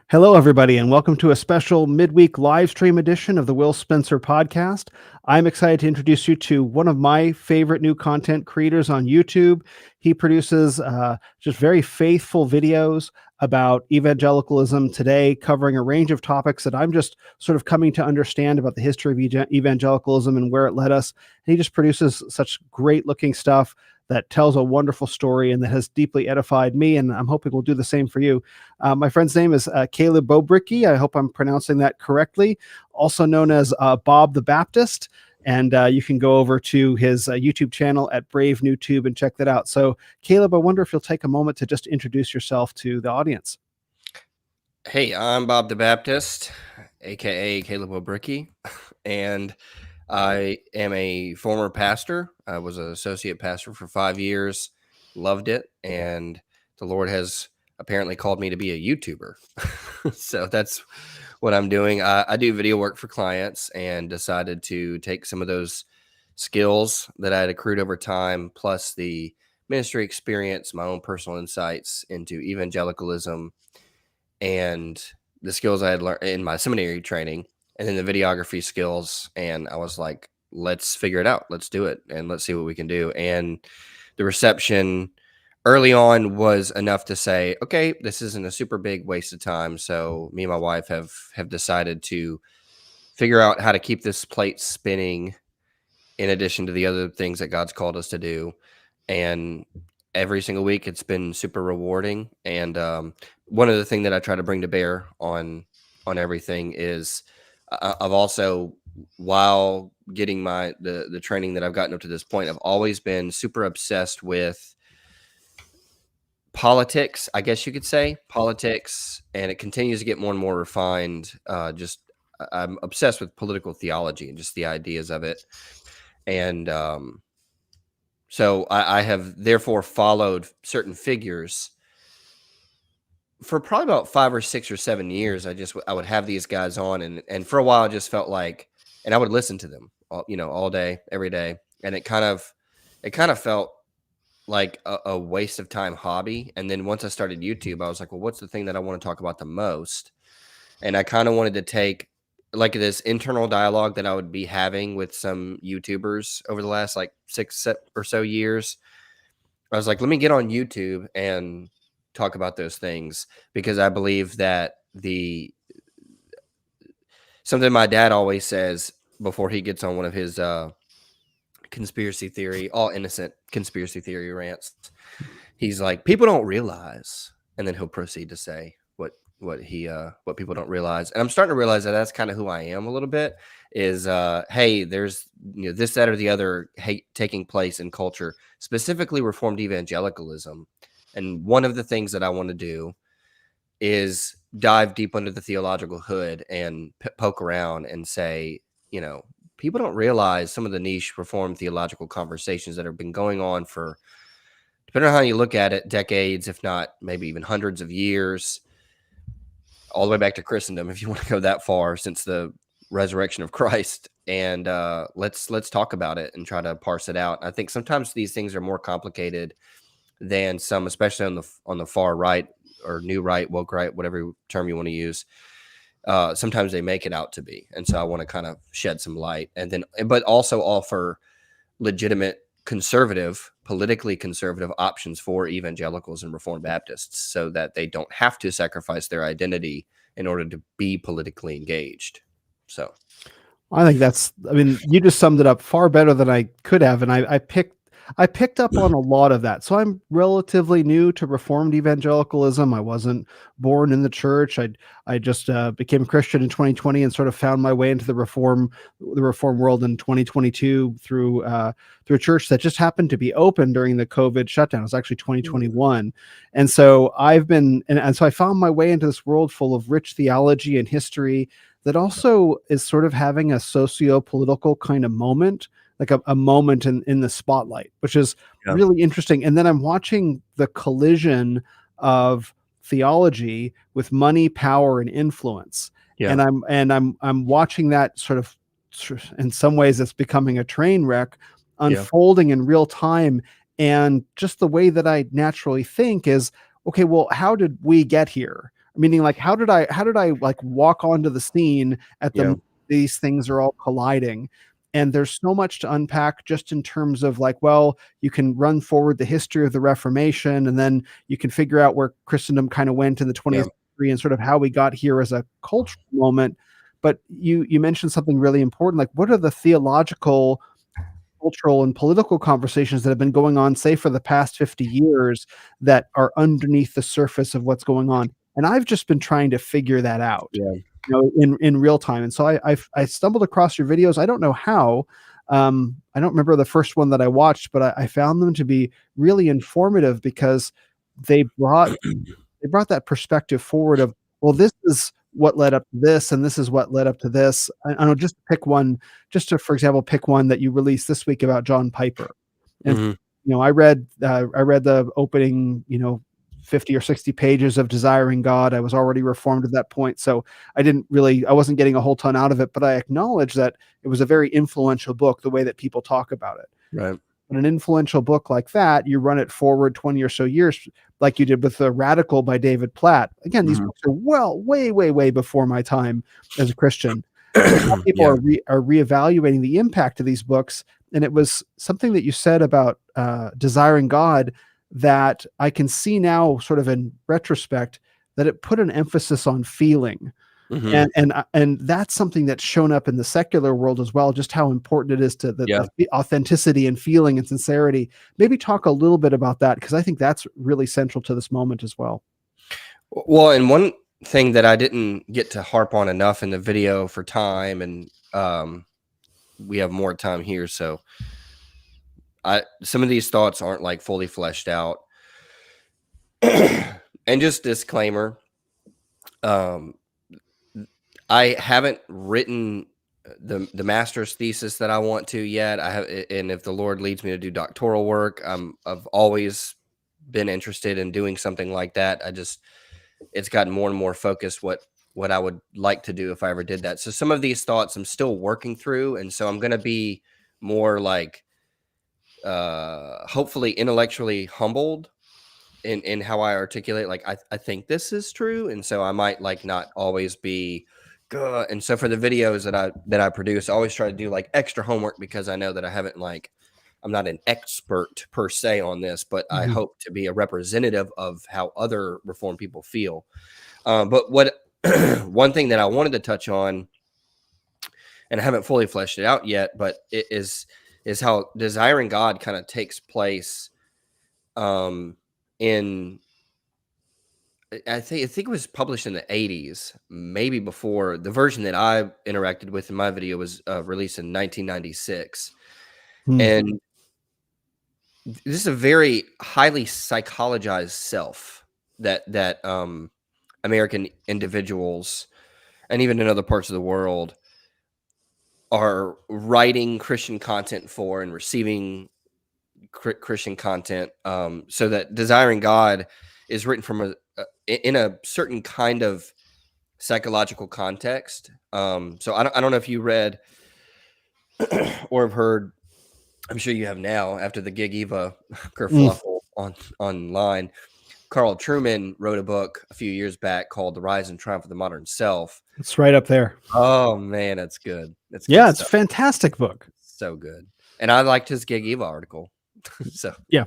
Hello, everybody, and welcome to a special midweek live stream edition of the Will Spencer podcast. I'm excited to introduce you to one of my favorite new content creators on YouTube. He produces just very faithful videos about evangelicalism today, covering a range of topics that I'm just sort of coming to understand about the history of evangelicalism and where it led us. And he just produces such great looking stuff that tells a wonderful story and that has deeply edified me, and I'm hoping will do the same for you. My friend's name is Caleb Bobricki. I hope I'm pronouncing that correctly, also known as Bob the Baptist. And you can go over to his YouTube channel at Brave New Tube and check that out. So, Caleb, I wonder if you'll take a moment to just introduce yourself to the audience. Hey, I'm Bob the Baptist, aka Caleb Bobricki, and I am a former pastor. I was an associate pastor for 5 years, loved it, and the Lord has apparently called me to be a YouTuber. So that's what I'm doing. I do video work for clients and decided to take some of those skills that I had accrued over time, plus the ministry experience, my own personal insights into evangelicalism, and the skills I had learned in my seminary training, and then the videography skills. And I was like, let's figure it out. Let's do it. And let's see what we can do. And the reception early on was enough to say, okay, this isn't a super big waste of time. So me and my wife have decided to figure out how to keep this plate spinning in addition to the other things that God's called us to do. And every single week it's been super rewarding. And one of the things that I try to bring to bear on everything is I've also, while getting the training that I've gotten up to this point, I've always been super obsessed with politics, I guess you could say, politics, and it continues to get more and more refined. I'm obsessed with political theology and just the ideas of it. And so I have therefore followed certain figures for probably about 5 or 6 or 7 years. I would have these guys on, and for a while I just felt like, and I would listen to them all day, every day. And it kind of felt like a waste of time hobby. And then once I started YouTube, I was like, well, what's the thing that I want to talk about the most? And I kind of wanted to take like this internal dialogue that I would be having with some YouTubers over the last like 6 or so years. I was like, let me get on YouTube and talk about those things, because I believe that something my dad always says before he gets on one of his conspiracy theory, all innocent conspiracy theory rants. He's like, people don't realize, and then he'll proceed to say what people don't realize. And I'm starting to realize that that's kind of who I am a little bit, is hey, there's this, that, or the other hate taking place in culture, specifically Reformed evangelicalism. And one of the things that I want to do is dive deep under the theological hood and poke around and say, people don't realize some of the niche Reformed theological conversations that have been going on for, depending on how you look at it, decades, if not maybe even hundreds of years, all the way back to Christendom, if you want to go that far, since the resurrection of Christ. And let's talk about it and try to parse it out. I think sometimes these things are more complicated than some, especially on the far right or new right, woke right, whatever term you want to use. Sometimes they make it out to be. And so I want to kind of shed some light, but also offer legitimate politically conservative options for evangelicals and Reformed Baptists, so that they don't have to sacrifice their identity in order to be politically engaged. So I think you just summed it up far better than I could have. And I picked up on a lot of that. So I'm relatively new to Reformed evangelicalism. I wasn't born in the church. I just became a Christian in 2020 and sort of found my way into the reform world in 2022 through a church that just happened to be open during the COVID shutdown. It was actually 2021. And so so I found my way into this world full of rich theology and history that also is sort of having a socio-political kind of moment, like a moment in the spotlight, which is really interesting. And then I'm watching the collision of theology with money, power, and influence. Yeah. And I'm watching that sort of, in some ways it's becoming a train wreck unfolding in real time. And just the way that I naturally think is, okay, well, how did we get here? Meaning, like, how did I like walk onto the scene at Yeah. these things are all colliding? And there's so much to unpack just in terms of like, well, you can run forward the history of the Reformation, and then you can figure out where Christendom kind of went in the Yeah. 20th century and sort of how we got here as a cultural moment. But you mentioned something really important, like what are the theological, cultural, and political conversations that have been going on, say, for the past 50 years that are underneath the surface of what's going on. And I've just been trying to figure that out, Yeah. in real time. And so I stumbled across your videos. I don't know how. I don't remember the first one that I watched, but I found them to be really informative because they brought they brought that perspective forward of, well, this is what led up to this, and this is what led up to this. I know, just to pick one, just to, for example, pick one that you released this week about John Piper. And, Mhm. I read the opening, 50 or 60 pages of Desiring God. I was already reformed at that point. So I wasn't getting a whole ton out of it, but I acknowledge that it was a very influential book, the way that people talk about it. Right. But an influential book like that, you run it forward 20 or so years, like you did with The Radical by David Platt. Again, these Mhm. books are way, way, way before my time as a Christian. And now people Yeah. are reevaluating the impact of these books. And it was something that you said about Desiring God that I can see now, sort of in retrospect, that it put an emphasis on feeling. Mhm. And that's something that's shown up in the secular world as well, just how important it is to Yeah. the authenticity and feeling and sincerity. Maybe talk a little bit about that, because I think that's really central to this moment as well. Well, and one thing that I didn't get to harp on enough in the video for time, and we have more time here, so some of these thoughts aren't like fully fleshed out. And just disclaimer, um, I haven't written the master's thesis that I want to yet. And if the Lord leads me to do doctoral work, I've always been interested in doing something like that. It's gotten more and more focused what I would like to do if I ever did that. So some of these thoughts I'm still working through, and so I'm going to be more like hopefully intellectually humbled in how I articulate. Like I think this is true, and so I might like not always be good. And so for the videos that I produce, I always try to do like extra homework, because I know that I'm not an expert per se on this, but I Mhm. hope to be a representative of how other Reformed people feel. But what one thing that I wanted to touch on, and I haven't fully fleshed it out yet, but it is how Desiring God kind of takes place in I think it was published in the 80s, maybe before. The version that I interacted with in my video was released in 1996. Hmm. And this is a very highly psychologized self that American individuals, and even in other parts of the world, are writing Christian content for and receiving Christian content. So that Desiring God is written from in a certain kind of psychological context. So I don't know if you read or have heard. I'm sure you have now after the Gig Eva Mm. kerfluffle online. Carl Trueman wrote a book a few years back called "The Rise and Triumph of the Modern Self." It's right up there. Oh man, that's good. That's good Yeah, it's a stuff. fantastic book. So good. And I liked his Gig Eva article. So, Yeah.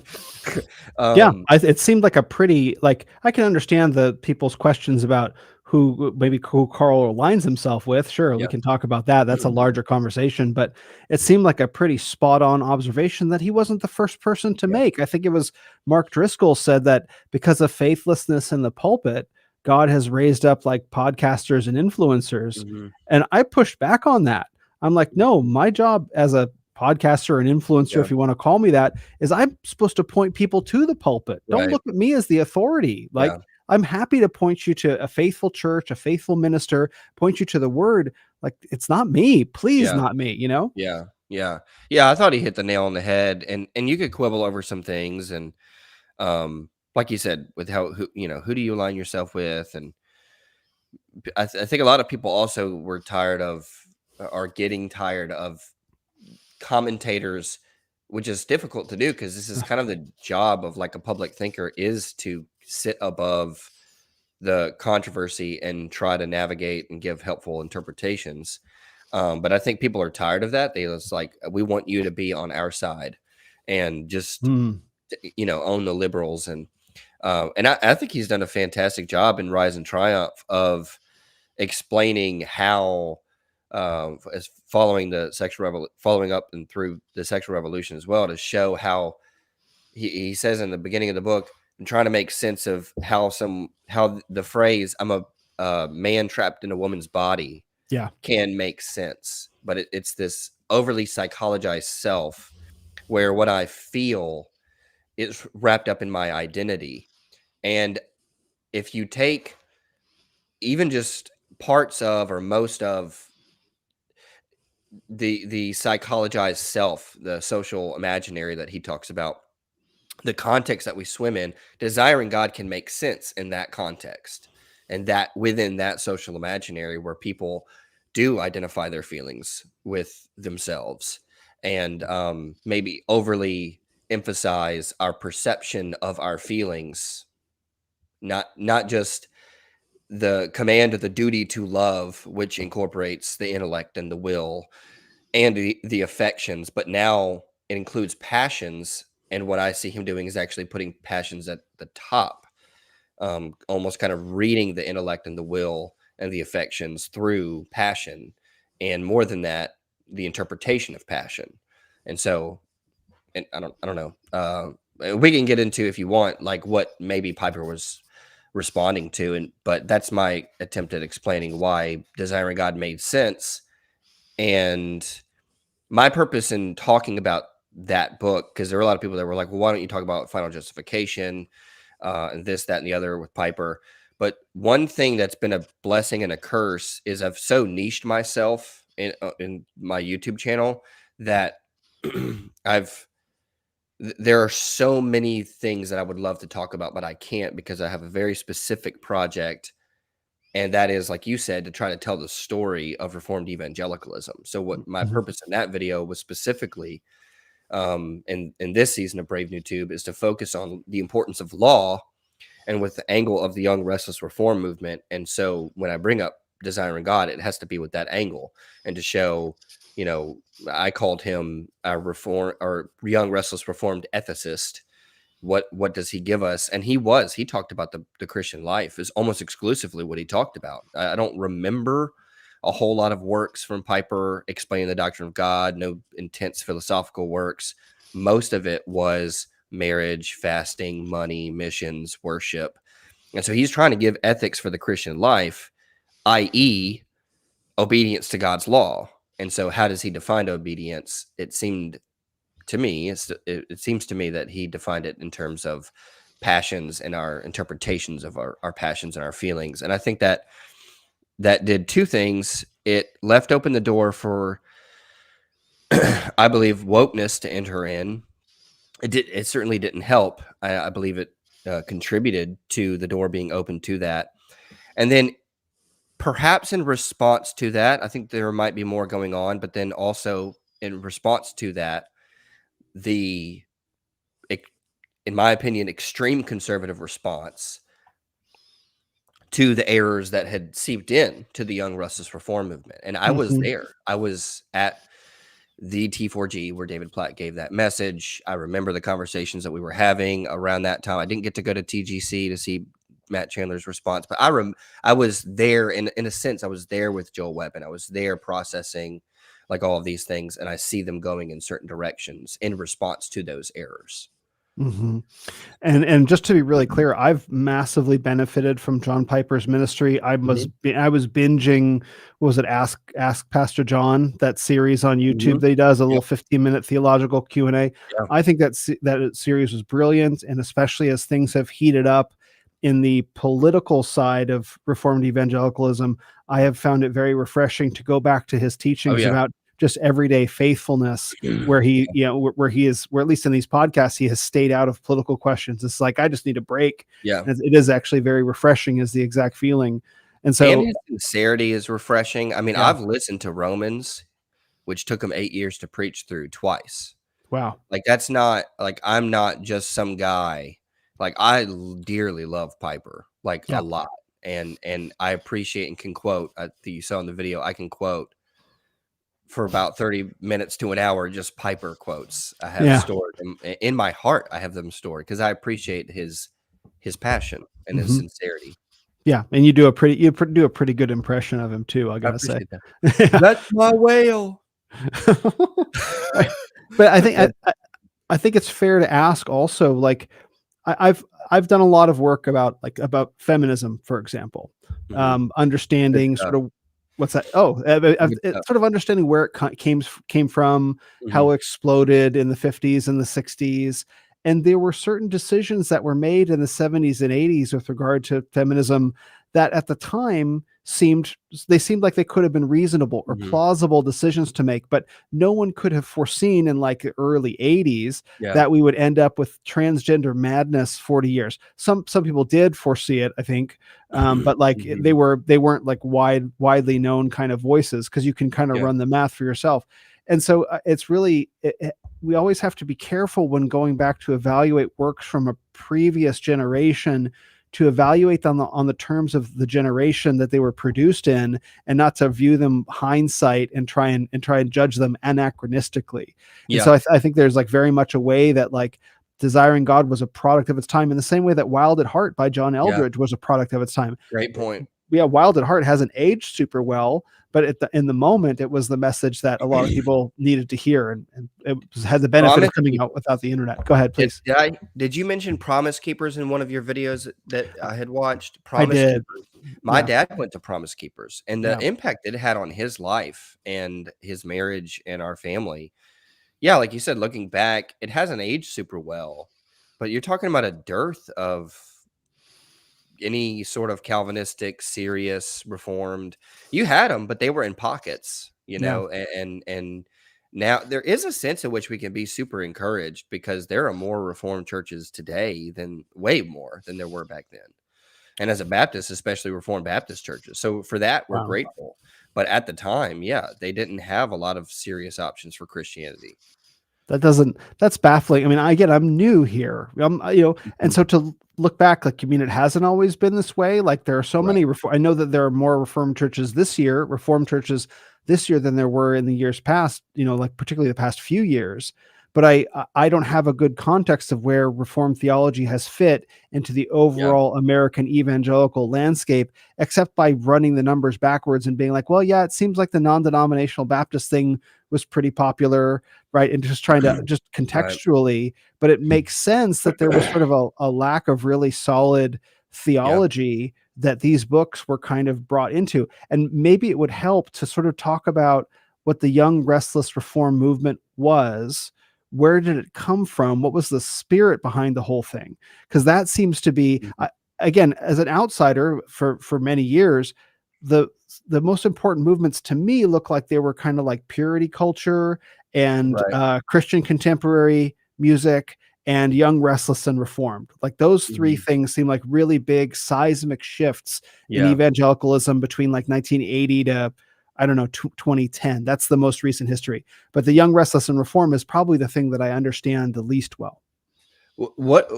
Yeah, um, it seemed like a pretty, like, I can understand the people's questions about who Carl aligns himself with. Sure, we yeah, can talk about that. That's a larger conversation, but it seemed like a pretty spot on observation that he wasn't the first person to yeah, make. I think it was Mark Driscoll said that because of faithlessness in the pulpit, God has raised up like podcasters and influencers. mhm, And I pushed back on that. I'm like, no, my job as a podcaster or an influencer, yeah, if you want to call me that, is I'm supposed to point people to the pulpit. Don't right, look at me as the authority. yeah, Like, I'm happy to point you to a faithful church, a faithful minister, point you to the word. Like, it's not me. Please, yeah. not me, Yeah, yeah, yeah. I thought he hit the nail on the head, and you could quibble over some things, and like you said, with who do you align yourself with, and I think a lot of people also were tired of, are getting tired of commentators, which is difficult to do because this is kind of the job of like a public thinker, is to sit above the controversy and try to navigate and give helpful interpretations. But I think people are tired of that. They just like, we want you to be on our side and just, Mm. own the liberals. And I think he's done a fantastic job in Rise and Triumph of explaining how, as following up and through the sexual revolution as well, to show how he says in the beginning of the book, I'm trying to make sense of how the phrase "I'm a man trapped in a woman's body" Yeah. can make sense, but it's this overly psychologized self where what I feel is wrapped up in my identity. And if you take even just parts of or most of the psychologized self, the social imaginary that he talks about, the context that we swim in, desiring God can make sense in that context. And that within that social imaginary where people do identify their feelings with themselves and maybe overly emphasize our perception of our feelings, not just the command of the duty to love, which incorporates the intellect and the will and the affections, but now it includes passions. And what I see him doing is actually putting passions at the top, almost kind of reading the intellect and the will and the affections through passion, and more than that, the interpretation of passion. And so, and I don't know. We can get into, if you want, like what maybe Piper was responding to, but that's my attempt at explaining why Desiring God made sense. And my purpose in talking about that book, because there are a lot of people that were like, well, why don't you talk about final justification and this, that, and the other with Piper? But one thing that's been a blessing and a curse is I've so niched myself in my YouTube channel that there are so many things that I would love to talk about, but I can't because I have a very specific project. And that is, like you said, to try to tell the story of Reformed evangelicalism. So what my Mhm. purpose in that video was specifically in this season of Brave New Tube is to focus on the importance of law and with the angle of the young restless reform movement. And so when I bring up Desiring God, it has to be with that angle and to show, I called him a reform or young restless reformed ethicist. What does he give us? And he talked about the Christian life is almost exclusively what he talked about. I don't remember a whole lot of works from Piper explaining the doctrine of God, no intense philosophical works. Most of it was marriage, fasting, money, missions, worship. And so he's trying to give ethics for the Christian life, i.e., obedience to God's law. And so how does he define obedience? It seemed to me, it seems to me that he defined it in terms of passions and our interpretations of our passions and our feelings. And I think that did two things. It left open the door for, I believe, wokeness to enter in. It certainly didn't help. I believe it contributed to the door being open to that. And then perhaps in response to that, I think there might be more going on, but then also in response to that, the, in my opinion, extreme conservative response to the errors that had seeped in to the young restless reform movement. And I was Mhm. there. I was at the T4G where David Platt gave that message. I remember the conversations that we were having around that time. I didn't get to go to TGC to see Matt Chandler's response, but I was there in a sense. I was there with Joel Webb, and I was there processing like all of these things, and I see them going in certain directions in response to those errors. Mhm. And just to be really clear, I've massively benefited from John Piper's ministry. Mhm. I was binging, what was it, Ask Pastor John, that series on YouTube Mhm. that he does, a little Yep. 15-minute theological Q&A. Yeah. I think that series was brilliant, and especially as things have heated up in the political side of Reformed evangelicalism, I have found it very refreshing to go back to his Oh, teachings yeah. about just everyday faithfulness, where where at least in these podcasts, he has stayed out of political questions. It's like, I just need a break. Yeah. And it is actually very refreshing, is the exact feeling. And And so, his sincerity is refreshing. I mean, yeah, I've listened to Romans, which took him 8 years to preach through twice. wow. Like, that's not like, I'm not just some guy. Like, I dearly love Piper, like, a Yeah. lot. and I appreciate and can quote. I think you saw in the video, I can quote for about 30 minutes to an hour, just Piper quotes. I have Yeah. stored in my heart. I have them stored because I appreciate his passion and his Mhm. sincerity. Yeah, and do a pretty good impression of him too, I I gotta say. appreciate that. That's my whale. Right. But That I think it's fair to ask also, like, I've done a lot of work about feminism, for example, mhm. Good understanding stuff. sort of what's that? Oh, Good stuff. sort of understanding where it came from, how Mhm. it exploded in the 50s and the 60s, and there were certain decisions that were made in the 70s and 80s with regard to feminism that at the time seemed like they could have been reasonable or Mhm. plausible decisions to make, but no one could have foreseen in like the early 80s Yeah. that we would end up with transgender madness 40 years. Some people did foresee it, I think, but like Mhm. they weren't like widely known kind of voices because you can kind of Yeah. run the math for yourself. And so it's really we always have to be careful when going back to evaluate works from a previous generation to evaluate them on the terms of the generation that they were produced in, and not to view them hindsight and try and judge them anachronistically. And Yeah. so I think there's like very much a way that like Desiring God was a product of its time in the same way that Wild at Heart by John Yeah. Eldridge was a product of its time. Great point. Yeah, Wild at Heart hasn't aged super well, but in the moment, it was the message that a lot of people needed to hear, and had the benefit of Promise coming out Keepers. without the internet. Go ahead, please. Did you mention Promise Keepers in one of your videos that I had watched? I Promise did. Keepers. My Yeah, dad went to Promise Keepers, and the yeah. impact it had on his life and his marriage and our family. Yeah, like you said, looking back, it hasn't aged super well, but you're talking about a dearth of any sort of Calvinistic, serious, reformed. You had them, but they were in pockets, Yeah. and now there is a sense in which we can be super encouraged because there are more reformed churches today than way more than there were back then. And as a Baptist, especially Reformed Baptist churches. So for that, we're Wow. grateful. But at the time, yeah, they didn't have a lot of serious options for Christianity. That's baffling. I mean, again, I'm new here. And Mhm. so to look back, like, you mean it hasn't always been this way? Like, there are so Right. many I know that there are more reformed churches this year than there were in the years past, like particularly the past few years. But I don't have a good context of where reformed theology has fit into the Yeah. overall American evangelical landscape, except by running the numbers backwards and being like, well, yeah, it seems like the non-denominational Baptist thing was pretty popular, right? And just trying to just Right. contextually, but it makes sense that there was sort of a lack of really solid Yeah. theology that these books were kind of brought into. And maybe it would help to sort of talk about what the young restless reform movement was. Where did it come from? What was the spirit behind the whole thing? Because that seems to be, Mhm. again, as an outsider for many years, the the most important movements to me look like they were kind of like purity culture and Right. Christian contemporary music and young, restless, and reformed. Like those three Mhm. things seem like really big seismic shifts in Yeah. evangelicalism between like 1980 to, I don't know, 2010. That's the most recent history. But the young, restless, and reform is probably the thing that I understand the least well. What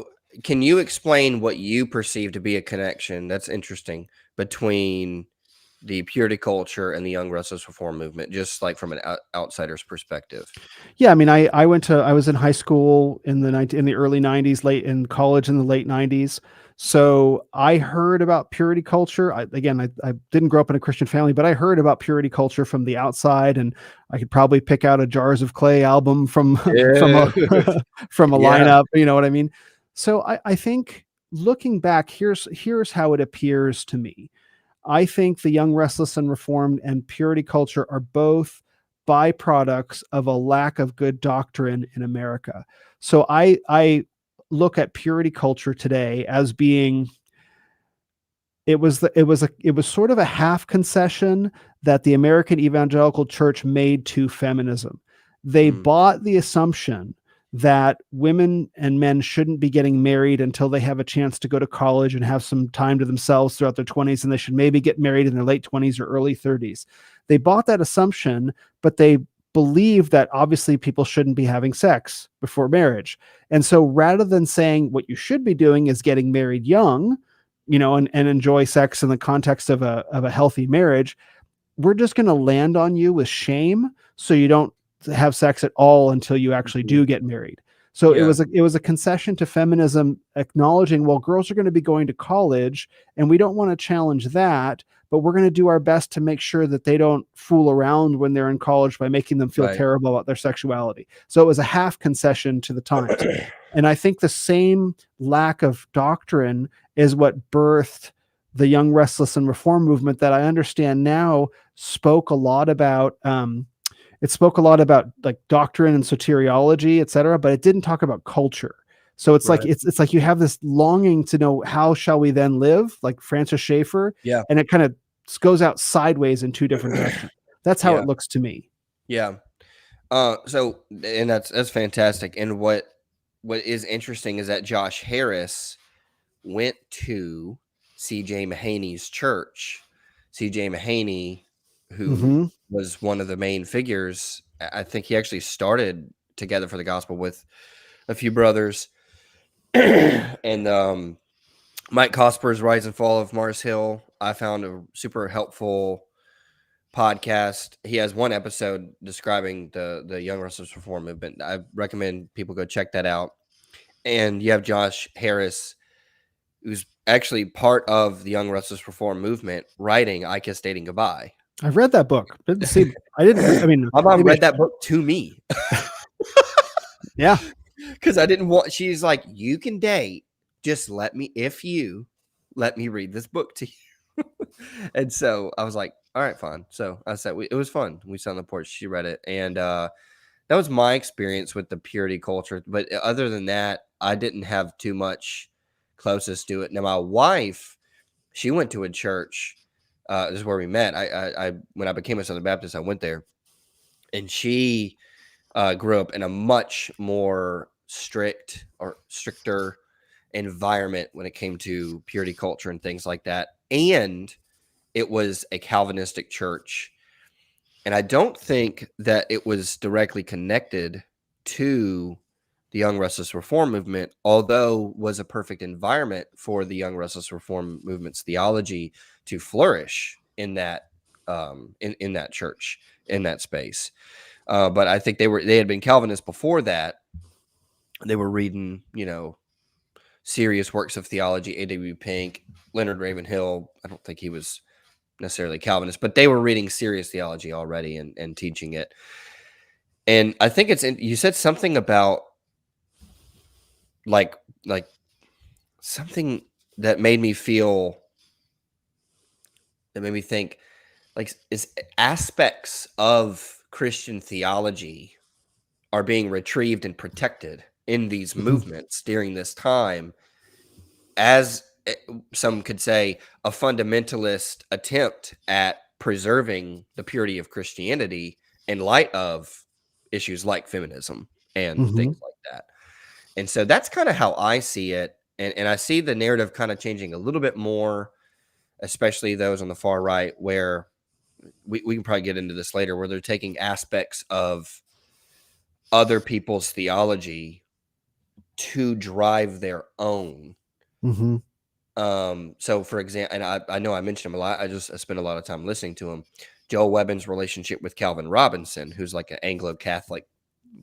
can you explain what you perceive to be a connection that's interesting between the purity culture and the young restless reform movement, just like from an outsider's perspective? Yeah, I mean, I was in high school in the early 90s, late in college in the late 90s. So I heard about purity culture. I didn't grow up in a Christian family, but I heard about purity culture from the outside, and I could probably pick out a Jars of Clay album from from Yeah. a from a Yeah. lineup. You know what I mean? So I think looking back, here's how it appears to me. I think the young, restless, and reformed and purity culture are both byproducts of a lack of good doctrine in America. So I look at purity culture today as being it was sort of a half concession that the American evangelical church made to feminism. They Mm, bought the assumption that women and men shouldn't be getting married until they have a chance to go to college and have some time to themselves throughout their 20s, and they should maybe get married in their late 20s or early 30s. They bought that assumption, but they believe that obviously people shouldn't be having sex before marriage. And so rather than saying what you should be doing is getting married young, and enjoy sex in the context of a healthy marriage, we're just going to land on you with shame so you don't have sex at all until you actually Mhm. do get married. So Yeah. it was a concession to feminism, acknowledging, well, girls are going to be going to college and we don't want to challenge that, but we're going to do our best to make sure that they don't fool around when they're in college by making them feel Right. terrible about their sexuality. So it was a half concession to the times. And I think the same lack of doctrine is what birthed the Young Restless and Reform movement that I understand now spoke a lot about it spoke a lot about like doctrine and soteriology, etc., but it didn't talk about culture. So it's like Right. it's like you have this longing to know how shall we then live, like Francis Schaeffer, Yeah. and it kind of goes out sideways in two different directions. That's how Yeah. it looks to me. Yeah. So and that's fantastic. And what is interesting is that Josh Harris went to C.J. Mahaney's church. C.J. Mahaney, who Mm-hmm. was one of the main figures, I think he actually started Together for the Gospel with a few brothers, and Mike Cosper's Rise and Fall of Mars Hill. I found a super helpful podcast. He has one episode describing the Young Restless Reform movement. I recommend people go check that out. And you have Josh Harris, who's actually part of the Young Restless Reform movement, writing "I Kiss Dating Goodbye." I've read that book. Didn't see. I didn't. I mean, My mom maybe I read should. that book to me Yeah, because I didn't want. She's like, "You can date, just if you let me read this book to you." And so I was like, "All right, fine." So I said, it was fun. We sat on the porch. She read it, and that was my experience with the purity culture. But other than that, I didn't have too much closest to it. Now, my wife, she went to a church. This is where we met. I when I became a Southern Baptist, I went there, and she grew up in a much more stricter environment when it came to purity culture and things like that. And it was a Calvinistic church. And I don't think that it was directly connected to the Young Restless Reform movement, although was a perfect environment for the Young Restless Reform movement's theology to flourish in that in that church, in that space. But I think they had been Calvinists before that. They were reading, serious works of theology, A.W. Pink, Leonard Ravenhill. I don't think he was necessarily Calvinist, but they were reading serious theology already and teaching it. And I think you said something about like something that made me think like is aspects of Christian theology are being retrieved and protected in these mm-hmm. movements during this time as some could say a fundamentalist attempt at preserving the purity of Christianity in light of issues like feminism and Mm-hmm. things like that. And so that's kind of how I see it. And I see the narrative kind of changing a little bit more, especially those on the far right, where we can probably get into this later, where they're taking aspects of other people's theology to drive their own. Mm-hmm. So for example, and I know I mentioned him a lot. I spent a lot of time listening to him. Joel Webbin's relationship with Calvin Robinson, who's like an Anglo-Catholic,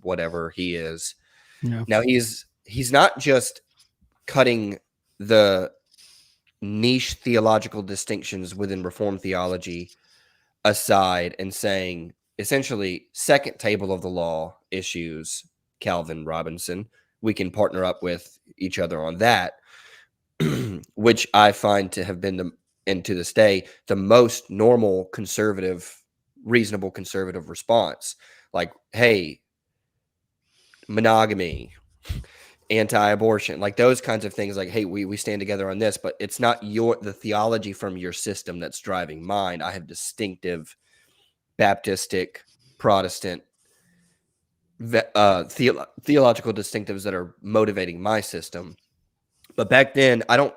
whatever he is. Yeah. Now he's not just cutting the niche theological distinctions within Reformed theology aside and saying essentially second table of the law issues, Calvin Robinson. We can partner up with each other on that. Which I find to have been and to this day, the most normal conservative, reasonable conservative response. Like, hey, monogamy, anti-abortion, like those kinds of things. Like, hey, we stand together on this, but it's not the theology from your system that's driving mine. I have distinctive Baptistic, Protestant, theological distinctives that are motivating my system. But back then, I don't.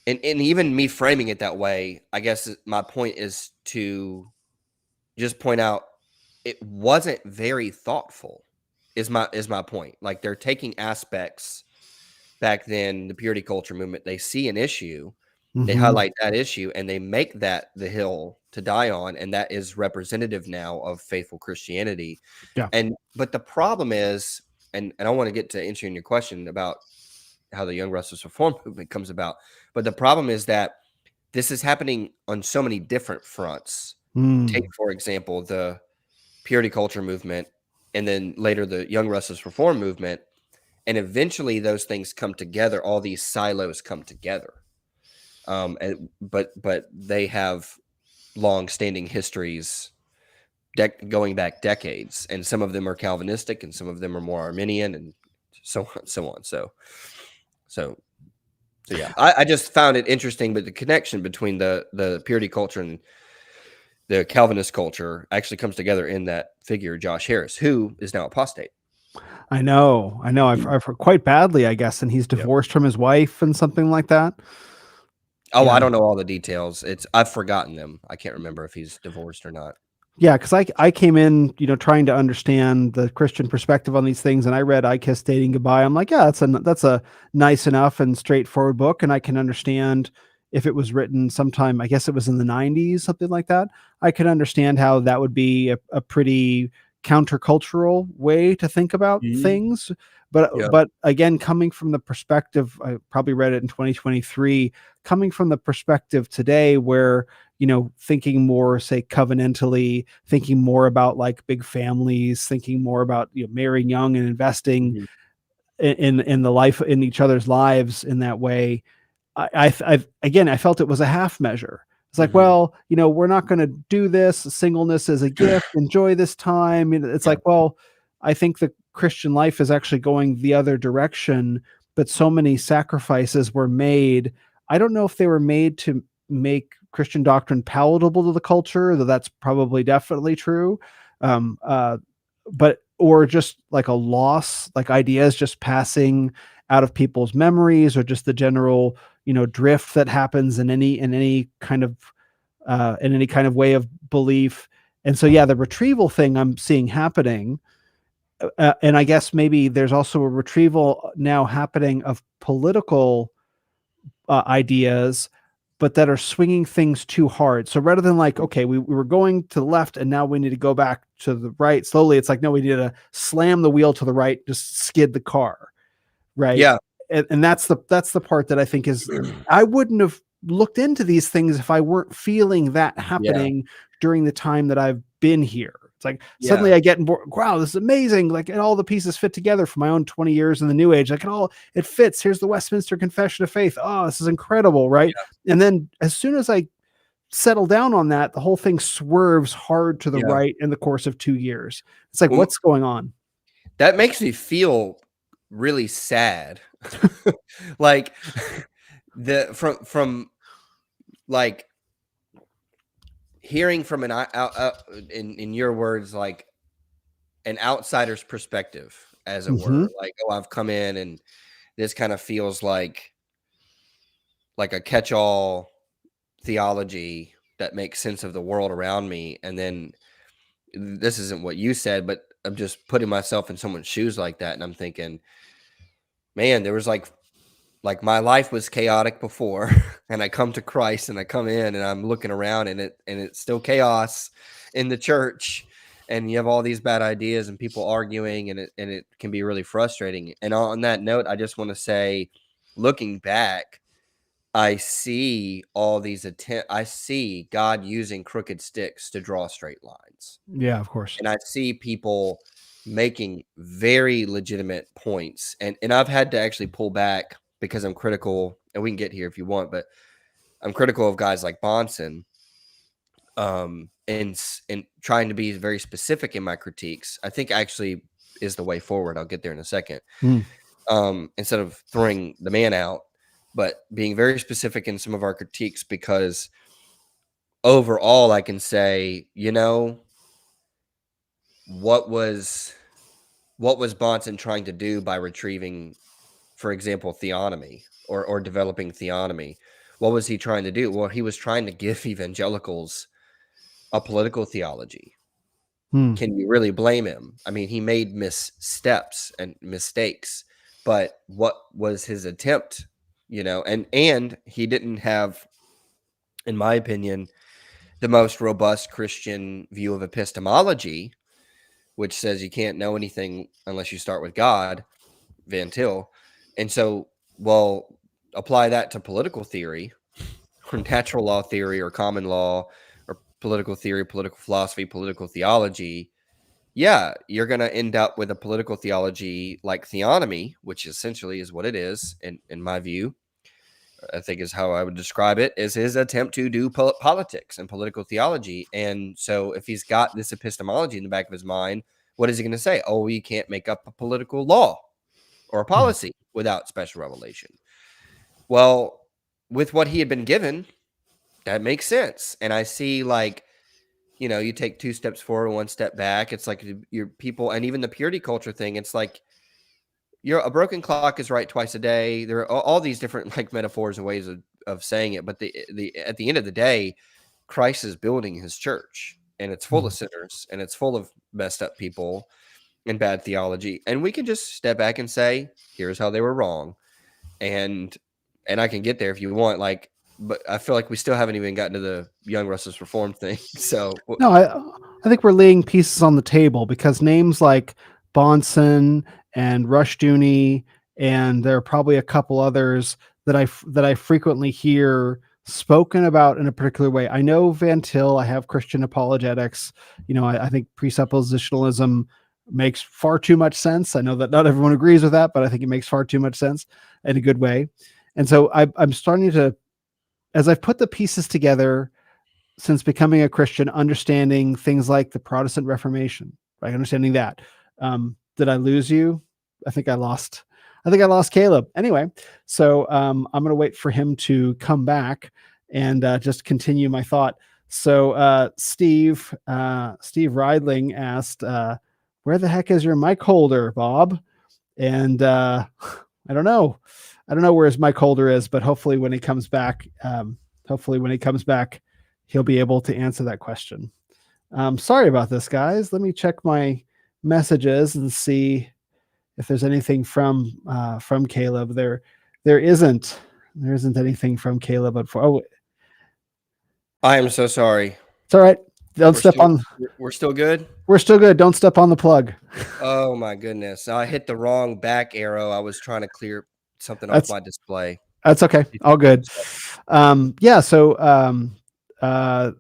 And even me framing it that way, I guess my point is to just point out it wasn't very thoughtful. Is my point. Like they're taking aspects back then, the purity culture movement, they see an issue, they Mhm. highlight that issue, and they make that the hill to die on, and that is representative now of faithful Christianity. Yeah. But the problem is, and I want to get to answering your question about how the Young Restless Reform movement comes about, but the problem is that this is happening on so many different fronts. Take, Mm. for example, the purity culture movement, and then later the Young Restless Reform movement, and eventually those things come together. All these silos come together, but they have long-standing histories, going back decades, and some of them are Calvinistic, and some of them are more Arminian, and so on, so on. So yeah, I just found it interesting, but the connection between the purity culture and the Calvinist culture actually comes together in that figure, Josh Harris, who is now apostate. I know. I've heard quite badly, I guess, and he's Yeah. divorced from his wife and something like that. Oh, Yeah. I don't know all the details. I've forgotten them. I can't remember if he's divorced or not. Yeah, because I came in, trying to understand the Christian perspective on these things, and I read "I Kiss Dating Goodbye." I'm like, yeah, that's a nice enough and straightforward book, and I can understand if it was written sometime. I guess it was in the '90s, something like that. I could understand how that would be a pretty countercultural way to think about Mhm. things. But Yeah. but again, coming from the perspective, I probably read it in 2023. Coming from the perspective today, where thinking more, say, covenantally, thinking more about like big families, thinking more about marrying young and investing Mhm. in the life in each other's lives in that way. Again, I felt it was a half measure. It's like, Mhm. well, we're not going to do this. Singleness is a gift. Enjoy this time. It's Yeah. like, well, I think the Christian life is actually going the other direction, but so many sacrifices were made. I don't know if they were made to make Christian doctrine palatable to the culture, though that's probably definitely true. Um, uh, but or just like a loss, like ideas just passing out of people's memories, or just the general drift that happens in any kind of way of belief. And so yeah, the retrieval thing I'm seeing happening, and I guess maybe there's also a retrieval now happening of political ideas, but that are swinging things too hard. So rather than like, okay, we were going to the left and now we need to go back to the right slowly, it's like, no, we need to slam the wheel to the right, just skid the car. Right. Yeah. And that's the part that I think is, I wouldn't have looked into these things if I weren't feeling that Yeah. happening during the time that I've been here. It's like suddenly Yeah. I get wow, this is amazing. Like, and all the pieces fit together for my own 20 years in the New Age. Like it fits. Here's the Westminster Confession of Faith. Oh, this is incredible, right? And then as soon as I settle down on that, the whole thing swerves hard to the Yeah. right in the course of 2 years. It's like, Well, what's going on? that makes me feel really sad. Like from like hearing from an in your words, like an outsider's perspective, as it Hmm. were. Like, oh, I've come in and this kind of feels like a catch-all theology that makes sense of the world around me. And then this isn't what you said, but I'm just putting myself in someone's shoes like that, and I'm thinking, man, there was like my life was chaotic before, and I come to Christ, and I come in, and I'm looking around, and it's still chaos in the church, and you have all these bad ideas and people arguing, and it can be really frustrating. And on that note, I just want to say, looking back, I see all these I see God using crooked sticks to draw straight lines. Yeah, of course. And I see people making very legitimate points. And I've had to actually pull back because I'm critical, and we can get here if you want, but I'm critical of guys like Bonson, and trying to be very specific in my critiques. I think actually is the way forward. I'll get there in a second. Mm. Instead of throwing the man out, but being very specific in some of our critiques, because overall I can say, what was Bonson trying to do by retrieving, for example, theonomy, or developing theonomy? What was he trying to do? Well, he was trying to give evangelicals a political theology. Mm. Can you really blame him? I mean, he made missteps and mistakes, but what was his attempt? And he didn't have, in my opinion, the most robust Christian view of epistemology, which says you can't know anything unless you start with God, Van Til. And so, well, apply that to political theory or natural law theory or common law or political theory, political philosophy, political theology. Yeah, you're going to end up with a political theology like theonomy, which essentially is what it is, in my view. I think is how I would describe it, is his attempt to do politics and political theology. And so if he's got this epistemology in the back of his mind, what is he going to say? Oh, you can't make up a political law or a policy without special revelation. Well, with what he had been given, that makes sense. And I see, like, you take 2 steps forward, 1 step back. It's like your people, and even the purity culture thing, it's like a broken clock is right twice a day. There are all these different like metaphors and ways of saying it. But at the end of the day, Christ is building his church, and it's full of sinners, and it's full of messed up people and bad theology. And we can just step back and say, here's how they were wrong. And I can get there if you want, like, but I feel like we still haven't even gotten to the Young Restless Reform thing. So No, I think we're laying pieces on the table because names like Bonson and Rushdoony, and there are probably a couple others that I frequently hear spoken about in a particular way. I know Van Til. I have Christian apologetics. I think presuppositionalism makes far too much sense. I know that not everyone agrees with that, but I think it makes far too much sense in a good way. And so I'm starting to, as I've put the pieces together since becoming a Christian, understanding things like the Protestant Reformation, right? Understanding that. Did I lose you? I think I lost Caleb. Anyway, so I'm going to wait for him to come back and just continue my thought. So Steve Reidling asked, where the heck is your mic holder, Bob? And I don't know where his mic holder is, but hopefully when he comes back, he'll be able to answer that question. Sorry about this, guys. Let me check my messages and see if there's anything from Caleb. There isn't anything from Caleb. I am so sorry. It's all right. Don't step on. We're still good. We're still good. Don't step on the plug. Oh my goodness! I hit the wrong back arrow. I was trying to clear something off my display. That's okay. All good. Yeah. So I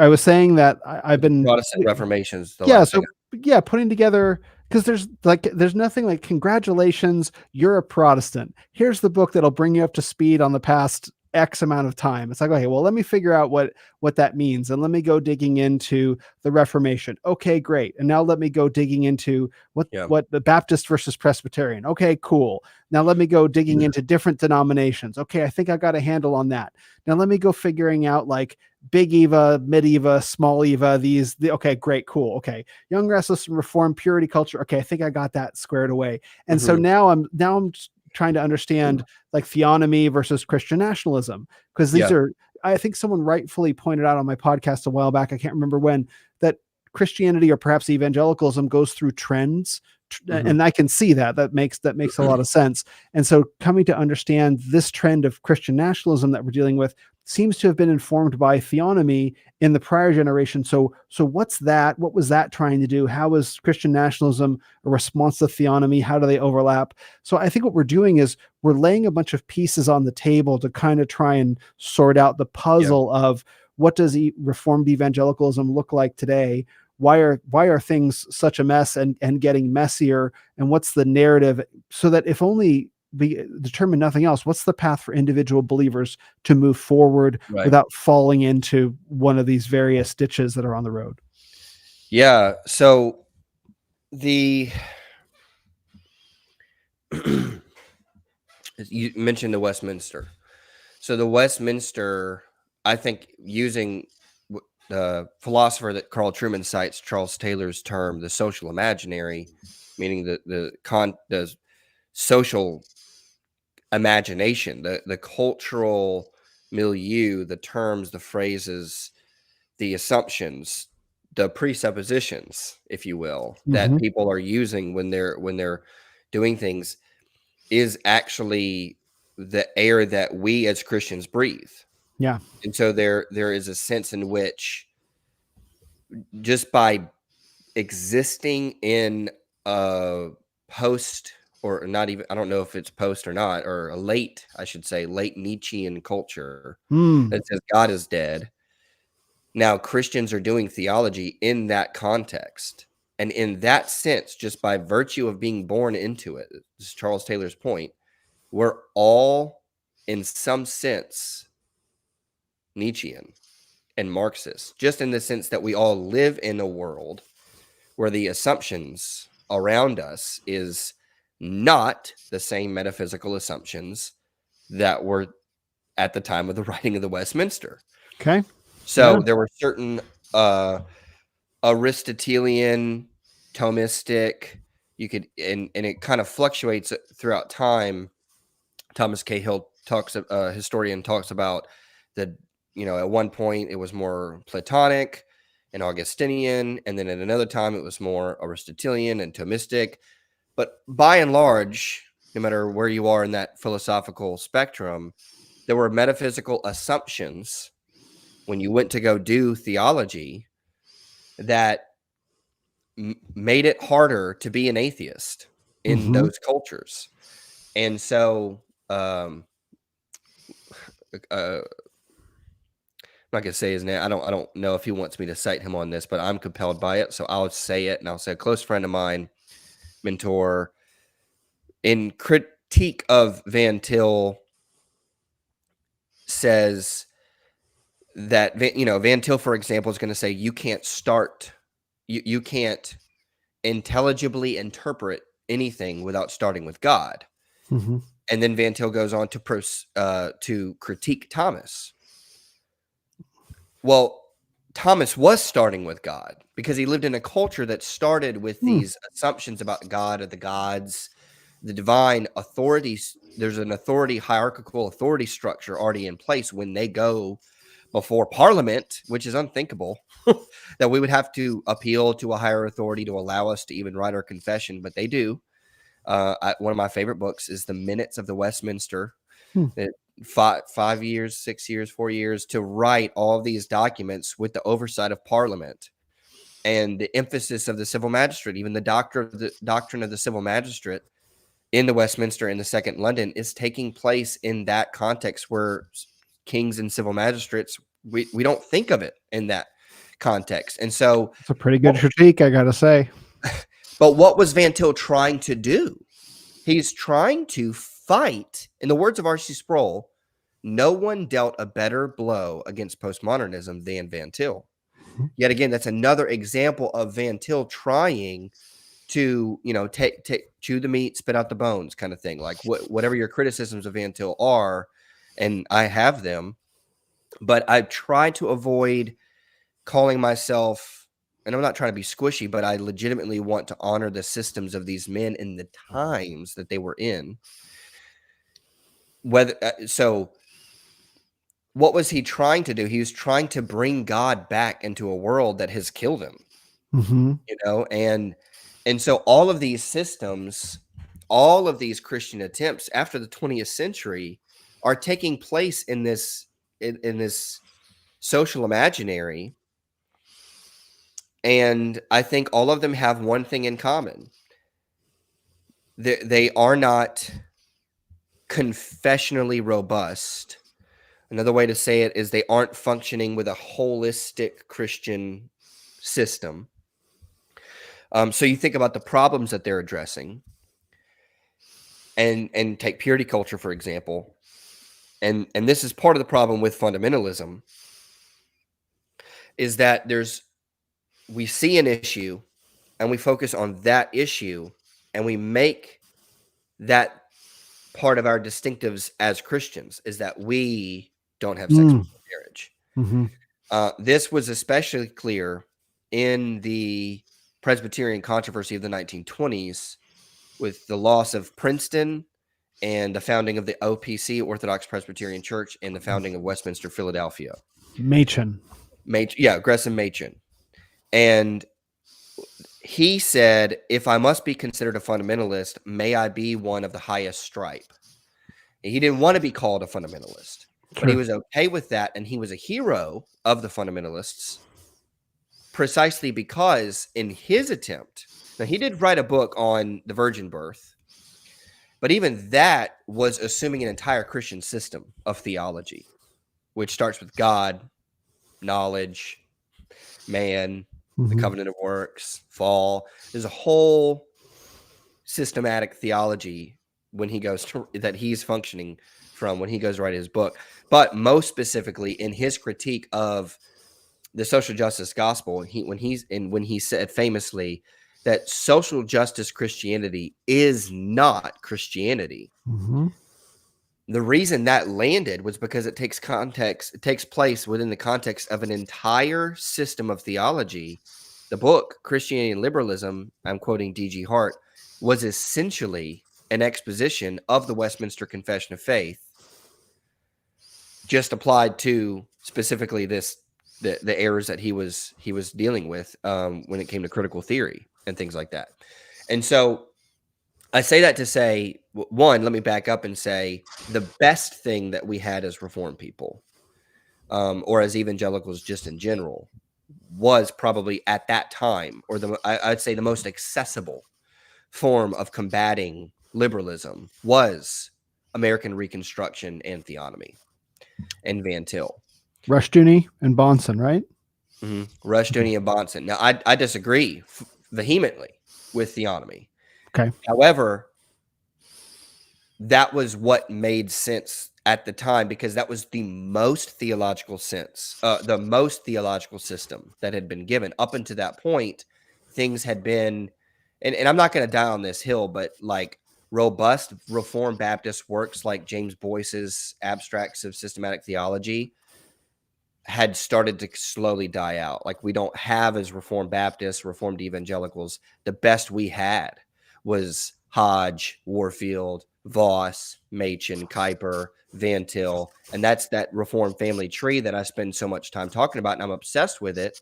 was saying that I've been Protestant Reformation's the yeah. last So thing. yeah, putting together, because there's nothing like congratulations, you're a Protestant. Here's the book that'll bring you up to speed on the past X amount of time. It's like, okay, well, let me figure out what that means, and let me go digging into the Reformation. Okay, great. And now let me go digging into what the Baptist versus Presbyterian. Okay, cool. Now let me go digging into different denominations. Okay, I think I got a handle on that. Now let me go figuring out like Big Eva, Mid Eva, Small Eva. Okay, great, cool. Okay, Young Restless and Reformed, Purity Culture. Okay, I think I got that squared away. And so now I'm trying to understand like theonomy versus Christian nationalism, because these are, I think someone rightfully pointed out on my podcast a while back, I can't remember when, that Christianity or perhaps evangelicalism goes through trends. And I can see that makes a lot of sense. And so coming to understand this trend of Christian nationalism that we're dealing with seems to have been informed by theonomy in the prior generation. So what's that? What was that trying to do? How is Christian nationalism a response to theonomy? How do they overlap? So I think what we're doing is we're laying a bunch of pieces on the table to kind of try and sort out the puzzle of what does Reformed evangelicalism look like today? Why are things such a mess and getting messier? And what's the narrative? So that if only we determine nothing else, what's the path for individual believers to move forward without falling into one of these various ditches that are on the road? Yeah. So you mentioned the Westminster. So the Westminster, I think, using the philosopher that Carl Trueman cites, Charles Taylor's term, the social imaginary, meaning the social imagination, the cultural milieu, the terms, the phrases, the assumptions, the presuppositions, if you will, that people are using when they're doing things. is actually the air that we as Christians breathe. Yeah. And so there is a sense in which just by existing in a post, or not even, I don't know if it's post or not, or a late, I should say, late Nietzschean culture Mm. that says God is dead. Now Christians are doing theology in that context. And in that sense, just by virtue of being born into it, this is Charles Taylor's point, we're all, in some sense, Nietzschean and Marxist, just in the sense that we all live in a world where the assumptions around us is not the same metaphysical assumptions that were at the time of the writing of the Westminster. Okay. So there were certain Aristotelian, Thomistic, you could, and it kind of fluctuates throughout time. Thomas Cahill talks, a historian talks about the, at one point it was more Platonic and Augustinian, and then at another time it was more Aristotelian and Thomistic. But by and large, no matter where you are in that philosophical spectrum, there were metaphysical assumptions when you went to go do theology that made it harder to be an atheist in those cultures. And so, I'm not gonna say his name. I don't know if he wants me to cite him on this, but I'm compelled by it, so I'll say it. And I'll say a close friend of mine, mentor, in critique of Van Til, says that Van Til, for example, is going to say you can't intelligibly interpret anything without starting with God. Mm-hmm. And then Van Til goes on to critique Thomas. Well, Thomas was starting with God because he lived in a culture that started with these assumptions about God or the gods, the divine authorities. There's an hierarchical authority structure already in place when they go before Parliament, which is unthinkable that we would have to appeal to a higher authority to allow us to even write our confession, but they do. One of my favorite books is the Minutes of the Westminster. It 5 years, 6 years, 4 years to write all of these documents with the oversight of Parliament and the emphasis of the civil magistrate. Even the doctrine of the civil magistrate in the Westminster in the Second London is taking place in that context where kings and civil magistrates, we don't think of it in that context. And so it's a pretty good critique, I gotta say. But what was Van Til trying to do? He's trying to fight, in the words of R.C. Sproul, no one dealt a better blow against postmodernism than Van Til. Yet again, that's another example of Van Til trying to, chew the meat, spit out the bones kind of thing. Like whatever your criticisms of Van Til are, and I have them, but I try to avoid calling myself, and I'm not trying to be squishy, but I legitimately want to honor the systems of these men in the times that they were in. So what was he trying to do? He was trying to bring God back into a world that has killed him, and so all of these systems, all of these Christian attempts after the 20th century are taking place in this social imaginary. And I think all of them have one thing in common. They are not confessionally robust. Another way to say it is they aren't functioning with a holistic Christian system. So you think about the problems that they're addressing, and take purity culture, for example. And this is part of the problem with fundamentalism, is that we see an issue and we focus on that issue and we make that part of our distinctives as Christians, is that we don't have sex before marriage. This was especially clear in the Presbyterian controversy of the 1920s with the loss of Princeton and the founding of the OPC, Orthodox Presbyterian Church, and the founding of Westminster, Philadelphia. Gresham Machen. And he said, "If I must be considered a fundamentalist, may I be one of the highest stripe." He didn't want to be called a fundamentalist, but he Sure. was okay with that, and he was a hero of the fundamentalists precisely because in his attempt, now he did write a book on the virgin birth, but even that was assuming an entire Christian system of theology, which starts with God, knowledge, man, the Mhm. covenant of works, fall. There's a whole systematic theology when he goes to, that he's functioning from when he goes to write his book. But most specifically in his critique of the social justice gospel, when he said famously that social justice Christianity is not Christianity. Mhm. The reason that landed was because it takes place within the context of an entire system of theology. The book, Christianity and Liberalism, I'm quoting D.G. Hart, was essentially an exposition of the Westminster Confession of Faith, just applied to specifically the errors that he was dealing with when it came to critical theory and things like that. And so I say that to say, one, let me back up and say the best thing that we had as Reformed people, or as evangelicals just in general, was probably at that time, or I'd say the most accessible form of combating liberalism was American Reconstruction and theonomy and Van Til. Rushdoony and Bonson, right? Rushdoony and Bonson. Now, I disagree vehemently with theonomy. Okay. However, that was what made sense at the time because that was the most theological the most theological system that had been given. Up until that point, things had been, and I'm not going to die on this hill, but like robust Reformed Baptist works like James Boyce's Abstracts of Systematic Theology had started to slowly die out. Like we don't have as Reformed Baptists, Reformed Evangelicals, the best we had was Hodge, Warfield, Voss, Machen, Kuyper, Van Til, and that's that Reformed family tree that I spend so much time talking about, and I'm obsessed with it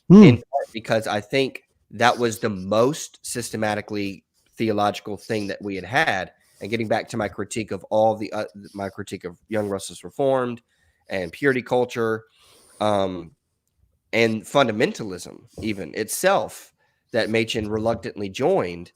in part because I think that was the most systematically theological thing that we had. And getting back to my critique of my critique of Young Restless Reformed and purity culture, and fundamentalism even itself that Machen reluctantly joined.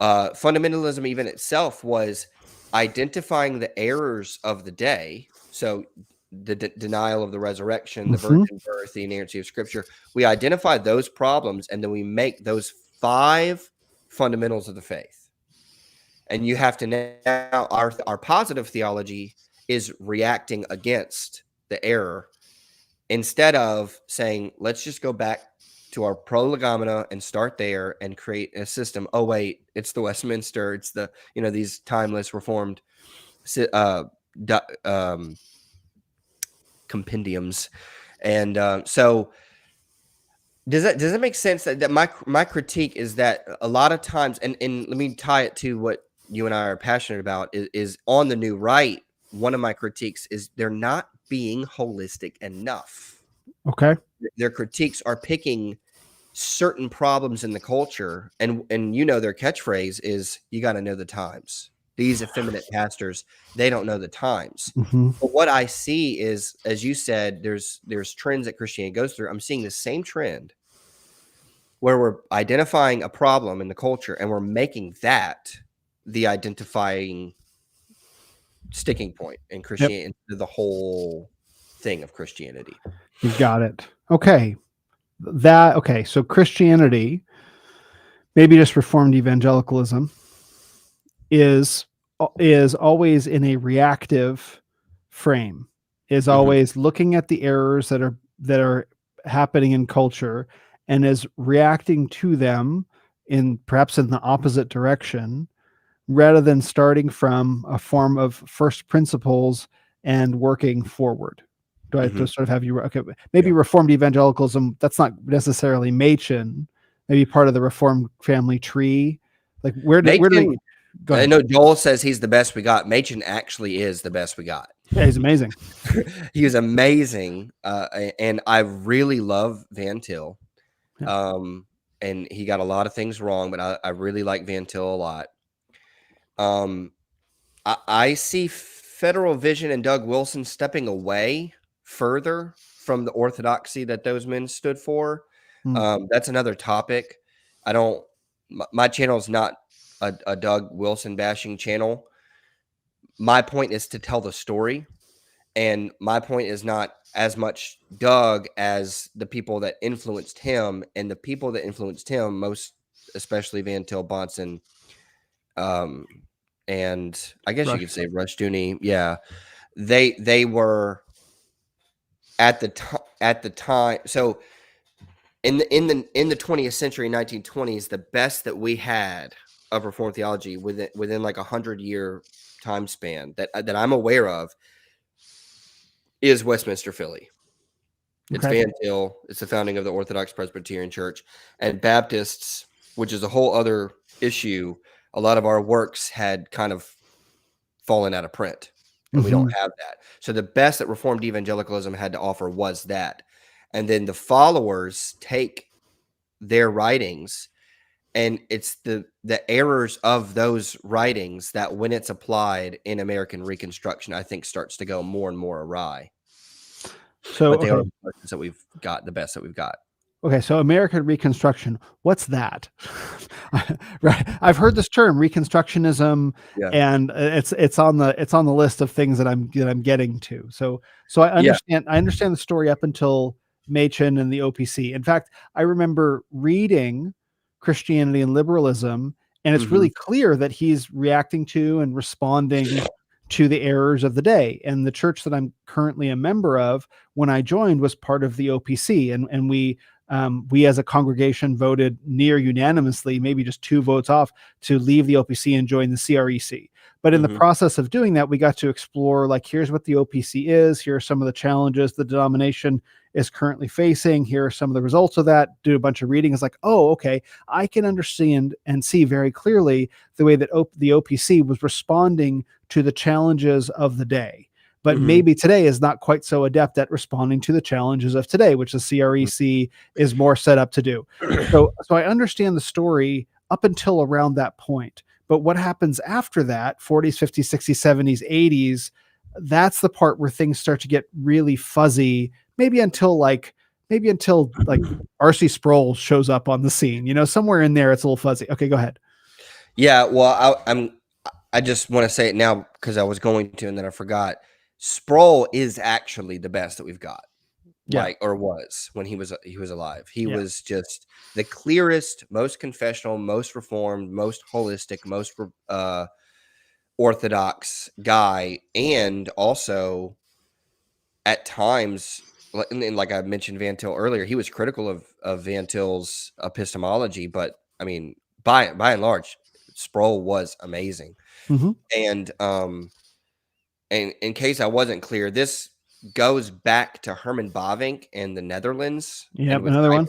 Fundamentalism even itself was identifying the errors of the day. So the denial of the resurrection, the virgin birth, the inerrancy of Scripture. We identify those problems, and then we make those 5 fundamentals of the faith. And you have to now, our positive theology is reacting against the error instead of saying, let's just go back to our prolegomena and start there and create a system. Oh, wait, it's the Westminster. It's the, these timeless Reformed compendiums. And so does that make sense? That my critique is that a lot of times, and let me tie it to what you and I are passionate about, is on the new right. One of my critiques is they're not being holistic enough. Okay. Their critiques are picking certain problems in the culture, and their catchphrase is, you got to know the times. These effeminate pastors, they don't know the times. But what I see is, as you said, there's trends that Christianity goes through. I'm seeing the same trend where we're identifying a problem in the culture and we're making that the identifying sticking point in Christianity, into the whole thing of Christianity. You got it. Okay. So Christianity, maybe just Reformed evangelicalism, is always in a reactive frame, is always looking at the errors that are happening in culture and is reacting to them perhaps in the opposite direction, rather than starting from a form of first principles and working forward. Do I just sort of have you? Okay, maybe Reformed evangelicalism, that's not necessarily Machen, maybe part of the Reformed family tree. Like where do we go ahead? I know Joel says he's the best we got. Machen actually is the best we got. Yeah, he's amazing. He was amazing. And I really love Van Til. and he got a lot of things wrong, but I really like Van Til a lot. I see Federal Vision and Doug Wilson stepping away further from the orthodoxy that those men stood for. That's another topic. I don't. My channel is not a Doug Wilson bashing channel. My point is to tell the story, and my point is not as much Doug as the people that influenced him, and the people that influenced him most, especially Van Til, Bonson, and I guess you could say Rushdoony. Yeah, they were at the time. So in the 20th century, 1920s, the best that we had of Reformed theology within like 100-year time span that I'm aware of is Westminster Philly. It's Van Til. It's the founding of the Orthodox Presbyterian Church. And Baptists, which is a whole other issue, a lot of our works had kind of fallen out of print, and we don't have that. So the best that Reformed Evangelicalism had to offer was that. And then the followers take their writings, and it's the errors of those writings that, when it's applied in American Reconstruction, I think starts to go more and more awry. So, but they are the that we've got, the best that we've got. Okay, so American Reconstruction, what's that? Right, I've heard this term Reconstructionism, and it's on the list of things that I'm getting to. So I understand the story up until Machen and the OPC. In fact, I remember reading Christianity and Liberalism, and it's really clear that he's reacting to and responding to the errors of the day. And the church that I'm currently a member of, when I joined, was part of the OPC, and we as a congregation voted near unanimously, maybe just 2 votes off, to leave the OPC and join the CREC. But in the process of doing that, we got to explore, like, here's what the OPC is, here are some of the challenges the denomination is currently facing, here are some of the results of that, do a bunch of reading. It's like, oh, okay, I can understand and see very clearly the way that the OPC was responding to the challenges of the day. But maybe today is not quite so adept at responding to the challenges of today, which the CREC is more set up to do. So I understand the story up until around that point. But what happens after that, 40s, 50s, 60s, 70s, 80s, that's the part where things start to get really fuzzy, maybe until R.C. Sproul shows up on the scene. Somewhere in there it's a little fuzzy. Okay, go ahead. Yeah, well, I just want to say it now because I was going to, and then I forgot. Sproul is actually the best that we've got, or was when he was alive. He was just the clearest, most confessional, most reformed, most holistic, most orthodox guy, and also at times, and like I mentioned Van Til earlier, he was critical of Van Til's epistemology, but I mean, by and large, Sproul was amazing. And and in case I wasn't clear, this goes back to Herman Bavinck in the Netherlands. Yep, another one.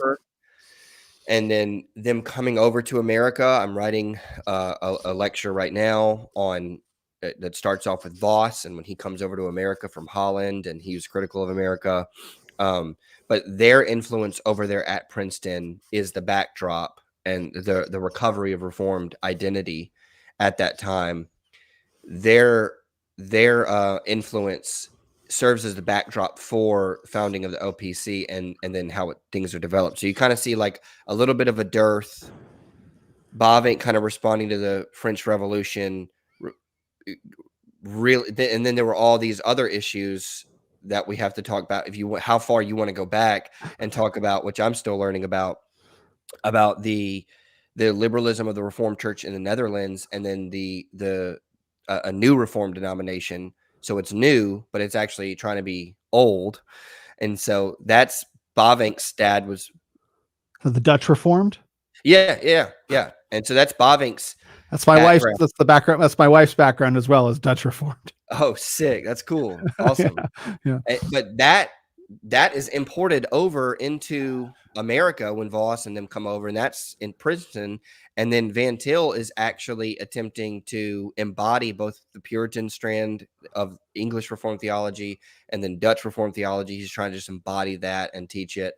And then them coming over to America. I'm writing a lecture right now on that starts off with Voss, and when he comes over to America from Holland, and he was critical of America. But their influence over there at Princeton is the backdrop and the recovery of Reformed identity at that time. Their influence serves as the backdrop for founding of the OPC and then how things are developed. So you kind of see like a little bit of a dearth. Bavinck kind of responding to the French Revolution, really, and then there were all these other issues that we have to talk about. How far you want to go back and talk about, which I'm still learning about the liberalism of the Reformed Church in the Netherlands, and then a new Reformed denomination. So it's new, but it's actually trying to be old. And so that's Bavinck's dad was the Dutch Reformed. Yeah. And so that's Bavinck's. That's my wife's. That's the background. That's my wife's background as well, as Dutch Reformed. Oh, sick! That's cool. Awesome. Yeah. But that is imported over into America when Voss and them come over, and that's in Princeton. And then Van Til is actually attempting to embody both the Puritan strand of English Reformed theology and then Dutch Reformed theology. He's trying to just embody that and teach it.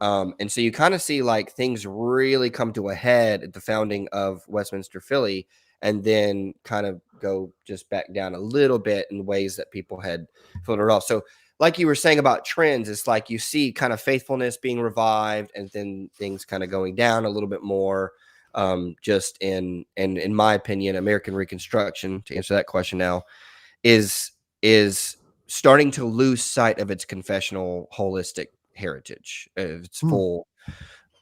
And so you kind of see like things really come to a head at the founding of Westminster Philly, and then kind of go just back down a little bit in ways that people had filtered off. So, like you were saying about trends, it's like you see kind of faithfulness being revived, and then things kind of going down a little bit more. Just in my opinion, American Reconstruction, to answer that question now, is starting to lose sight of its confessional holistic heritage, its Hmm. full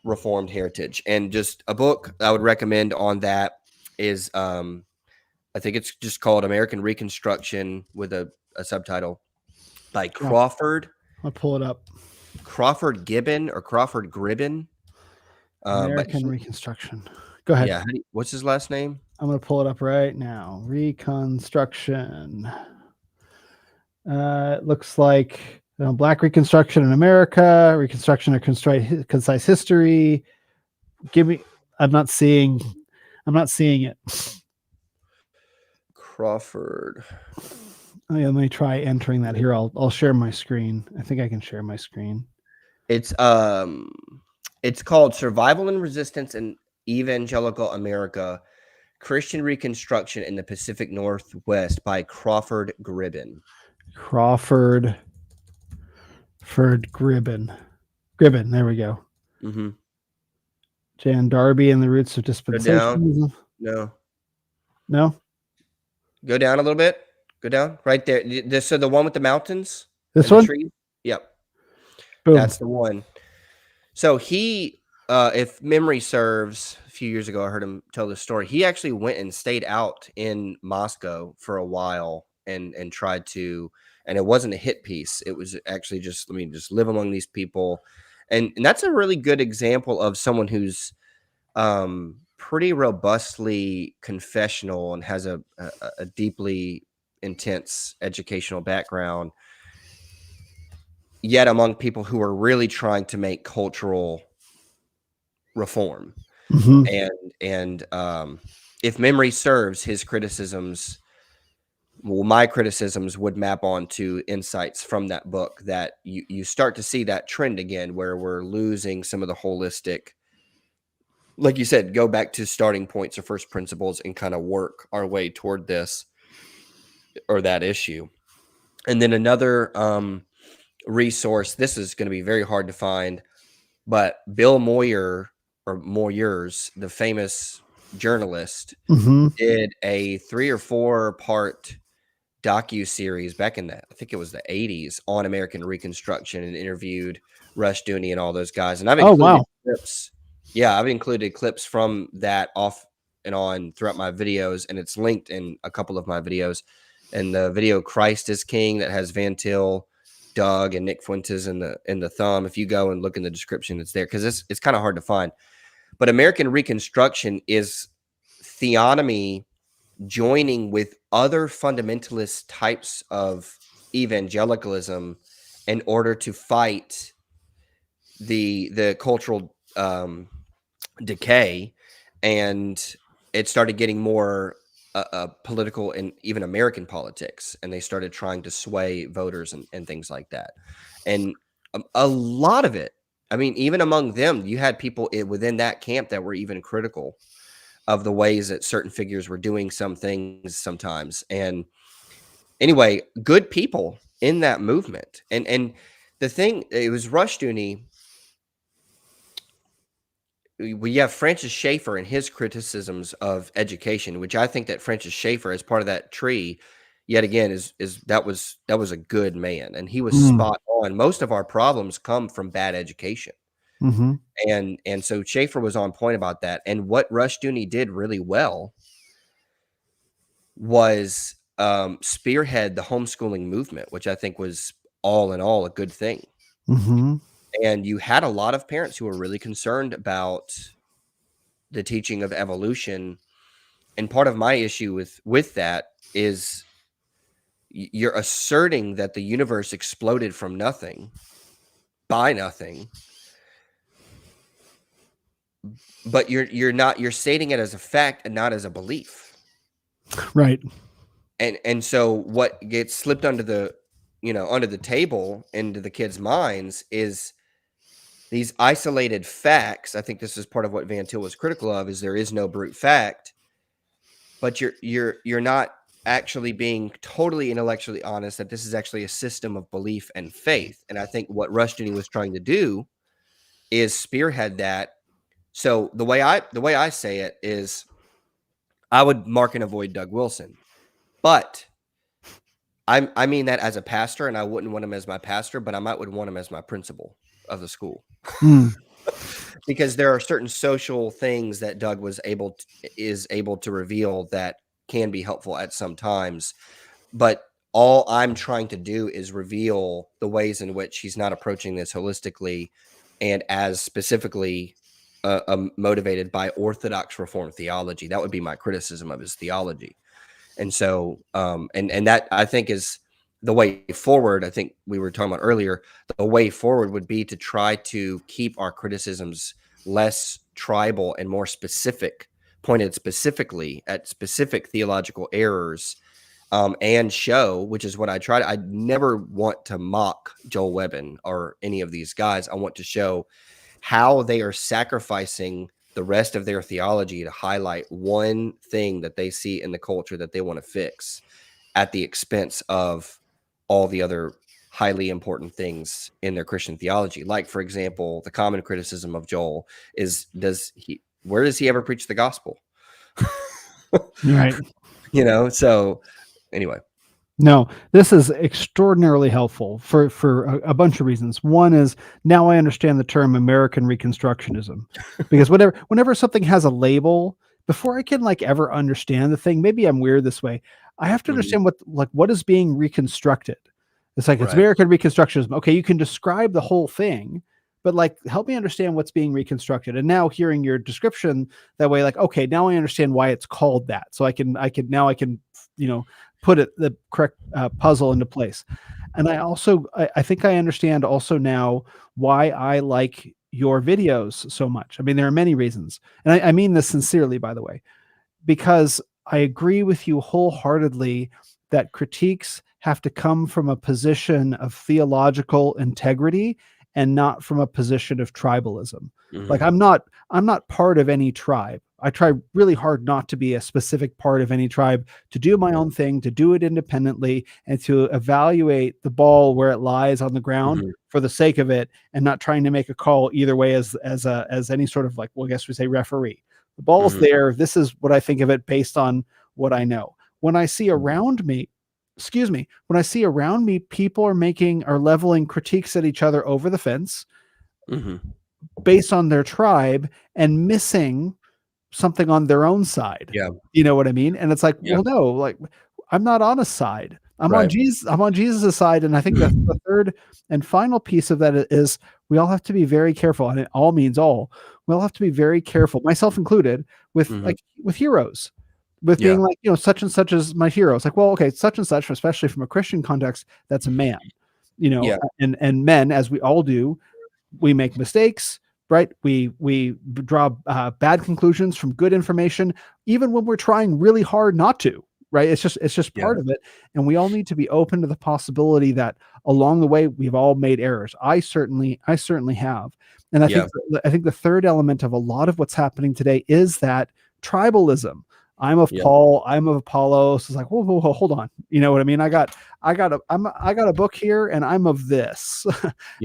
reformed heritage. And just a book I would recommend on that is I think it's just called American Reconstruction with a subtitle by Yeah, I'll pull it up. Crawford Gibbon or Crawford Gribben. But American he, Reconstruction. Go ahead. yeah, what's his last name? I'm going to pull it up right now. Reconstruction. It looks like Black Reconstruction in America, Reconstruction of Concise History. Give me. I'm not seeing. I'm not seeing it. Crawford. Oh, yeah, let me try entering that here. I'll share my screen. I think I can share my screen. It's called Survival and Resistance in Evangelical America, Christian Reconstruction in the Pacific Northwest by Crawford Gribben. Crawford Gribben. Gribben. There we go. Mm-hmm. Jan Darby and the Roots of Go Dispensationalism. down. No. No, Go down a little bit. Go down. Right there. So the one with the mountains this and the one. trees? Yep. Boom. That's the one. So he, if memory serves, a few years ago, I heard him tell this story. He actually went and stayed out in Moscow for a while and tried to, and it wasn't a hit piece. It was actually just, let me just live among these people. And that's a really good example of someone who's pretty robustly confessional and has a deeply intense educational background, yet among people who are really trying to make cultural reform. Mm-hmm. And if memory serves, his criticisms, well, my criticisms would map onto insights from that book, that you start to see that trend again, where we're losing some of the holistic, like you said, go back to starting points or first principles and kind of work our way toward this or that issue. And then another resource, this is going to be very hard to find, but Bill Moyer, or Moyers, the famous journalist, Mm-hmm. did a 3 or 4 part docu-series back in I think it was the 80s, on American Reconstruction, and interviewed Rushdoony and all those guys. And I've Oh included wow. clips. Yeah, I've included clips from that off and on throughout my videos, and it's linked in a couple of my videos. And the video Christ is King, that has Van Til, Doug, and Nick Fuentes in the thumb. If you go and look in the description, it's there, because it's kind of hard to find. But American Reconstruction is theonomy joining with other fundamentalist types of evangelicalism in order to fight the cultural decay. And it started getting more political, and even American politics, and they started trying to sway voters and things like that. And a lot of it, I mean, even among them, you had people within that camp that were even critical of the ways that certain figures were doing some things sometimes. And anyway, good people in that movement. And the thing, it was Rushdoony. We have Francis Schaeffer and his criticisms of education, which I think that Francis Schaeffer, as part of that tree, yet again, is that was a good man, and he was Mm. spot on. Most of our problems come from bad education. Mm-hmm. And so Schaeffer was on point about that. And what Rushdoony did really well was spearhead the homeschooling movement, which I think was all in all a good thing. Mm-hmm. And you had a lot of parents who were really concerned about the teaching of evolution. And part of my issue with that is you're asserting that the universe exploded from nothing, by nothing, but you're stating it as a fact and not as a belief. Right. And so what gets slipped under the table into the kids' minds is these isolated facts. I think this is part of what Van Til was critical of, is there is no brute fact, but you're not actually being totally intellectually honest that this is actually a system of belief and faith. And I think what Rushdoony was trying to do is spearhead that. So the way I say it is, I would mark and avoid Doug Wilson, but I mean that as a pastor, and I wouldn't want him as my pastor, but I would want him as my principal of the school. Mm. Because there are certain social things that Doug is able to reveal that can be helpful at some times. But all I'm trying to do is reveal the ways in which he's not approaching this holistically and as specifically motivated by Orthodox Reformed theology. That would be my criticism of his theology. And so, and that I think is the way forward. I think we were talking about earlier, the way forward would be to try to keep our criticisms less tribal and more specific, pointed specifically at specific theological errors, and show, which is what I try to, I never want to mock Joel Webbin or any of these guys. I want to show how they are sacrificing the rest of their theology to highlight one thing that they see in the culture that they want to fix at the expense of all the other highly important things in their Christian theology. Like, for example, the common criticism of Joel is, where does he ever preach the gospel? Right. So anyway. No, this is extraordinarily helpful for a bunch of reasons. One is, now I understand the term American Reconstructionism, because whenever something has a label, before I can ever understand the thing, maybe I'm weird this way, I have to understand what is being reconstructed. It's like, it's Right. American Reconstructionism. Okay, you can describe the whole thing, but help me understand what's being reconstructed. And now, hearing your description that way, okay, now I understand why it's called that. So I can put the correct puzzle into place. And I think I understand also now why I like your videos so much. I mean, there are many reasons, and I mean this sincerely, by the way, because I agree with you wholeheartedly that critiques have to come from a position of theological integrity and not from a position of tribalism. Like, I'm not part of any tribe. I try really hard not to be a specific part of any tribe, to do my own thing, to do it independently, and to evaluate the ball where it lies on the ground for the sake of it, and not trying to make a call either way as any sort of, I guess we say, referee. The ball's there. This is what I think of it based on what I know. When I see around me, people are leveling critiques at each other over the fence based on their tribe and missing something on their own side. Yeah. You know what I mean? And it's like, well, no, I'm not on a side. I'm on Jesus' side. And I think that's the third and final piece of that is, we all have to be very careful, and it all means all. We all have to be very careful, myself included, with with heroes, with being such and such is my hero. It's like, well, okay, such and such, especially from a Christian context, that's a man, and men, as we all do, we make mistakes, right? We draw bad conclusions from good information, even when we're trying really hard not to, right? It's just part of it. And we all need to be open to the possibility that along the way, we've all made errors. I certainly have. And I think the third element of a lot of what's happening today is that tribalism. I'm of Paul, I'm of Apollos. It's like, whoa, hold on. You know what I mean? I got a book here, and I'm of this.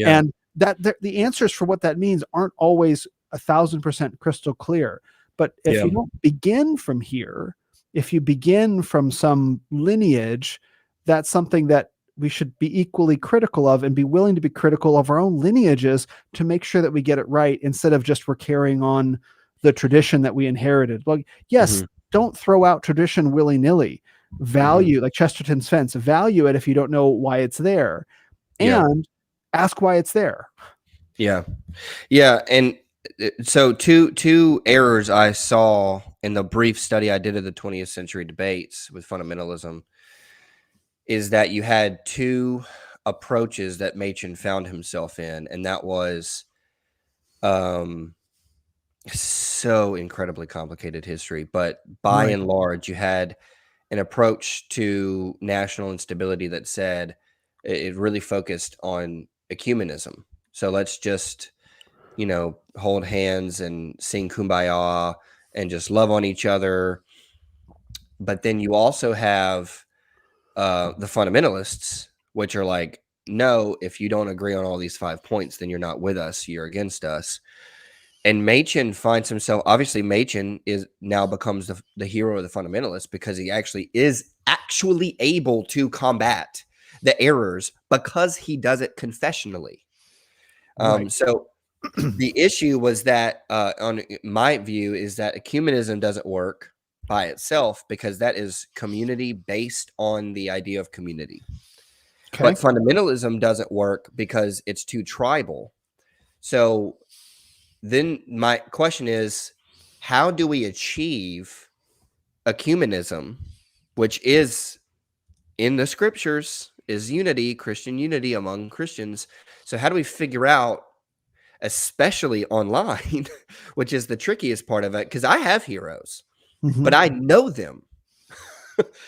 And that the answers for what that means aren't always 1,000% crystal clear. But if you don't begin from here, if you begin from some lineage, that's something that we should be equally critical of, and be willing to be critical of our own lineages to make sure that we get it right, instead of just we're carrying on the tradition that we inherited. Well, yes, don't throw out tradition willy-nilly. Value, like Chesterton's fence, value it if you don't know why it's there. And ask why it's there. Yeah. And so two errors I saw in the brief study I did of the 20th century debates with fundamentalism is that you had two approaches that Machen found himself in, and that was so incredibly complicated history. But by and large, you had an approach to national instability that said it really focused on ecumenism. So let's just hold hands and sing Kumbaya and just love on each other. But then you also have the fundamentalists, which are like, no, if you don't agree on all these 5 points, then you're not with us, you're against us. And Machen finds himself, obviously Machen becomes the hero of the fundamentalists because he is actually able to combat the errors because he does it confessionally. Right. So the issue was that, on my view, is that ecumenism doesn't work by itself because that is community based on the idea of community. Okay. But fundamentalism doesn't work because it's too tribal. So then my question is, how do we achieve ecumenism, which is in the scriptures, is unity, Christian unity among Christians? So how do we figure out, especially online, which is the trickiest part of it? Because I have heroes, but I know them.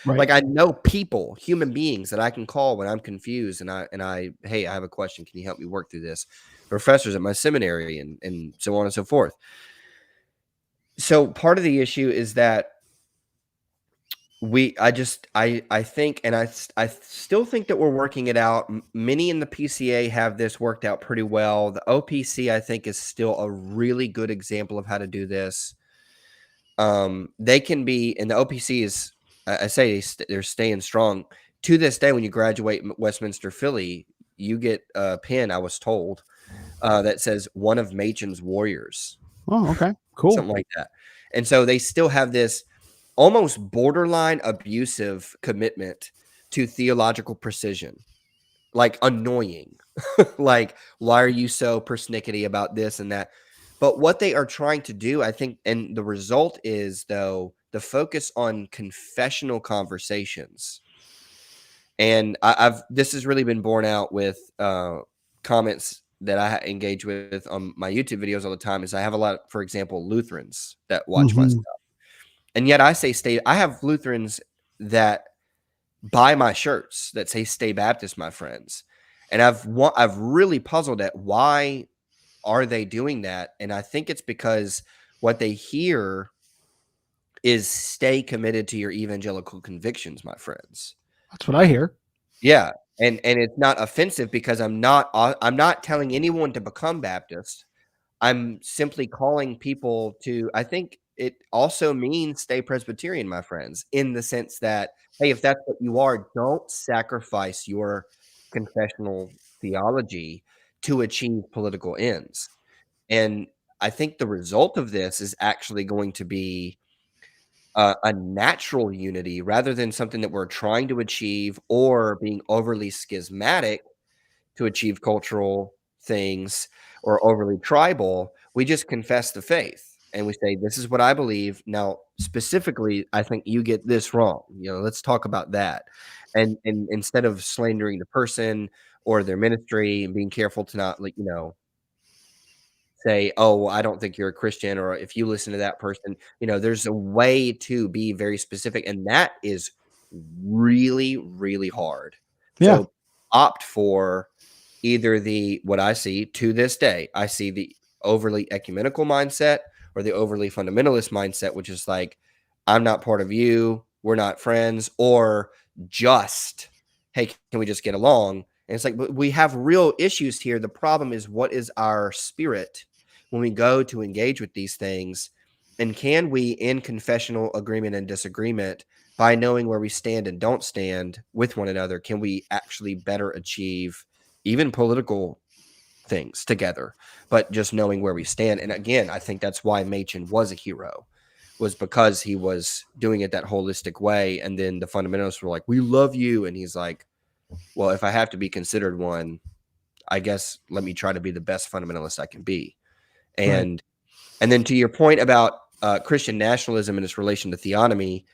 Right. Like, I know people, human beings that I can call when I'm confused, and hey, I have a question. Can you help me work through this? Professors at my seminary and so on and so forth. So part of the issue is that I think, and I still think that we're working it out. Many in the PCA have this worked out pretty well. The OPC, I think, is still a really good example of how to do this. They can be, and the OPC is, I say they're staying strong to this day. When you graduate Westminster Philly, you get a pin, I was told, that says "One of Machen's Warriors," Oh, okay. Cool. something like that. And so they still have this almost borderline abusive commitment to theological precision, like annoying. Like, why are you so persnickety about this and that? But what they are trying to do, I think, and the result is, though, the focus on confessional conversations. And this has really been borne out with comments that I engage with on my YouTube videos all the time. Is I have a lot, for example, Lutherans that watch my stuff. And yet I have Lutherans that buy my shirts that say "Stay Baptist, my friends." And I've really puzzled at why are they doing that? And I think it's because what they hear is "stay committed to your evangelical convictions, my friends." That's what I hear. Yeah. And it's not offensive because I'm not telling anyone to become Baptist. I'm simply calling people to, I think it also means stay Presbyterian, my friends, in the sense that, hey, if that's what you are, don't sacrifice your confessional theology to achieve political ends. And I think the result of this is actually going to be a natural unity rather than something that we're trying to achieve or being overly schismatic to achieve cultural things or overly tribal. We just confess the faith and we say, this is what I believe. Now, specifically, I think you get this wrong. Let's talk about that. And instead of slandering the person or their ministry and being careful to not, like, say, oh, well, I don't think you're a Christian, or if you listen to that person, there's a way to be very specific. And that is really, really hard. Yeah. So opt for either what I see to this day, I see the overly ecumenical mindset or the overly fundamentalist mindset, which is like, I'm not part of you, we're not friends, or just, hey, can we just get along? And it's like, but we have real issues here. The problem is, what is our spirit when we go to engage with these things? And can we, in confessional agreement and disagreement, by knowing where we stand and don't stand with one another, can we actually better achieve even political things together, but just knowing where we stand? And again, I think that's why Machen was a hero, was because he was doing it that holistic way. And then the fundamentalists were like, we love you. And he's like, well, if I have to be considered one, I guess let me try to be the best fundamentalist I can be. Right. And then to your point about Christian nationalism and its relation to theonomy,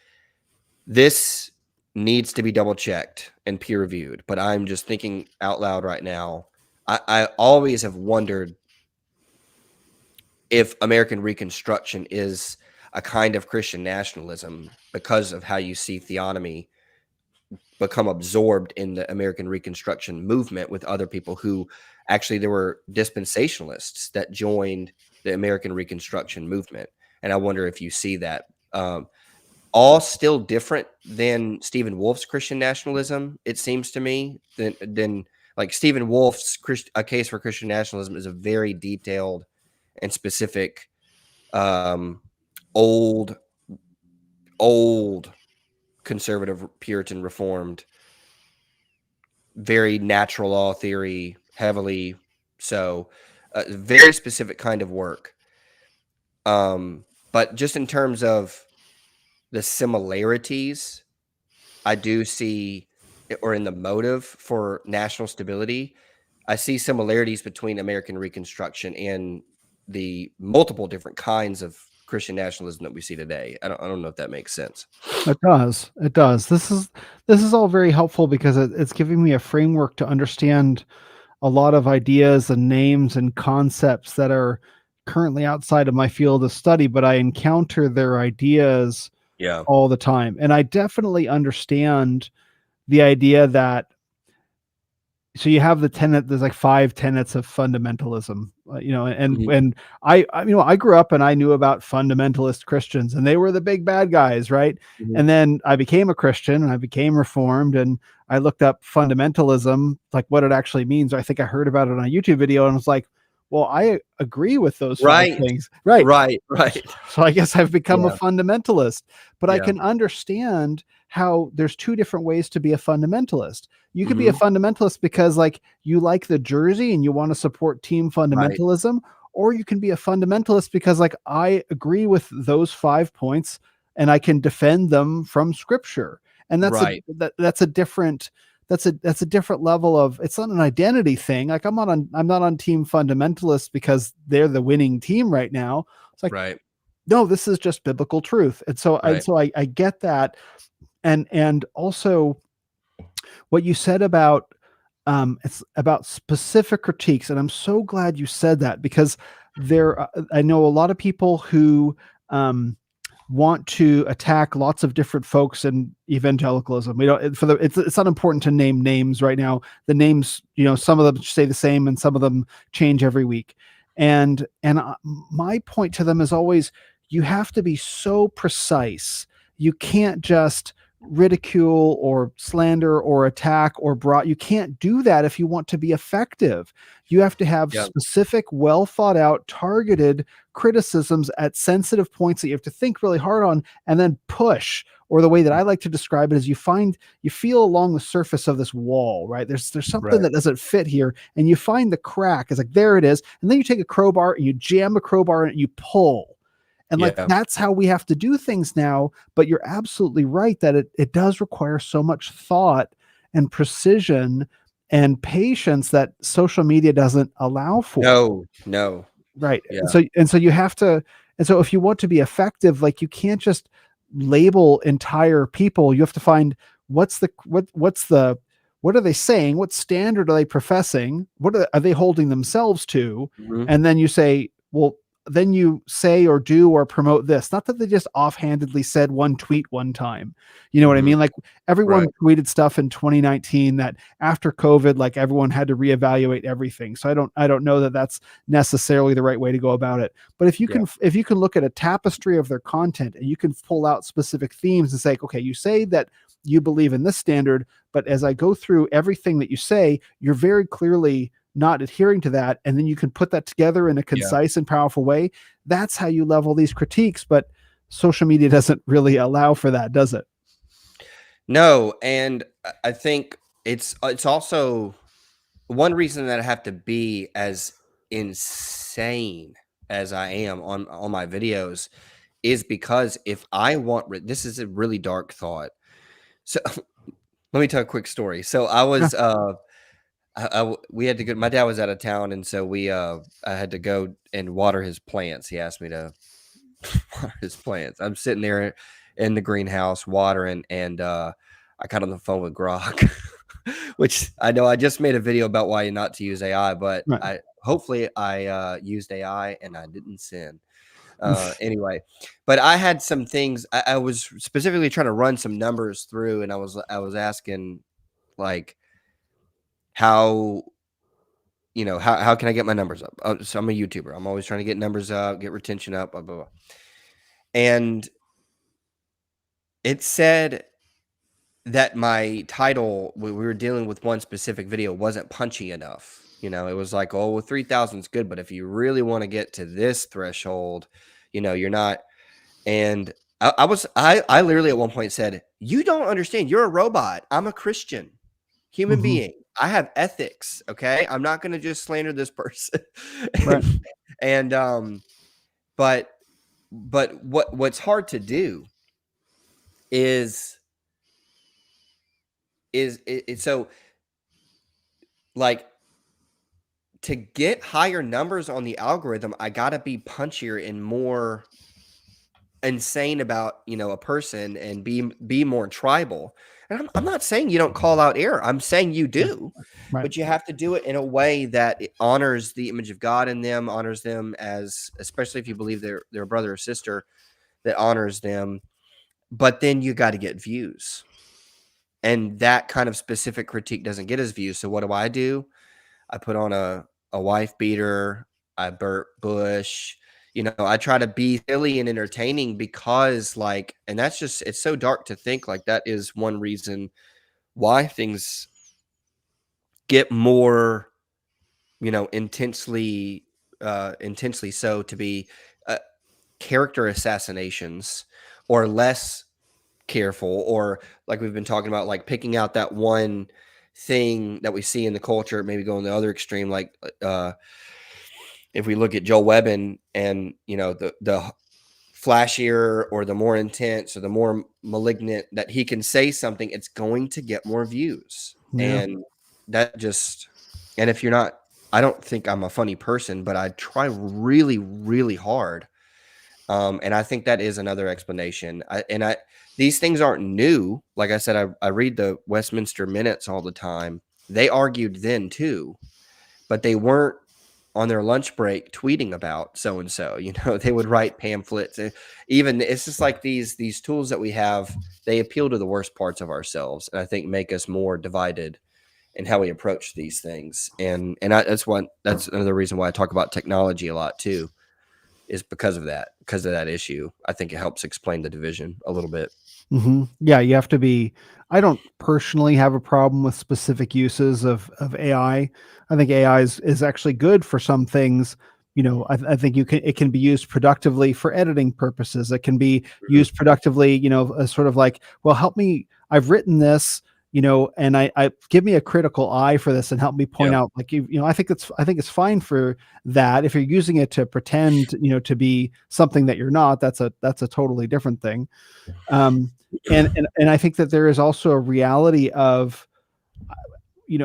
this needs to be double checked and peer reviewed. But I'm just thinking out loud right now. I always have wondered if American Reconstruction is a kind of Christian nationalism because of how you see theonomy become absorbed in the American Reconstruction movement with other people who Actually, there were dispensationalists that joined the American Reconstruction movement, and I wonder if you see that. All still different than Stephen Wolfe's Christian nationalism, it seems to me. Than like Stephen Wolfe's A Case for Christian Nationalism is a very detailed and specific, old conservative Puritan Reformed, very natural law theory, heavily so, very specific kind of work. But just in terms of the similarities, I do see, or in the motive for national stability, I see similarities between American Reconstruction and the multiple different kinds of Christian nationalism that we see today. I don't know if that makes sense. It does. It does. This is all very helpful because it's giving me a framework to understand a lot of ideas and names and concepts that are currently outside of my field of study, but I encounter their ideas Yeah. all the time. And I definitely understand the idea that, so you have the tenet, there's like 5 tenets of fundamentalism, Mhm. and I grew up and I knew about fundamentalist Christians and they were the big bad guys, right? Mhm. And then I became a Christian and I became reformed and I looked up fundamentalism, like what it actually means. I think I heard about it on a YouTube video and was like, well, I agree with those 5 Right. things. Right. Right. So I guess I've become a Yeah. fundamentalist, but I Yeah. can understand how there's 2 different ways to be a fundamentalist. You could be a Mhm. fundamentalist because like you like the jersey and you want to support team Right. fundamentalism, or you can be a fundamentalist because like I agree with those 5 points and I can defend them from scripture. And Right. that's a different that's a different level of, it's not an identity thing. Like I'm not on team fundamentalist because they're the winning team right now. It's like, Right. no, this is just biblical truth. Right. I get that. And also what you said about, it's about specific critiques, and I'm so glad you said that because I know a lot of people who um, want to attack lots of different folks in evangelicalism. We don't for the it's not important to name names right now. The names, some of them stay the same and some of them change every week. And my point to them is always, you have to be so precise. You can't just ridicule or slander or attack or you can't do that if you want to be effective. You have to have Yeah. specific, well thought out, targeted criticisms at sensitive points that you have to think really hard on and then push. Or the way that I like to describe it is you feel along the surface of this wall, right? There's something Right. that doesn't fit here, and you find the crack. It's like, there it is. And then you take a crowbar and you jam a crowbar in it and you pull. And like, Yeah. that's how we have to do things now. But you're absolutely right that it does require so much thought and precision and patience that social media doesn't allow for. No. Right. Yeah. So you have to, and so if you want to be effective, like you can't just label entire people. You have to find what are they saying? What standard are they professing? Are they holding themselves to? Mhm. And then you say, well, then you say or do or promote this. Not that they just offhandedly said one tweet one time. You know what I Mhm. mean? Like everyone Right. tweeted stuff in 2019 that after COVID, like everyone had to reevaluate everything. So I don't know that that's necessarily the right way to go about it. But if Yeah. you can look at a tapestry of their content and you can pull out specific themes and say, okay, you say that you believe in this standard, but as I go through everything that you say, you're very clearly not adhering to that, and then you can put that together in a Yeah. concise and powerful way. That's how you level these critiques, but social media doesn't really allow for that, does it? No, and I think it's also one reason that I have to be as insane as I am on my videos is because if I want this is a really dark thought. So let me tell a quick story. So I Yeah, was we had to go, my dad was out of town, and so I had to go and water his plants. He asked me to water his plants. I'm sitting there in the greenhouse watering, and I got on the phone with Grok, which I know I just made a video about why not to use AI, but right. I hopefully I used AI and I didn't sin. Anyway, but I had some things I was specifically trying to run some numbers through, and I was asking like how how can I get my numbers up? So I'm a YouTuber. I'm always trying to get numbers up, get retention up, blah, blah, blah. And it said that my title, we were dealing with one specific video, wasn't punchy enough. It was like, oh, well, 3,000 is good, but if you really want to get to this threshold, you're not. And I literally at one point said, you don't understand. You're a robot. I'm a Christian human Mhm. being. I have ethics. Okay. I'm not going to just slander this person. Right. and but what's hard to do is so like to get higher numbers on the algorithm, I got to be punchier and more insane about a person and be more tribal. And I'm not saying you don't call out error. I'm saying you Yeah. do, Right. but you have to do it in a way that it honors the image of God in them, honors them as, especially if you believe they're a brother or sister, that honors them. But then you got to get views, and that kind of specific critique doesn't get us views. So what do? I put on a wife beater. I burp Bush. I try to be silly and entertaining because, and that's just, it's so dark to think like that is one reason why things get more, intensely so to be uh, character assassinations, or less careful, or like we've been talking about, like picking out that one thing that we see in the culture, maybe going the other extreme, like if we look at Joel Webbin and the flashier or the more intense or the more malignant that he can say something, it's going to get more views. Yeah. And that just, and if you're not, I don't think I'm a funny person, but I try really, really hard. And I think that is another explanation. These things aren't new. Like I said, I read the Westminster Minutes all the time. They argued then too, but they weren't on their lunch break tweeting about so and so. They would write pamphlets. Even it's just like these tools that we have. They appeal to the worst parts of ourselves, and I think make us more divided in how we approach these things. That's another reason why I talk about technology a lot too, is because of that issue. I think it helps explain the division a little bit. Yeah, you have to be. I don't personally have a problem with specific uses of AI. I think AI is actually good for some things. I think it can be used productively for editing purposes. It can be Mhm. used productively, as sort of like, well, help me. I've written this, and I give me a critical eye for this and help me point Yeah. out, like, I think it's fine for that. If you're using it to pretend, to be something that you're not, that's a totally different thing. And I think that there is also a reality of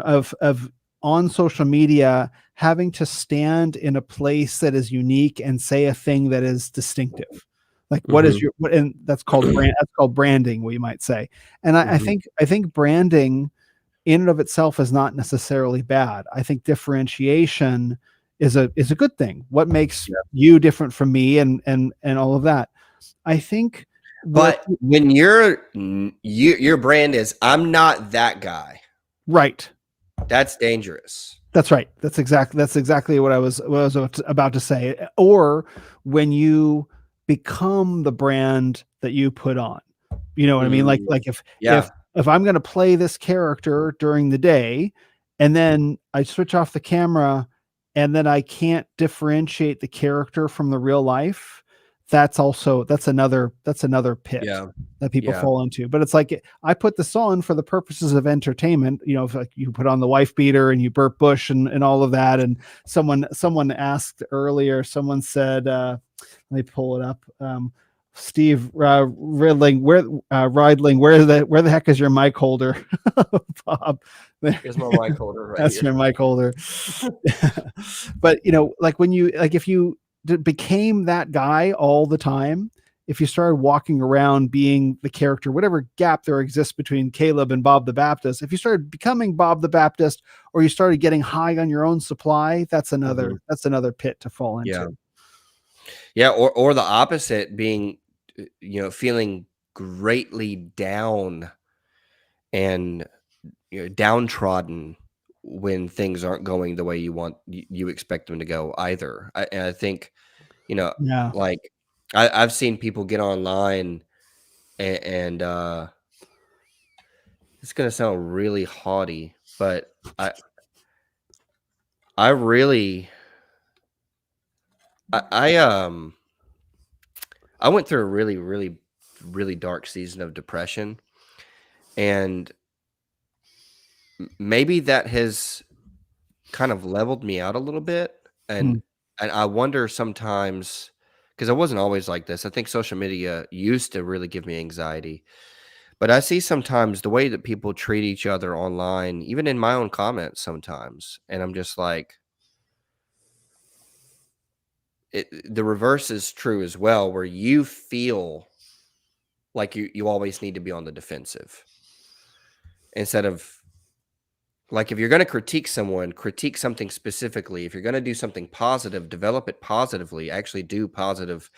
of on social media having to stand in a place that is unique and say a thing that is distinctive. Like, what is Mhm. your what? And that's called branding, we might say. And Mhm. I think branding in and of itself is not necessarily bad. I think differentiation is a good thing. What makes Yeah. you different from me, and all of that. I think where But when your brand is, I'm not that guy. right. That's dangerous. That's right. That's exactly what I was about to say. Or when you become the brand that you put on. You know what I mean? Like Mm, like if yeah. if I'm going to play this character during the day and then I switch off the camera and then I can't differentiate the character from the real life, that's another pit Yeah. that people Yeah. fall into. But it's like, I put this on for the purposes of entertainment. If like you put on the wife beater and you burp Bush and all of that. And someone asked earlier, someone said, let me pull it up. Steve Ridling, where the heck is your mic holder? Bob, Here's my mic holder right that's here. your mic holder. But like if you became that guy all the time, if you started walking around being the character, whatever gap there exists between Caleb and Bob the Baptist, if you started becoming Bob the Baptist, or you started getting high on your own supply, that's Mhm. another pit to fall Yeah. into. Yeah, or the opposite, being, feeling greatly down and, downtrodden when things aren't going the way you expect them to go either. And I think, you know, Yeah. like I've seen people get online and it's gonna sound really haughty, but I really I I went through a really dark season of depression, and maybe that has kind of leveled me out a little bit, and Mm. I wonder sometimes, because I wasn't always like this. I think social media used to really give me anxiety, but I see sometimes the way that people treat each other online, even in my own comments sometimes, and I'm just like, the reverse is true as well, where you feel like you always need to be on the defensive instead of, like, if you're going to critique someone, critique something specifically. If you're going to do something positive, develop it positively, actually do positive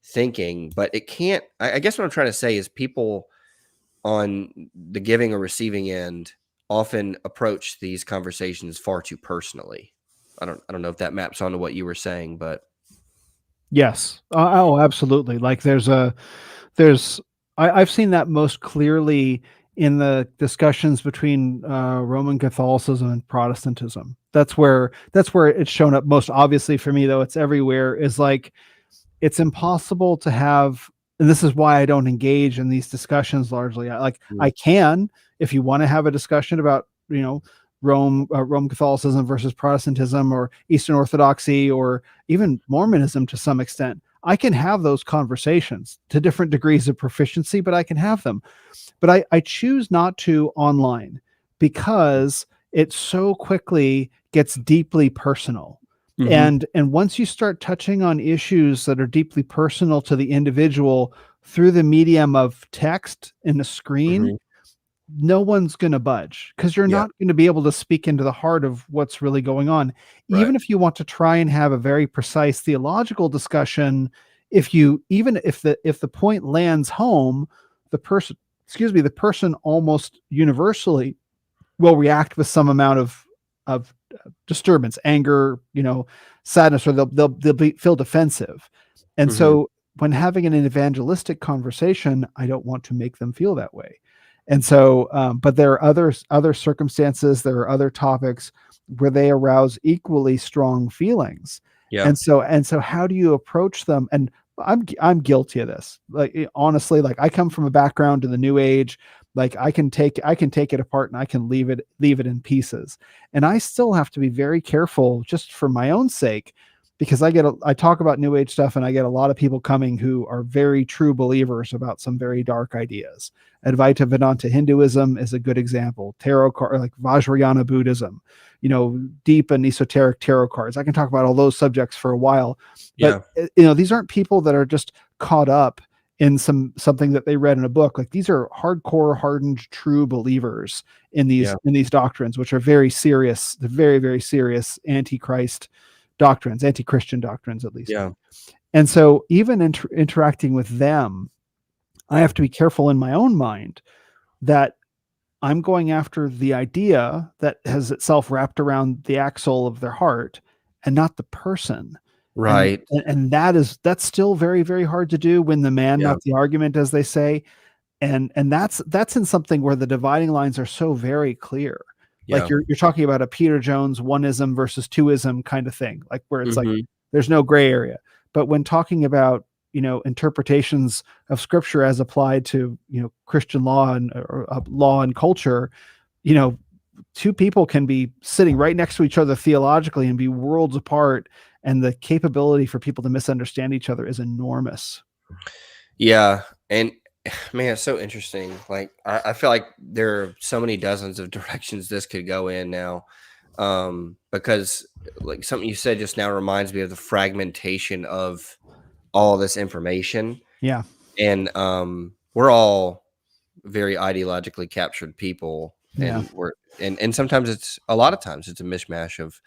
thinking. But it can't, I guess what I'm trying to say is people on the giving or receiving end often approach these conversations far too personally. I don't know if that maps onto what you were saying, but Yes. Oh, absolutely. Like there's I've seen that most clearly in the discussions between Roman Catholicism and Protestantism. That's where it's shown up most obviously for me, though it's everywhere. Is like it's impossible to have, and this is why I don't engage in these discussions largely. I mm, can, if you want to have a discussion about, Rome Catholicism versus Protestantism or Eastern Orthodoxy or even Mormonism to some extent. I can have those conversations to different degrees of proficiency, but I can have them. But I choose not to online because it so quickly gets deeply personal. hmm, And once you start touching on issues that are deeply personal to the individual through the medium of text and the screen, hmm, no one's going to budge because you're yeah, not going to be able to speak into the heart of what's really going on. right, Even if you want to try and have a very precise theological discussion, if you even if the point lands home, the person the person almost universally will react with some amount of disturbance, anger, sadness, or feel defensive. And hmm, so when having an evangelistic conversation, I don't want to make them feel that way. And so, but there are other circumstances, there are other topics where they arouse equally strong feelings. yeah, And so how do you approach them? And I'm guilty of this. Like honestly, like I come from a background in the New Age. Like I can take it apart and I can leave it in pieces. And I still have to be very careful just for my own sake, because I talk about New Age stuff and I get a lot of people coming who are very true believers about some very dark ideas. Advaita Vedanta Hinduism is a good example. Tarot card, like Vajrayana Buddhism, deep and esoteric tarot cards. I can talk about all those subjects for a while, but yeah, these aren't people that are just caught up in something that they read in a book. Like these are hardcore, hardened, true believers in these yeah, in these doctrines, which are very serious, the very, very serious antichrist doctrines, anti-Christian doctrines, at least. yeah, And so, even interacting with them, I have to be careful in my own mind that I'm going after the idea that has itself wrapped around the axle of their heart and not the person. And right, and that's still very, very hard to do. Win the man, yeah, not the argument, as they say. And that's in something where the dividing lines are so very clear. Like yeah, you're talking about a Peter Jones oneism versus twoism kind of thing, like where it's like hmm, there's no gray area. But when talking about interpretations of scripture as applied to Christian law and or, law and culture, you know two people can be sitting right next to each other theologically and be worlds apart, and the capability for people to misunderstand each other is enormous. yeah, and man, it's so interesting. Like, I feel like there are so many dozens of directions this could go in now, because like something you said just now reminds me of the fragmentation of all this information, Yeah, and we're all very ideologically captured people, yeah, and sometimes a lot of times it's a mishmash of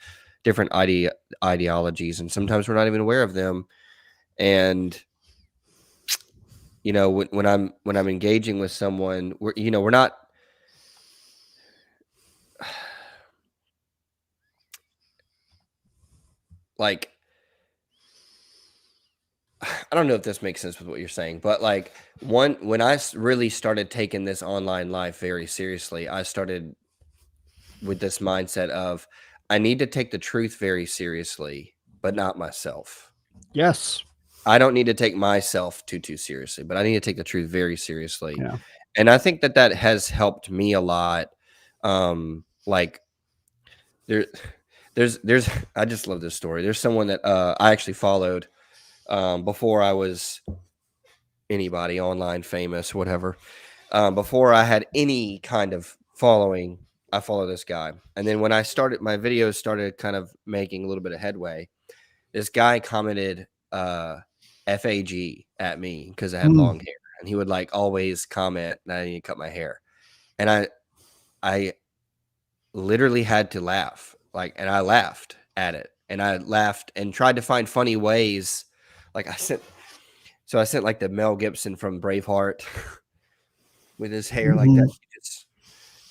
different ideologies, and sometimes we're not even aware of them, and when I'm engaging with someone, we're not like, I don't know if this makes sense with what you're saying, but like when I really started taking this online life very seriously, I started with this mindset of I need to take the truth very seriously, but not myself. Yes. I don't need to take myself too seriously, but I need to take the truth very seriously. Yeah. And I think that has helped me a lot. Like there, there's I just love this story. There's someone that I actually followed before I was anybody online famous, whatever. Before I had any kind of following, I follow this guy. And then when I started, my videos started kind of making a little bit of headway. This guy commented FAG at me because I had long hair, and he would like always comment that I need to cut my hair. And I literally had to laugh, like, and I laughed at it, and I laughed and tried to find funny ways. Like I sent like the Mel Gibson from Braveheart with his hair like that, just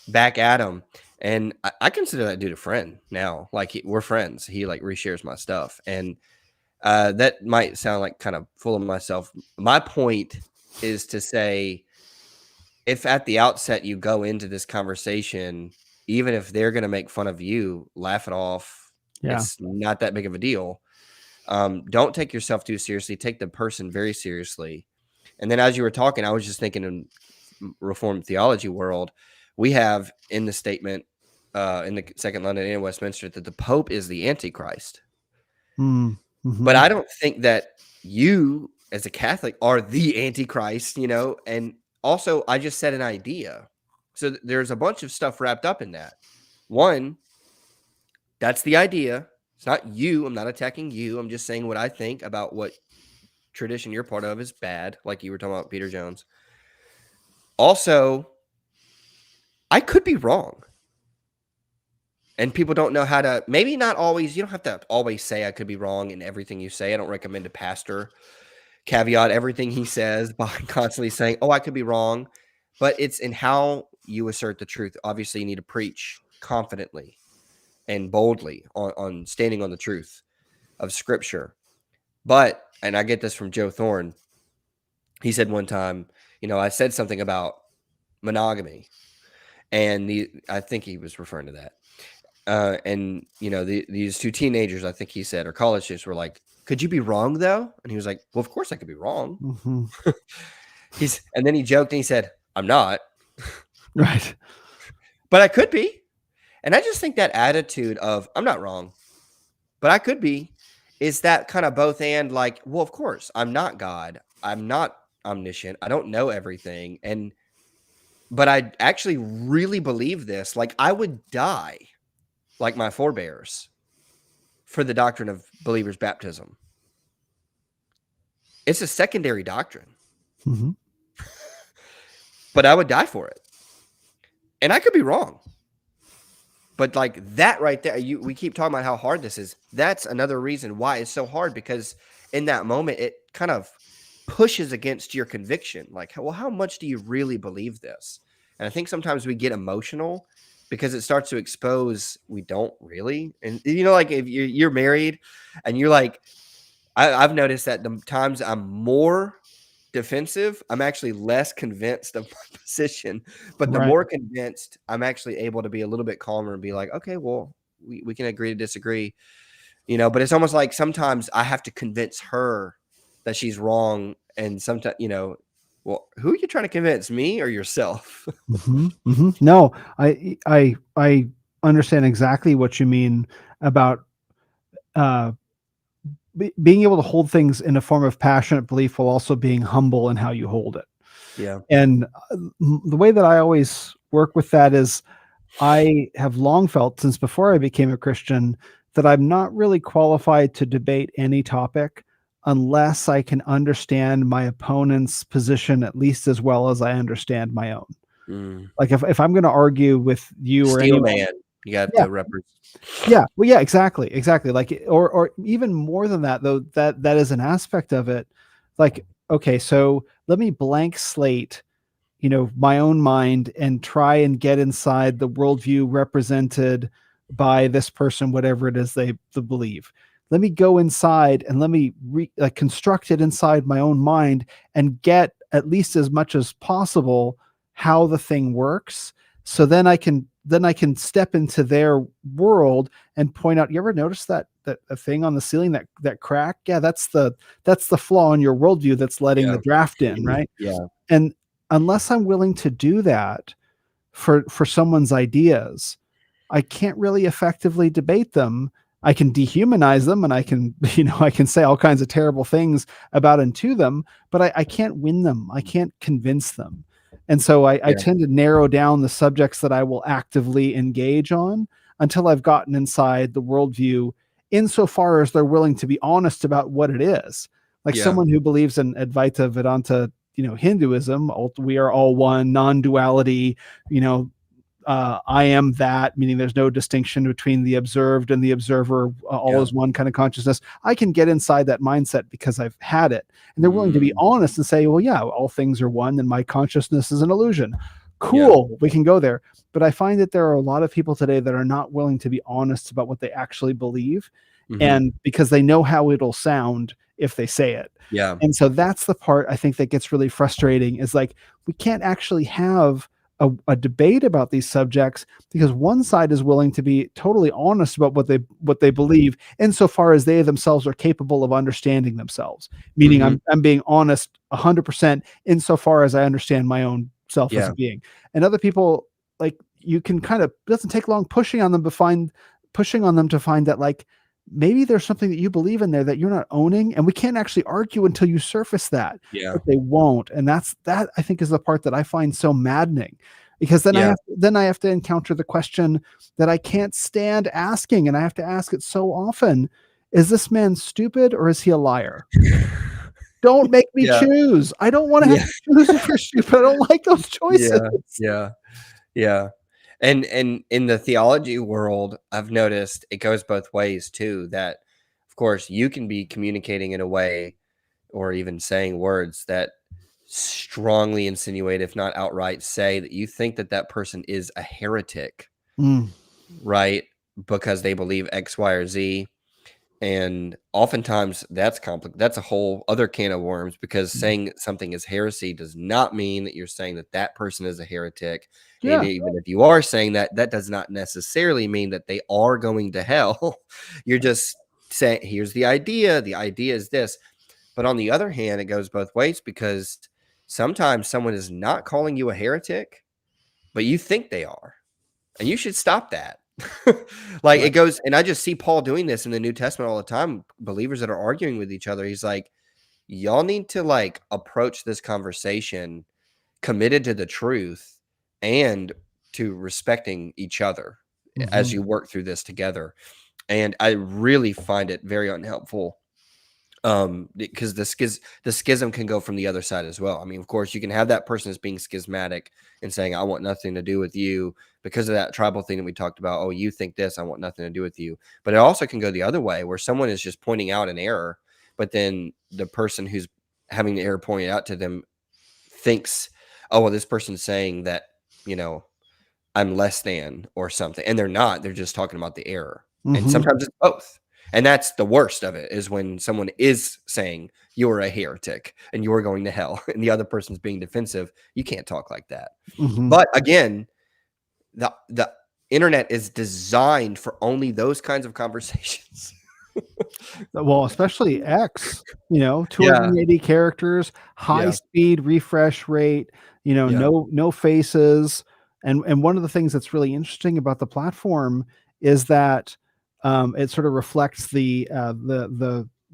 back at him. And I consider that dude a friend now. Like we're friends. He like reshares my stuff, and that might sound like kind of full of myself. My point is to say, if at the outset you go into this conversation, even if they're going to make fun of you, laugh it off. Yeah. It's not that big of a deal. Don't take yourself too seriously. Take the person very seriously. And then as you were talking, I was just thinking in Reformed theology world, we have in the statement in the Second London and Westminster that the Pope is the Antichrist. But I don't think that you as a Catholic are the Antichrist, you know. And also, I just said an idea. So there's a bunch of stuff wrapped up in that. One, that's the idea. It's not you. I'm not attacking you. I'm just saying what I think about what tradition you're part of is bad, like you were talking about Peter Jones. Also, I could be wrong. And people don't know how to, maybe not always, you don't have to always say I could be wrong in everything you say. I don't recommend a pastor caveat everything he says by constantly saying, oh, I could be wrong. But it's in how you assert the truth. Obviously, you need to preach confidently and boldly on standing on the truth of Scripture. But, and I get this from Joe Thorne, he said one time, you know, I said something about monogamy. And I think he was referring to that. And, you know, these two teenagers, I think he said, or college students were like, could you be wrong, though? And he was like, well, of course I could be wrong. And then he joked and he said, I'm not. Right. But I could be. And I just think that attitude of I'm not wrong, but I could be, is that kind of both and like, well, of course, I'm not God. I'm not omniscient. I don't know everything. But I actually really believe this. Like I would die like my forebears for the doctrine of believers' baptism. It's a secondary doctrine. But I would die for it. And I could be wrong. But like that right there, we keep talking about how hard this is. That's another reason why it's so hard, because in that moment, it kind of pushes against your conviction. Like, well, how much do you really believe this? And I think sometimes we get emotional because it starts to expose we don't really. And, you know, like if you're married and you're like, I've noticed that the times I'm more defensive, I'm actually less convinced of my position. But the more convinced, I'm actually able to be a little bit calmer and be like, okay, well, we can agree to disagree, you know. But it's almost like sometimes I have to convince her that she's wrong. And sometimes, you know, well, who are you trying to convince, me or yourself? No, I understand exactly what you mean about being able to hold things in a form of passionate belief while also being humble in how you hold it. Yeah. And the way that I always work with that is I have long felt since before I became a Christian that I'm not really qualified to debate any topic unless I can understand my opponent's position at least as well as I understand my own. Like if I'm going to argue with you or Steel anyone, man, you got to represent. Yeah. Well, yeah, exactly. Like, or even more than that, though, that is an aspect of it. Like, okay, so let me blank slate, you know, my own mind and try and get inside the worldview represented by this person, whatever it is they believe. let me go inside and let me construct it inside my own mind and get at least as much as possible how the thing works. So then I can step into their world and point out, you ever notice that a thing on the ceiling, that crack? Yeah, that's the flaw in your worldview that's letting Yeah. the draft in, right? Yeah. And unless I'm willing to do that for someone's ideas, I can't really effectively debate them. I can dehumanize them and I can, I can say all kinds of terrible things about and to them, but I can't win them. I can't convince them. And so I Yeah. tend to narrow down the subjects that I will actively engage on until I've gotten inside the worldview, insofar as they're willing to be honest about what it is. Like Yeah. someone who believes in Advaita Vedanta, Hinduism, we are all one, non-duality, you know, I am that, meaning there's no distinction between the observed and the observer, all Yeah. is one kind of consciousness. I can get inside that mindset because I've had it. And they're willing to be Mm. honest and say, well, yeah, all things are one and my consciousness is an illusion. Yeah. Cool, we can go there. But I find that there are a lot of people today that are not willing to be honest about what they actually believe. Mhm. And because they know how it'll sound if they say it. Yeah. And so that's the part I think that gets really frustrating, is like, we can't actually have a debate about these subjects because one side is willing to be totally honest about what they believe insofar as they themselves are capable of understanding themselves. Meaning Mhm. I'm being honest 100% insofar as I understand my own self as a Yeah. being. And other people, like, you can kind of, it doesn't take long pushing on them to find that, like, maybe there's something that you believe in there that you're not owning, and we can't actually argue until you surface that. Yeah. But they won't, and that I think is the part that I find so maddening, because Yeah. then I have to encounter the question that I can't stand asking, and I have to ask it so often: is this man stupid or is he a liar? Don't make me Yeah. choose. I don't want to have Yeah. to choose if you're stupid. I don't like those choices. Yeah. Yeah. Yeah. And in the theology world, I've noticed it goes both ways too, that of course you can be communicating in a way or even saying words that strongly insinuate, if not outright say, that you think that that person is a heretic, Mm, right? Because they believe X, Y, or Z. And oftentimes that's that's a whole other can of worms, because mm. saying something is heresy does not mean that you're saying that that person is a heretic. And Yeah. even if you are saying that, that does not necessarily mean that they are going to hell. You're just saying, here's the idea. The idea is this. But on the other hand, it goes both ways, because sometimes someone is not calling you a heretic, but you think they are. And you should stop that. Like, it Right. goes, and I just see Paul doing this in the New Testament all the time. Believers that are arguing with each other, he's like, y'all need to like approach this conversation committed to the truth and to respecting each other as Mhm. you work through this together. And I really find it very unhelpful, because the schism can go from the other side as well. I mean, of course, you can have that person as being schismatic and saying, I want nothing to do with you because of that tribal thing that we talked about. Oh, you think this, I want nothing to do with you. But it also can go the other way, where someone is just pointing out an error, but then the person who's having the error pointed out to them thinks, oh, well, this person's saying that, you know, I'm less than or something. And they're not. They're just talking about the error. And Mhm. sometimes it's both. And that's the worst of it, is when someone is saying you're a heretic and you're going to hell and the other person's being defensive. You can't talk like that. Mhm. But again, the internet is designed for only those kinds of conversations. Well, especially X, Yeah. 280 characters, high Yeah. speed refresh rate, Yeah. no faces. And one of the things that's really interesting about the platform is that it sort of reflects the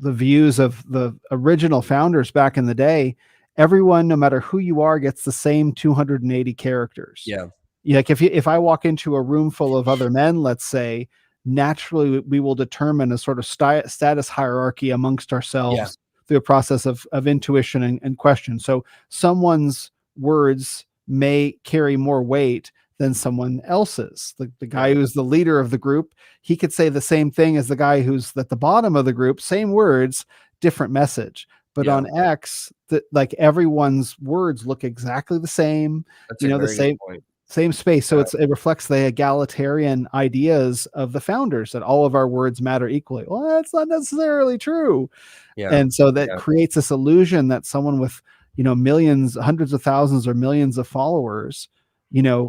views of the original founders back in the day. Everyone, no matter who you are, gets the same 280 characters. Yeah. Yeah, like if I walk into a room full of other men, let's say, naturally we will determine a sort of status hierarchy amongst Yeah. ourselves through a process of intuition and question. So someone's words may carry more weight than someone else's. The guy Yeah. who's the leader of the group, he could say the same thing as the guy who's at the bottom of the group, same words, different message. But Yeah. on X, like, everyone's words look exactly the same, That's a the very good same point. Same space. So it reflects the egalitarian ideas of the founders that all of our words matter equally. Well, that's not necessarily true. Yeah. And so that Yeah. creates this illusion that someone with, millions, hundreds of thousands or millions of followers,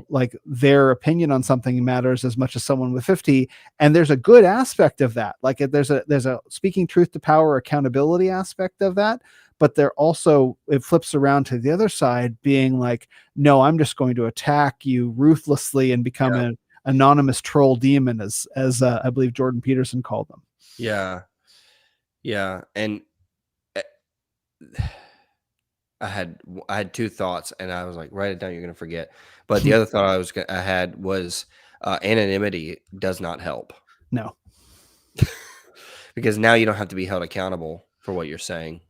like their opinion on something matters as much as someone with 50. And there's a good aspect of that. Like there's a speaking truth to power accountability aspect of that. But there also, it flips around to the other side being like, no, I'm just going to attack you ruthlessly and become Yeah. an anonymous troll demon, as I believe Jordan Peterson called them. Yeah. Yeah. And eh, I had two thoughts, and I was like, write it down. You're gonna forget. But the other thought I had was anonymity does not help No. because now you don't have to be held accountable for what you're saying.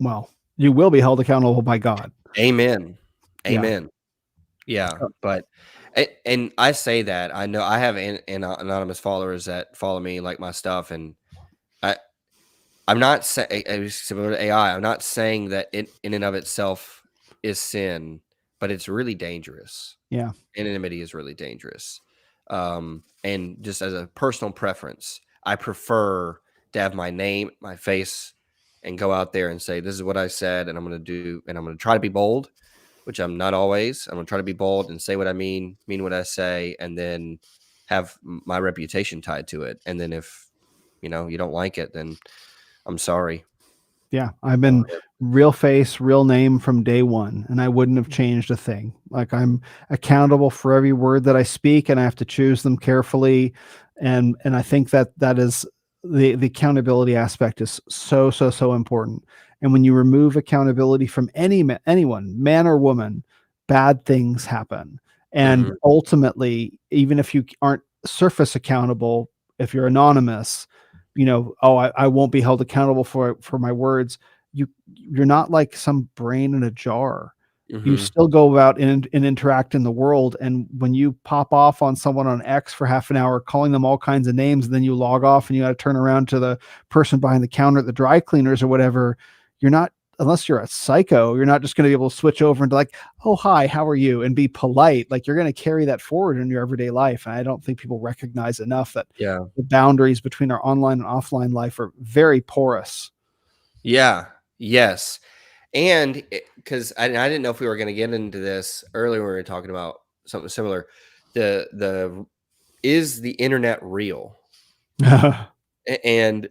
Well, you will be held accountable by God. Amen. Yeah. Amen. Yeah, but and I say that I know I have anonymous followers that follow me, like my stuff, and I I'm not saying similar to AI. I'm not saying that it in and of itself is sin, but it's really dangerous. Yeah. Anonymity is really dangerous. And just as a personal preference, I prefer to have my name, my face, and go out there and say, "This is what I said, and I'm going to do, and I'm going to try to be bold." Which I'm not always. I'm gonna try to be bold and say what I mean what I say, and then have my reputation tied to it. And then if you don't like it, then I'm sorry. Yeah. I've been real face, real name from day one, and I wouldn't have changed a thing. Like, I'm accountable for every word that I speak, and I have to choose them carefully. And I think that is the accountability aspect is so, so, so important. And when you remove accountability from anyone, man or woman, bad things happen. And Mhm, ultimately, even if you aren't surface accountable, if you're anonymous, oh, I won't be held accountable for my words. You're not like some brain in a jar. You mhm. still go about and interact in the world. And when you pop off on someone on X for half an hour, calling them all kinds of names, and then you log off and you got to turn around to the person behind the counter at the dry cleaners or whatever, you're not, unless you're a psycho, you're not just going to be able to switch over and like, oh, hi, how are you? And be polite. Like, you're going to carry that forward in your everyday life. And I don't think people recognize enough that Yeah. the boundaries between our online and offline life are very porous. Yeah. Yes. And because I didn't know if we were gonna get into this earlier when we were talking about something similar. The is the internet real? And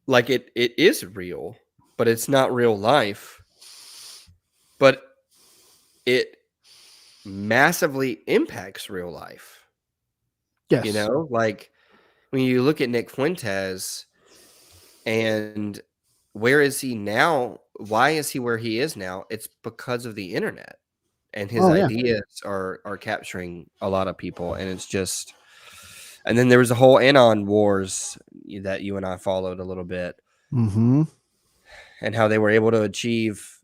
like it is real, but it's not real life. But it massively impacts real life. Yes. Like when you look at Nick Fuentes and where is he now? Why is he where he is now? It's because of the internet, and his Oh, yeah. ideas are capturing a lot of people, and it's just. And then there was the whole Anon wars that you and I followed a little bit, Hmm. and how they were able to achieve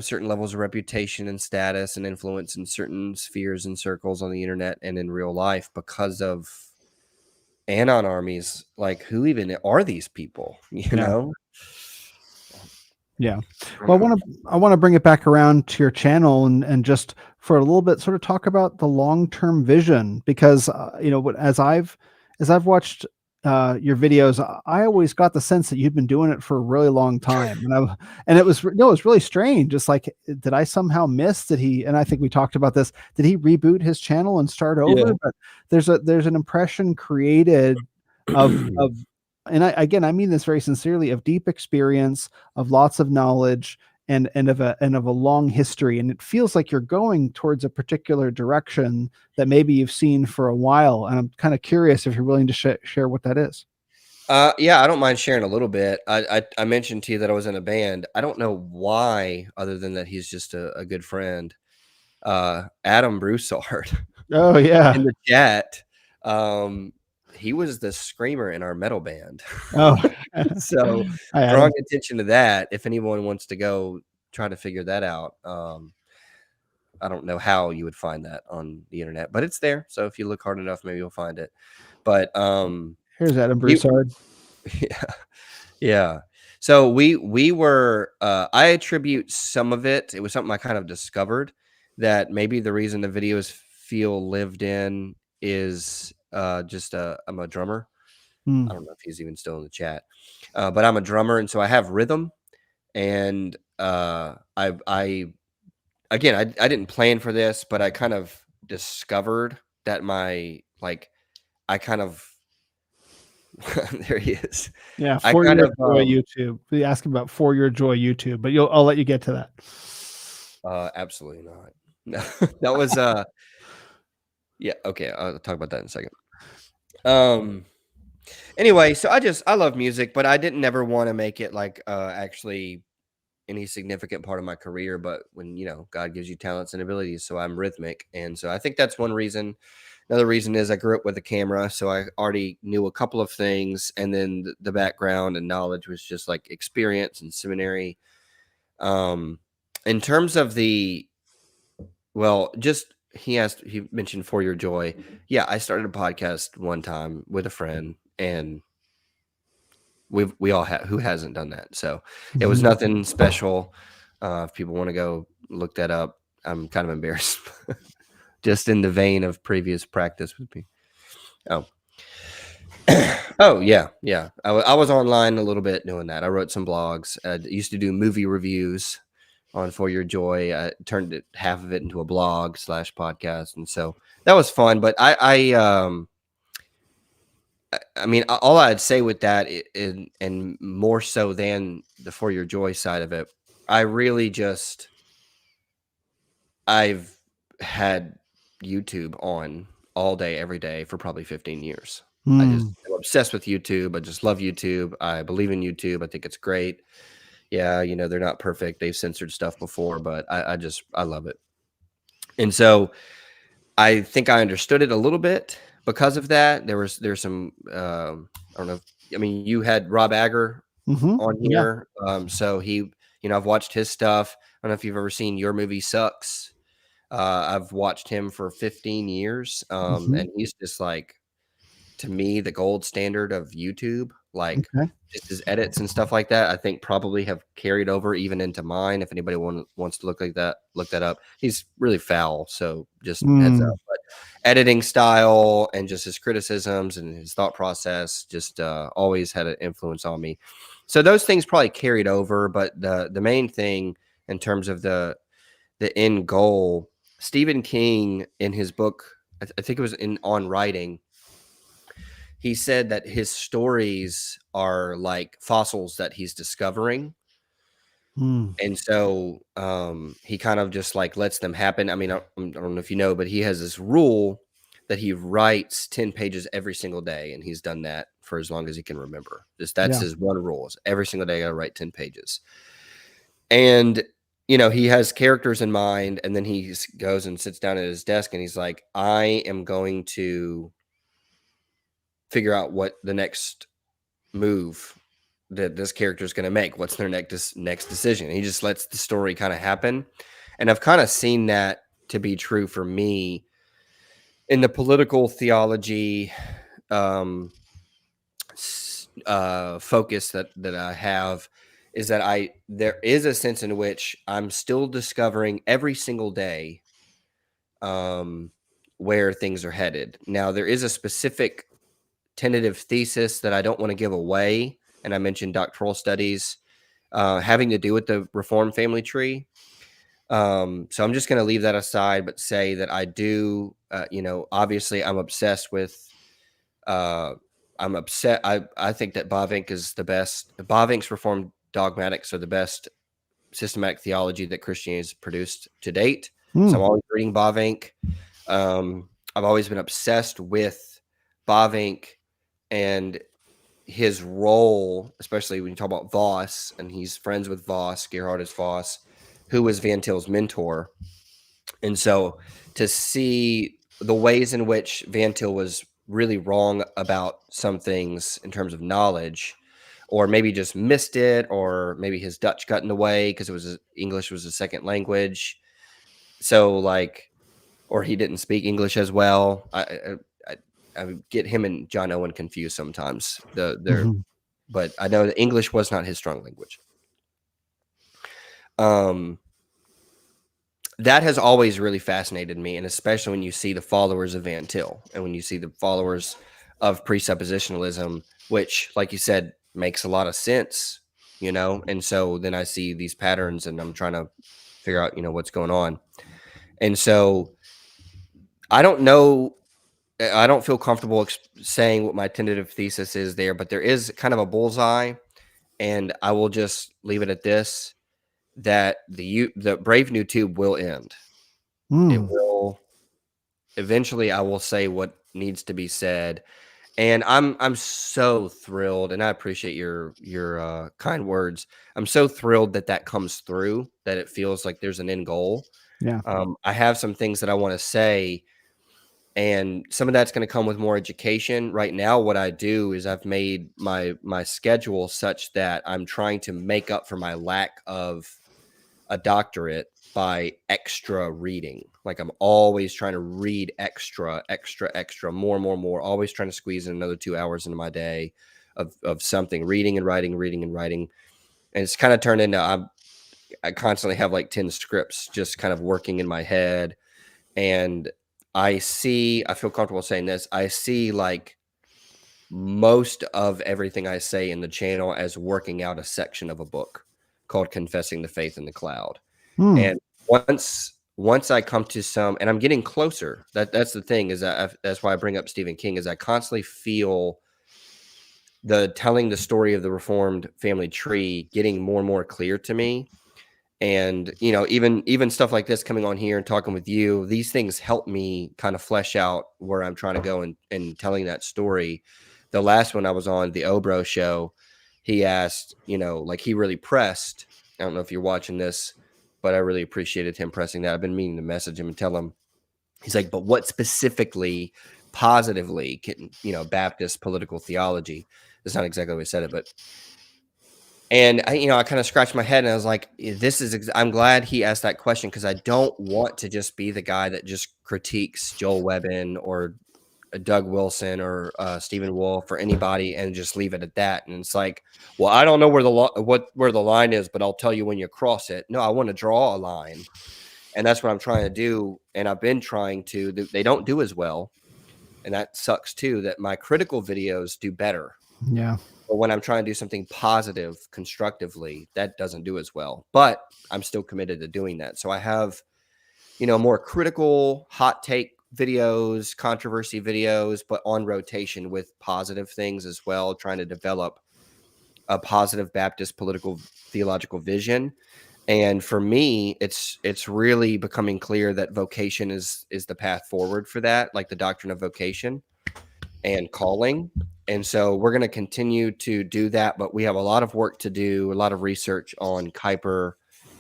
certain levels of reputation and status and influence in certain spheres and circles on the internet and in real life because of anon armies. Like, who even are these people? Yeah. Yeah. I Well, don't know. I want to bring it back around to your channel and just for a little bit sort of talk about the long-term vision, because as I've watched your videos, I always got the sense that you'd been doing it for a really long time. And it was no, it was really strange. Just like, did I somehow miss, did he, and I think we talked about this, did he reboot his channel and start over? Yeah. But there's an impression created of and I mean this very sincerely, of deep experience, of lots of knowledge, and of a long history. And it feels like you're going towards a particular direction that maybe you've seen for a while. And I'm kind of curious if you're willing to share what that is. Yeah, I don't mind sharing a little bit. I mentioned to you that I was in a band. I don't know why, other than that he's just a good friend. Adam Broussard Oh, in yeah. the chat. Um, he was the screamer in our metal band. Oh. So Hi, drawing Adam. attention to that, if anyone wants to go try to figure that out, I don't know how you would find that on the internet, but it's there. So if you look hard enough, maybe you'll find it. But Here's Adam he, Broussard. yeah, yeah. So we were. I attribute some of it. It was something I kind of discovered that maybe the reason the videos feel lived in is just I'm a drummer. I Mm. don't know if he's even still in the chat, but I'm a drummer, and so I have rhythm. And I again, I didn't plan for this, but I kind of discovered that I kind of there he is. Yeah, I For kind Your of Joy YouTube. We ask about For Your Joy YouTube, but I'll let you get to that. absolutely not. No, that was yeah, okay, I'll talk about that in a second. Um anyway, so I love music, but I didn't never want to make it like actually any significant part of my career. But when God gives you talents and abilities, so I'm rhythmic, and so I think that's one reason. Another reason is I grew up with a camera, so I already knew a couple of things, and then the background and knowledge was just like experience and seminary. um in terms of just he mentioned For Your Joy. Yeah, I started a podcast one time with a friend, and we all have, who hasn't done that? So it was Mhm. nothing special. If people want to go look that up, I'm kind of embarrassed. Just in the vein of previous practice with me. Oh, oh yeah. I was online a little bit doing that. I wrote some blogs. I used to do movie reviews on For Your Joy. I turned half of it into a blog / podcast, and so that was fun. But I mean, all I'd say with that, and more so than the For Your Joy side of it, I really I've had YouTube on all day, every day for probably 15 years. I just Mm. am obsessed with YouTube. I just love YouTube. I believe in YouTube. I think it's great. Yeah, they're not perfect. They've censored stuff before, but I love it. And so I think I understood it a little bit because of that. There's some I don't know. I mean, you had Rob Agger Mhm. on Yeah. here, so I've watched his stuff. I don't know if you've ever seen Your Movie Sucks. I've watched him for 15 years, Mhm. and he's just like, to me, the gold standard of YouTube. Like, Okay. just his edits and stuff like that, I think probably have carried over even into mine. If anybody wants to look that up. He's really foul, so just heads Mm. up. But editing style and just his criticisms and his thought process just always had an influence on me. So those things probably carried over, but the main thing in terms of the end goal, Stephen King in his book, I think it was in On Writing, he said that his stories are like fossils that he's discovering. Mm. And so he kind of just like lets them happen. I mean, I don't know if you know, but he has this rule that he writes 10 pages every single day. And he's done that for as long as he can remember. Just that's Yeah. his one rule, is every single day I gotta write 10 pages. And he has characters in mind, and then he goes and sits down at his desk and he's like, I am going to figure out what the next move that this character is going to make. What's their next decision? And he just lets the story kind of happen. And I've kind of seen that to be true for me in the political theology um, focus that I have, is that there is a sense in which I'm still discovering every single day um, where things are headed. Now, there is a specific tentative thesis that I don't want to give away, and I mentioned doctoral studies having to do with the Reformed family tree. So I'm just going to leave that aside, but say that I do, obviously I'm obsessed with, uh, I think that Bavinck is the best. Bavinck's Reformed dogmatics are the best systematic theology that Christianity has produced to date. So Mm. I'm always reading Bavinck. I've always been obsessed with Bavinck and his role, especially when you talk about Voss, and he's friends with Voss, Gerhardus Voss, who was Van Til's mentor. And so to see the ways in which Van Til was really wrong about some things in terms of knowledge, or maybe just missed it, or maybe his Dutch got in the way because English was a second language. So or he didn't speak English as well. I, I get him and John Owen confused sometimes. Mhm. But I know that English was not his strong language. Um, that has always really fascinated me, and especially when you see the followers of Van Til and when you see the followers of presuppositionalism, which, like you said, makes a lot of sense, and so then I see these patterns and I'm trying to figure out, what's going on. And so I don't know, I don't feel comfortable saying what my tentative thesis is there, but there is kind of a bullseye, and I will just leave it at this: that the Brave New Tube will end. It Mm, will eventually. I will say what needs to be said, and I'm so thrilled, and I appreciate your kind words. I'm so thrilled that comes through, that it feels like there's an end goal. yeah. I have some things that I want to say, and some of that's going to come with more education. Right now, what I do is I've made my schedule such that I'm trying to make up for my lack of a doctorate by extra reading. Like, I'm always trying to read extra, more, always trying to squeeze in another 2 hours into my day of something, reading and writing, reading and writing. And it's kind of turned into, I constantly have like 10 scripts just kind of working in my head. And I feel comfortable saying this, I see like most of everything I say in the channel as working out a section of a book called Confessing the Faith in the Cloud. Mm, And once I come to some, and I'm getting closer, that's the thing, is that that's why I bring up Stephen King, is I constantly feel telling the story of the Reformed family tree getting more and more clear to me. And even stuff like this, coming on here and talking with you, these things help me kind of flesh out where I'm trying to go and telling that story. The last one I was on, the Obro show, he asked, like, he really pressed, I don't know if you're watching this, but I really appreciated him pressing that. I've been meaning to message him and tell him. He's like, but what specifically positively can, Baptist political theology, that's not exactly what he said it, but and I kind of scratched my head and I was like, I'm glad he asked that question, because I don't want to just be the guy that just critiques Joel Webbin or Doug Wilson or Stephen Wolf or anybody and just leave it at that. And it's like, well, I don't know where the line is, but I'll tell you when you cross it. No, I want to draw a line. And that's what I'm trying to do. And I've been trying to. They don't do as well. And that sucks too, that my critical videos do better. yeah. But when I'm trying to do something positive, constructively, that doesn't do as well. But I'm still committed to doing that. So I have, more critical, hot take videos, controversy videos, but on rotation with positive things as well, trying to develop a positive Baptist political theological vision. And for me, it's really becoming clear that vocation is the path forward for that, like the doctrine of vocation and calling. And so we're going to continue to do that, but we have a lot of work to do, a lot of research on Kuiper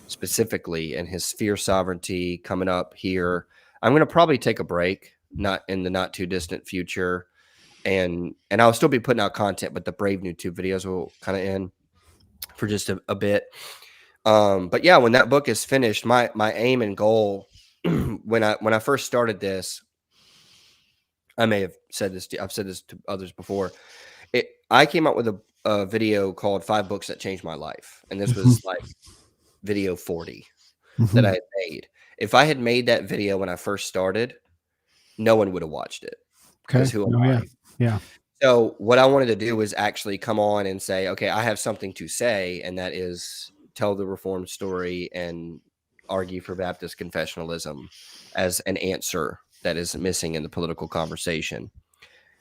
specifically and his sphere sovereignty coming up here. I'm going to probably take a break, not in the not too distant future. And I'll still be putting out content, but the Brave New Tube videos will kind of end for just a bit. But yeah, when that book is finished, my aim and goal when I first started this, I may have said this I've said this to others before. I came out with a video called 5 Books That Changed My Life. And this Mhm, was like video 40 that I mhm. had made. If I had made that video when I first started, no one would have watched it, because Okay. who am Oh, yeah. I? Yeah. So what I wanted to do was actually come on and say, okay, I have something to say, and that is tell the Reformed story and argue for Baptist confessionalism as an answer that is missing in the political conversation.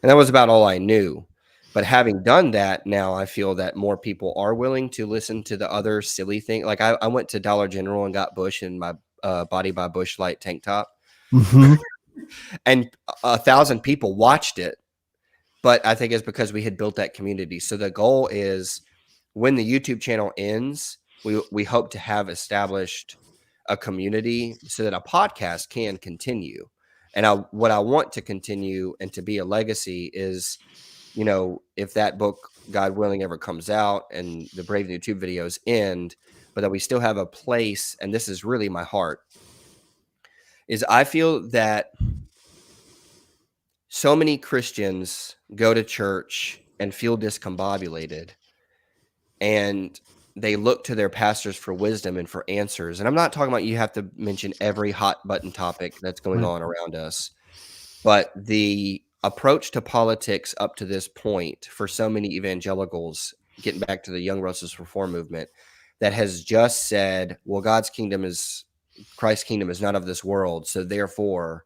And that was about all I knew. But having done that, now I feel that more people are willing to listen to the other silly thing. Like, I went to Dollar General and got Bush in my Body by Bush light tank top, Mhm. and 1,000 people watched it. But I think it's because we had built that community. So the goal is, when the YouTube channel ends, we hope to have established a community so that a podcast can continue. And what I want to continue and to be a legacy is, if that book, God willing, ever comes out and the Brave New Tube videos end, but that we still have a place, and this is really my heart, is I feel that so many Christians go to church and feel discombobulated, and they look to their pastors for wisdom and for answers. And I'm not talking about you have to mention every hot button topic that's going Right. on around us, but the approach to politics up to this point for so many evangelicals, getting back to the Young Russell's reform movement, that has just said, well, Christ's kingdom is not of this world. So therefore,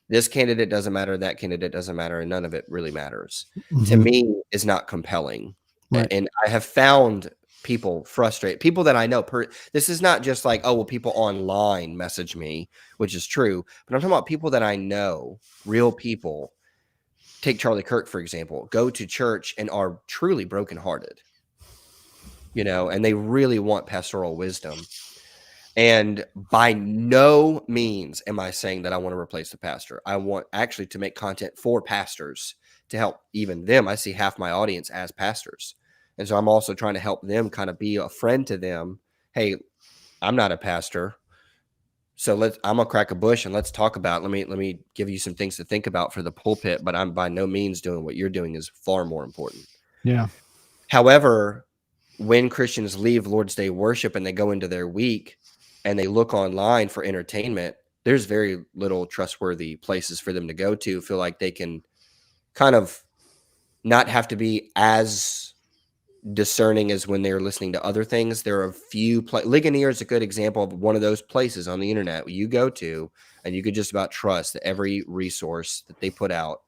this candidate doesn't matter, that candidate doesn't matter, and none of it really matters, to Mhm. me is not compelling. Right. And I have found people frustrate people that I know. This is not just like, oh, well, people online message me, which is true, but I'm talking about people that I know, real people. Take Charlie Kirk, for example, go to church and are truly brokenhearted, and they really want pastoral wisdom. And by no means am I saying that I want to replace the pastor. I want actually to make content for pastors to help even them. I see half my audience as pastors. And so I'm also trying to help them kind of be a friend to them. Hey, I'm not a pastor. So I'm gonna crack a bush and let's talk about, let me give you some things to think about for the pulpit, but I'm by no means doing what you're doing is far more important. Yeah. However, when Christians leave Lord's Day worship and they go into their week and they look online for entertainment, there's very little trustworthy places for them to go to feel like they can kind of not have to be as discerning as when they're listening to other things. There are a few Ligonier is a good example of one of those places on the internet where you go to and you could just about trust that every resource that they put out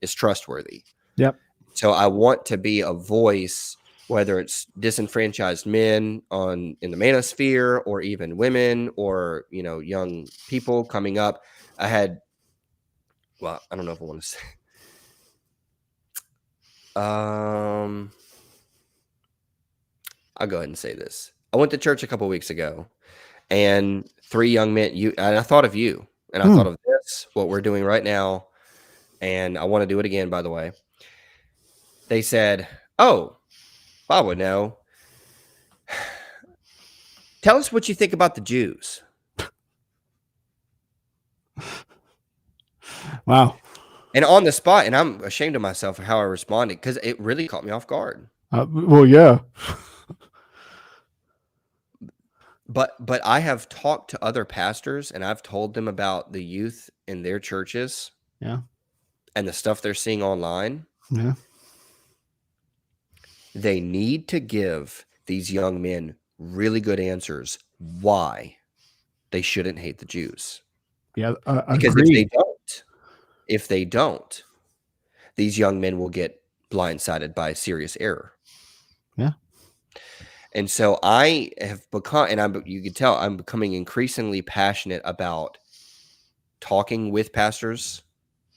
is trustworthy. Yep. So I want to be a voice, whether it's disenfranchised men in the manosphere or even women or, young people coming up. I don't know if I want to say, I'll go ahead and say this. I went to church a couple weeks ago and 3 young men, and I thought of you and I thought of this, what we're doing right now. And I want to do it again, by the way. They said, oh, Bob would know. Tell us what you think about the Jews. Wow. And on the spot, and I'm ashamed of myself for how I responded because it really caught me off guard. Well, yeah. But I have talked to other pastors and I've told them about the youth in their churches. Yeah. And the stuff they're seeing online. Yeah. They need to give these young men really good answers why they shouldn't hate the Jews. Yeah. Because Agreed. if they don't, these young men will get blindsided by serious error. Yeah. And so I have become, and you can tell I'm becoming increasingly passionate about talking with pastors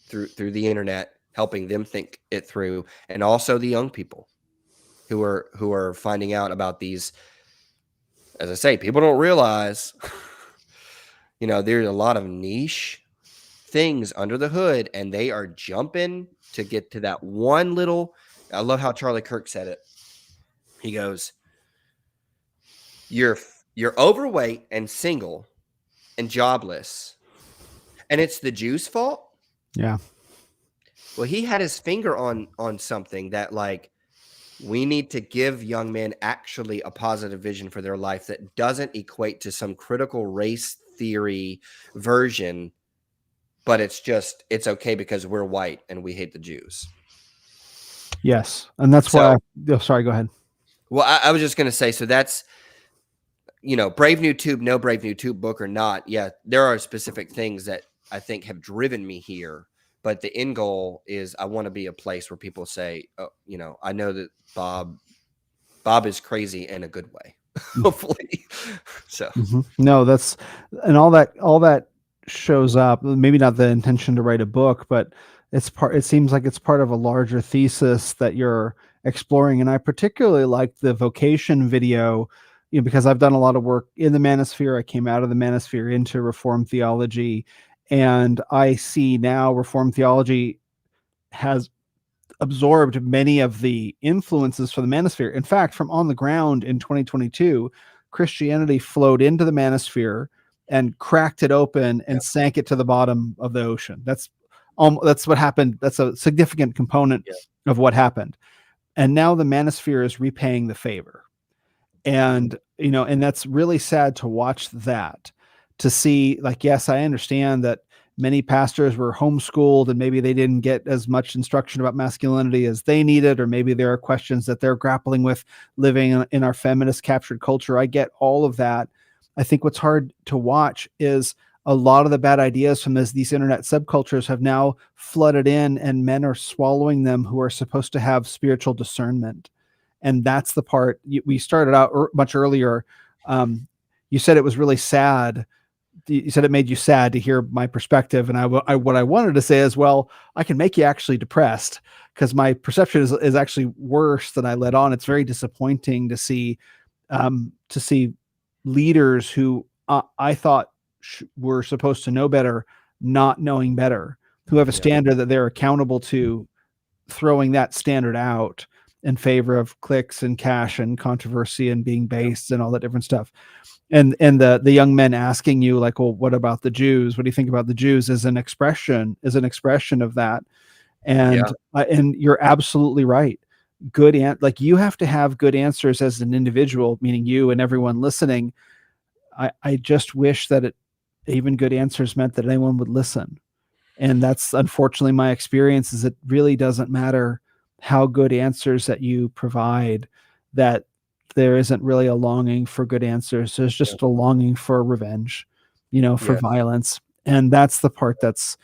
through the internet, helping them think it through, and also the young people who are finding out about these. As I say, people don't realize, there's a lot of niche things under the hood, and they are jumping to get to that one little. I love how Charlie Kirk said it. He goes, "You're overweight and single and jobless, and it's the Jews' fault." Yeah. Well, he had his finger on something that, like, we need to give young men actually a positive vision for their life that doesn't equate to some critical race theory version, but it's okay because we're white and we hate the Jews. Yes. And that's why. Sorry, go ahead. Well, I was just going to say, so that's, Brave New Tube, no Brave New Tube book or not. Yeah, there are specific things that I think have driven me here. But the end goal is I want to be a place where people say, oh, I know that Bob is crazy in a good way, hopefully. So No, that's, and all that shows up, maybe not the intention to write a book, but it seems like it's part of a larger thesis that you're exploring. And I particularly like the vocation video, because I've done a lot of work in the manosphere. I came out of the manosphere into Reformed theology, and I see now Reformed theology has absorbed many of the influences from the manosphere. In fact, from on the ground in 2022, Christianity flowed into the manosphere and cracked it open and sank it to the bottom of the ocean. That's what happened. That's a significant component of what happened. And now the manosphere is repaying the favor. And, and that's really sad to watch that, to see, like, yes, I understand that many pastors were homeschooled and maybe they didn't get as much instruction about masculinity as they needed, or maybe there are questions that they're grappling with living in our feminist captured culture. I get all of that. I think what's hard to watch is a lot of the bad ideas from these internet subcultures have now flooded in, and men are swallowing them who are supposed to have spiritual discernment. And that's the part we started out much earlier. You said it was really sad. You said it made you sad to hear my perspective. And what I wanted to say is, well, I can make you actually depressed, because my perception is actually worse than I let on. It's very disappointing to see leaders who I thought were supposed to know better, not knowing better, who have a standard that they're accountable to, throwing that standard out in favor of clicks and cash and controversy and being based and all that different stuff. And the young men asking you, like, well, what about the Jews? What do you think about the Jews? Is an expression of that. And and you're absolutely right. Like, you have to have good answers as an individual, meaning you and everyone listening. I just wish that even good answers meant that anyone would listen. And that's unfortunately my experience, is it really doesn't matter how good answers that you provide, that there isn't really a longing for good answers. There's just a longing for revenge, for violence. And that's the part that's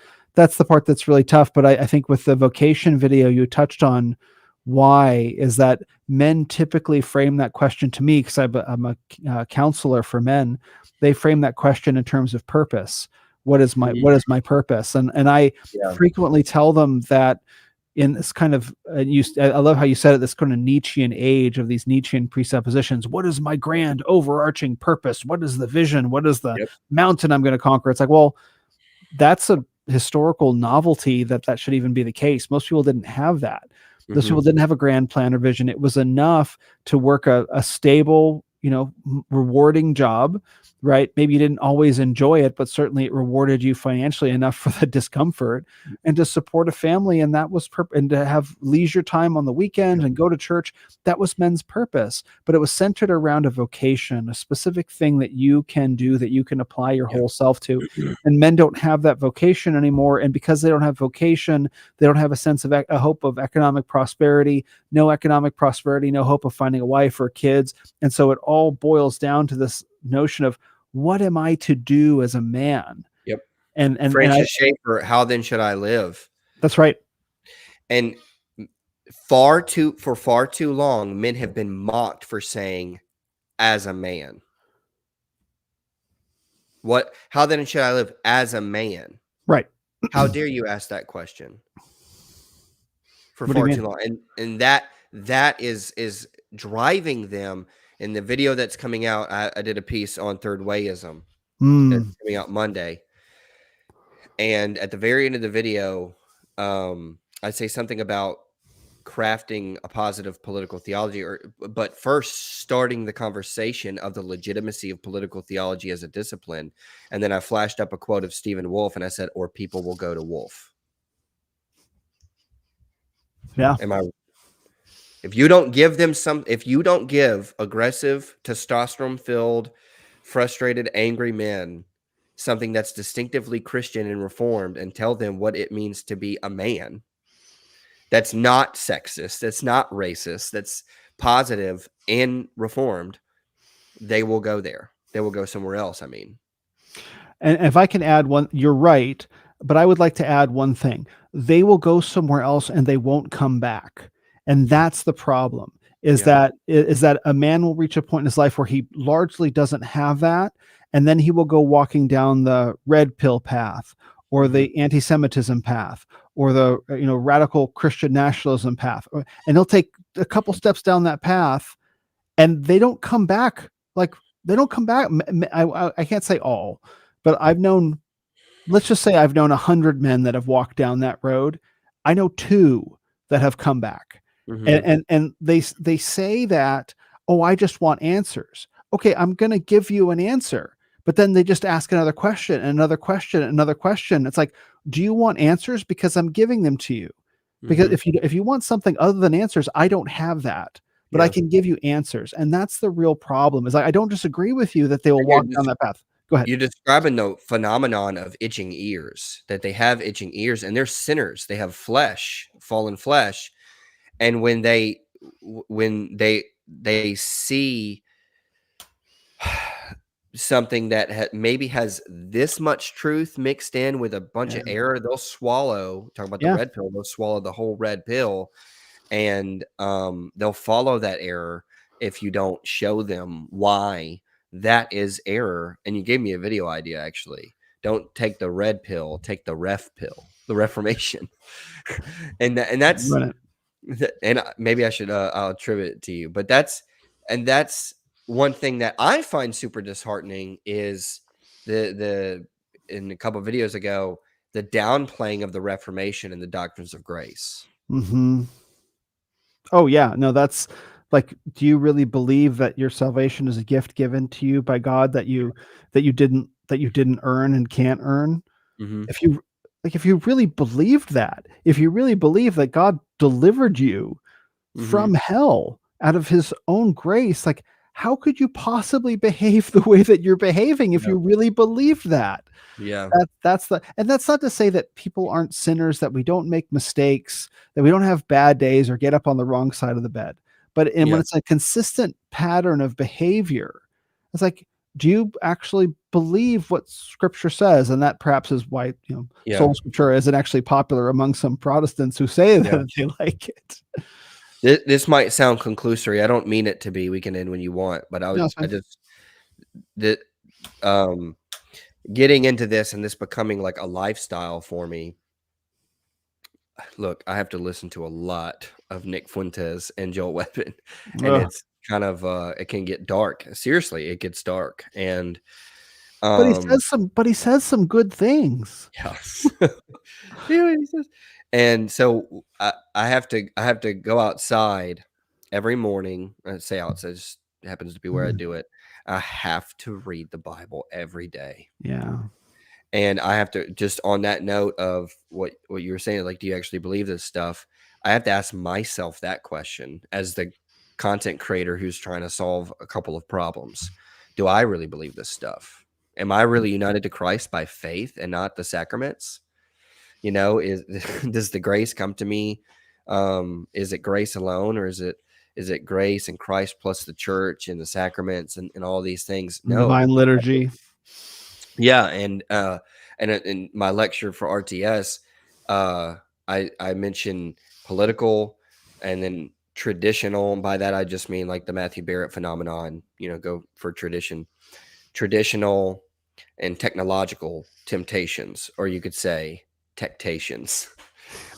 really tough. But I think with the vocation video you touched on, why is that men typically frame that question to me, because I'm a counselor for men. They frame that question in terms of purpose. What is my purpose? And I frequently tell them that in this kind of, I love how you said it, this kind of Nietzschean age of these Nietzschean presuppositions. What is my grand overarching purpose? What is the vision? What is the mountain I'm going to conquer? It's like, well, that's a historical novelty that should even be the case. Most people didn't have that. Those people didn't have a grand plan or vision. It was enough to work a stable, rewarding job, right? Maybe you didn't always enjoy it, but certainly it rewarded you financially enough for the discomfort, and to support a family. And that was and to have leisure time on the weekend and go to church. That was men's purpose, but it was centered around a vocation, a specific thing that you can do, that you can apply your whole self to. And men don't have that vocation anymore. And because they don't have vocation, they don't have a sense of a hope of economic prosperity. No economic prosperity, no hope of finding a wife or kids. And so it all boils down to this notion of, what am I to do as a man? And Francis Schaeffer, How Then Should I Live? That's right. And for far too long, men have been mocked for saying, as a man. How then should I live as a man? Right. How dare you ask that question? For far too long. And that is driving them. In the video that's coming out, I did a piece on third wayism that's coming out Monday. And at the very end of the video, I say something about crafting a positive political theology, but first starting the conversation of the legitimacy of political theology as a discipline. And then I flashed up a quote of Stephen Wolfe, and I said, or people will go to Wolfe. Yeah. If you don't give aggressive, testosterone-filled, frustrated, angry men something that's distinctively Christian and reformed, and tell them what it means to be a man, that's not sexist, that's not racist, that's positive and reformed, they will go there. They will go somewhere else, I mean. And if I can add one, you're right, but I would like to add one thing. They will go somewhere else and they won't come back. And that's the problem, is that a man will reach a point in his life where he largely doesn't have that. And then he will go walking down the red pill path, or the anti-Semitism path, or the radical Christian nationalism path. And he'll take a couple steps down that path, and they don't come back. Like, they don't come back. I can't say all, but let's just say I've known 100 men that have walked down that road. I know 2 that have come back. And they say that, oh, I just want answers. Okay, I'm going to give you an answer. But then they just ask another question and another question and another question. It's like, do you want answers? Because I'm giving them to you. Because if you want something other than answers, I don't have that. but I Yeah. can give you answers. And that's the real problem. Is I don't disagree with you that they will And you're walk down just that path. Go ahead. you're describing the phenomenon of itching ears, that they have itching ears and they're sinners. They have flesh, fallen flesh. And when they see something that maybe has this much truth mixed in with a bunch Yeah. of error, they'll swallow, talking about the Yeah. red pill, they'll swallow the whole red pill, and they'll follow that error if you don't show them why that is error. And you gave me a video idea, actually. Don't take the red pill, take the ref pill, the reformation. And that's Run it. and maybe I should I'll attribute it to you, but that's one thing that I find super disheartening is the in a couple of videos ago, the downplaying of the Reformation and the doctrines of grace. Hmm. Oh yeah, no, that's like, do you really believe that your salvation is a gift given to you by God that you didn't earn and can't earn? Hmm. If you if you really believed that, if you really believe that God delivered you Hmm. from hell out of his own grace, like how could you possibly behave the way that you're behaving if Yeah. you really believed that? Yeah. That's the and that's not to say that people aren't sinners, that we don't make mistakes, that we don't have bad days or get up on the wrong side of the bed. But and when Yeah. it's a consistent pattern of behavior, it's like, do you actually believe what Scripture says? And that perhaps is why, Yeah. sola Scriptura isn't actually popular among some Protestants who say Yeah. that they like it. This might sound conclusory. I don't mean it to be. We can end when you want, but No, it's I fine. just the um getting into this and this becoming like a lifestyle for me. Look, I have to listen to a lot of Nick Fuentes and Joel Weapon, and Ugh. it's kind of it can get dark. Seriously, it gets dark. And But um he says some good things. yes. Yeah, he says- and so I have to go outside every morning. I say outside, just happens to be where I Mhm. do it. I have to read the Bible every day. Yeah. And I have to, just on that note of what you were saying, like, do you actually believe this stuff? I have to ask myself that question as the content creator who's trying to solve a couple of problems. Do I really believe this stuff? Am I really united to Christ by faith and not the sacraments? Is does the grace come to me? Is it grace alone, or is it grace and Christ plus the church and the sacraments and all these things? No. Divine liturgy. Yeah, and in my lecture for RTS, uh, I mentioned political and then traditional. And by that, I just mean like the Matthew Barrett phenomenon. Go for traditional and technological temptations, or you could say tectations.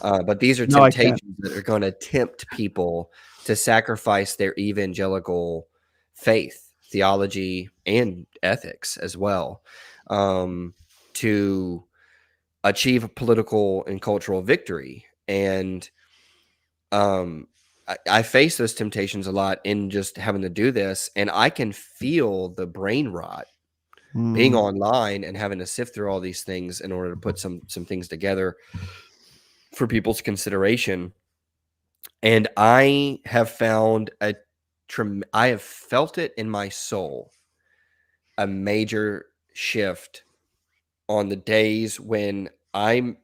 But these are No, I can't. temptations that are going to tempt people to sacrifice their evangelical faith, theology, and ethics as well, to achieve a political and cultural victory. And I face those temptations a lot in just having to do this, and I can feel the brain rot being Mm, online and having to sift through all these things in order to put some things together for people's consideration. And I have felt it in my soul, a major shift on the days when I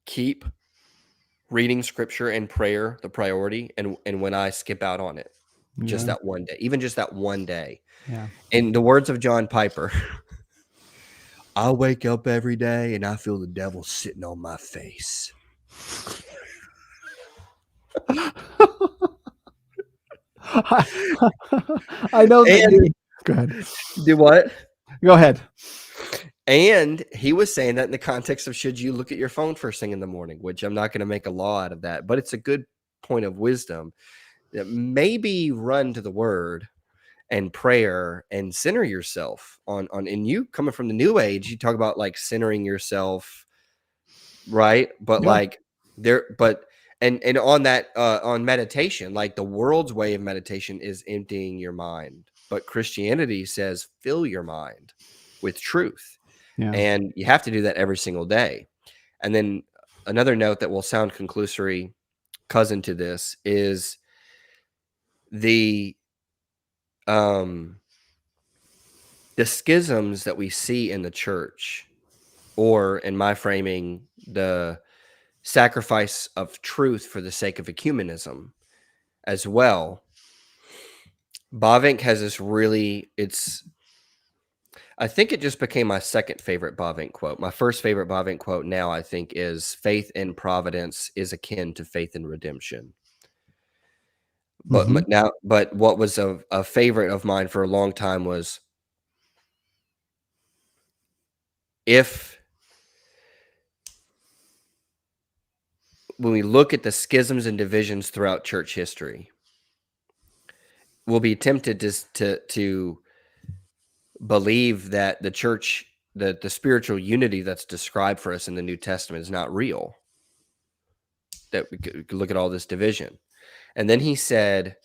keep reading scripture and prayer the priority, and when I skip out on it just yeah, that one day, even just that one day. yeah. In the words of John Piper, I wake up every day and I feel the devil sitting on my face. I I know that And you go ahead. do what? Go ahead. And he was saying that in the context of, should you look at your phone first thing in the morning, which I'm not going to make a law out of that, but it's a good point of wisdom that maybe run to the word and prayer and center yourself on and you coming from the new age, you talk about like centering yourself, right? But Yeah, like there, but and on that on meditation, like the world's way of meditation is emptying your mind, but Christianity says fill your mind with truth. yeah. And you have to do that every single day. And then another note that will sound conclusory, cousin to this, is the the schisms that we see in the church, or in my framing, the sacrifice of truth for the sake of ecumenism as well. Bavinck has this really, I think it just became my second favorite Bavinck quote. My first favorite Bavinck quote now, I think, is faith in providence is akin to faith in redemption. But Mhm. but what was a favorite of mine for a long time was, if when we look at the schisms and divisions throughout church history, we'll be tempted to believe that the church, the spiritual unity that's described for us in the New Testament is not real. That we could look at all this division. And then he said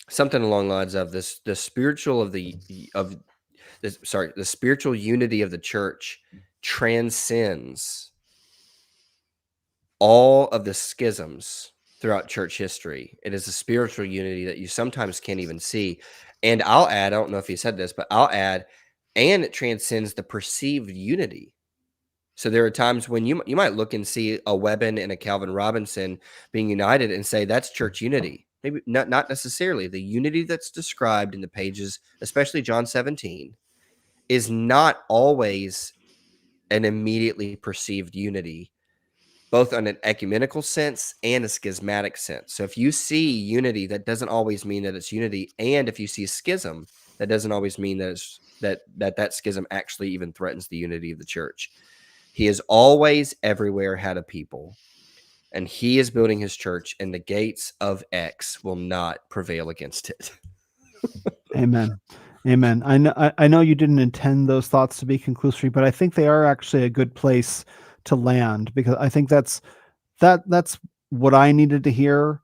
something along the lines of this: the spiritual the spiritual unity of the church transcends all of the schisms throughout church history. It is a spiritual unity that you sometimes can't even see. And I'll add, I don't know if he said this, but I'll add, and it transcends the perceived unity. So there are times when you might look and see a Webben and a Calvin Robinson being united and say that's church unity. Maybe not necessarily. The unity that's described in the pages, especially John 17, is not always an immediately perceived unity, both on an ecumenical sense and a schismatic sense. So if you see unity, that doesn't always mean that it's unity. And if you see schism, that doesn't always mean that it's, that schism actually even threatens the unity of the church. He has always everywhere had a people, and he is building his church, and the gates of X will not prevail against it. Amen. Amen. I know you didn't intend those thoughts to be conclusory, but I think they are actually a good place to land, because I think that's what I needed to hear.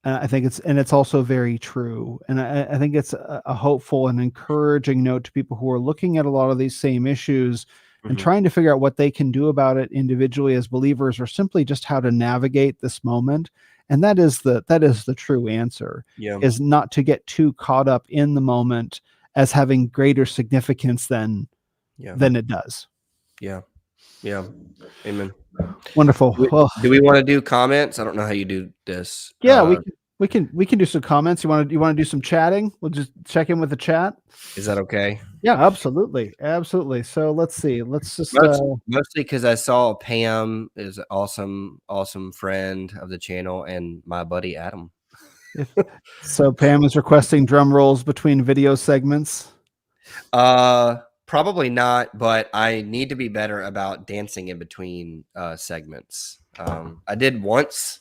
I think it's also very true. And I think it's a hopeful and encouraging note to people who are looking at a lot of these same issues and Mhm. trying to figure out what they can do about it individually as believers, or simply just how to navigate this moment. And that is the true answer, Yeah. is not to get too caught up in the moment as having greater significance than Yeah. it does. Yeah. Yeah. Amen. Wonderful. Well, Do we want to do comments? I don't know how you do this. yeah, we can do some comments. You want to do some chatting? We'll just check in with the chat. Is that okay? Yeah, absolutely. Absolutely. So let's see. Let's just Mostly because I saw Pam is an awesome friend of the channel, and my buddy Adam. if so Pam is requesting drum rolls between video segments. Probably not, but I need to be better about dancing in between segments. I did once,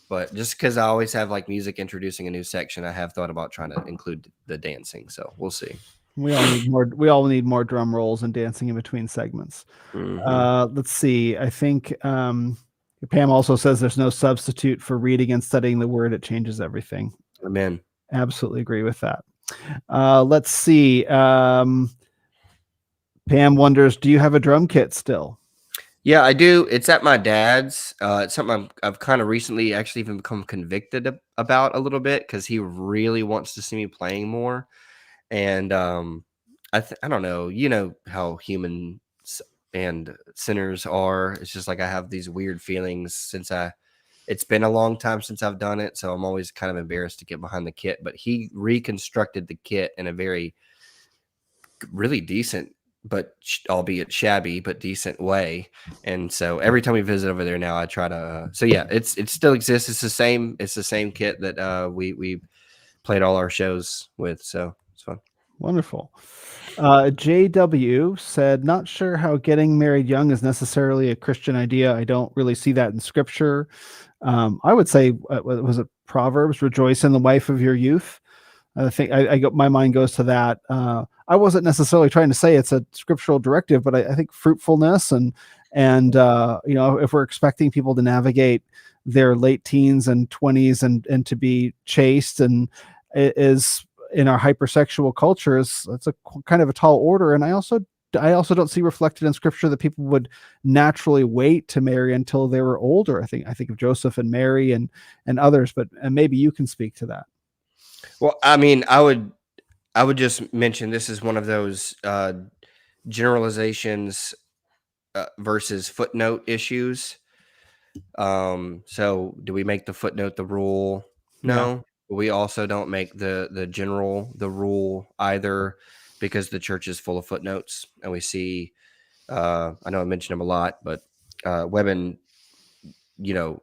but just because I always have like music introducing a new section, I have thought about trying to include the dancing. So we'll see. We all need more drum rolls and dancing in between segments. Mhm. Let's see. I think Pam also says there's no substitute for reading and studying the word. It changes everything. Amen. Absolutely agree with that. Let's see. Pam wonders, do you have a drum kit still? Yeah, I do. It's at my dad's. It's something I've kind of recently actually even become convicted about a little bit, because he really wants to see me playing more. And I don't know. You know how humans and sinners are. It's just like I have these weird feelings since it's been a long time since I've done it, so I'm always kind of embarrassed to get behind the kit. But he reconstructed the kit in a very really decent, but albeit shabby, but decent way. And so every time we visit over there now, I try to. So yeah, it still exists. It's the same. It's the same kit that we played all our shows with. So it's fun. Wonderful. JW said, not sure how getting married young is necessarily a Christian idea. I don't really see that in scripture. I would say, was it Proverbs? Rejoice in the wife of your youth. I think my mind goes to that. I wasn't necessarily trying to say it's a scriptural directive, but I think fruitfulness and if we're expecting people to navigate their late teens and 20s and to be chaste, and is in our hypersexual cultures, that's a kind of a tall order. And I also don't see reflected in scripture that people would naturally wait to marry until they were older. I think of Joseph and Mary and others, but maybe you can speak to that. Well, I mean, I would just mention this is one of those generalizations versus footnote issues. So do we make the footnote the rule? Yeah, No. We also don't make the general the rule either, because the church is full of footnotes, and we see. I know I mentioned him a lot, but Webben, you know,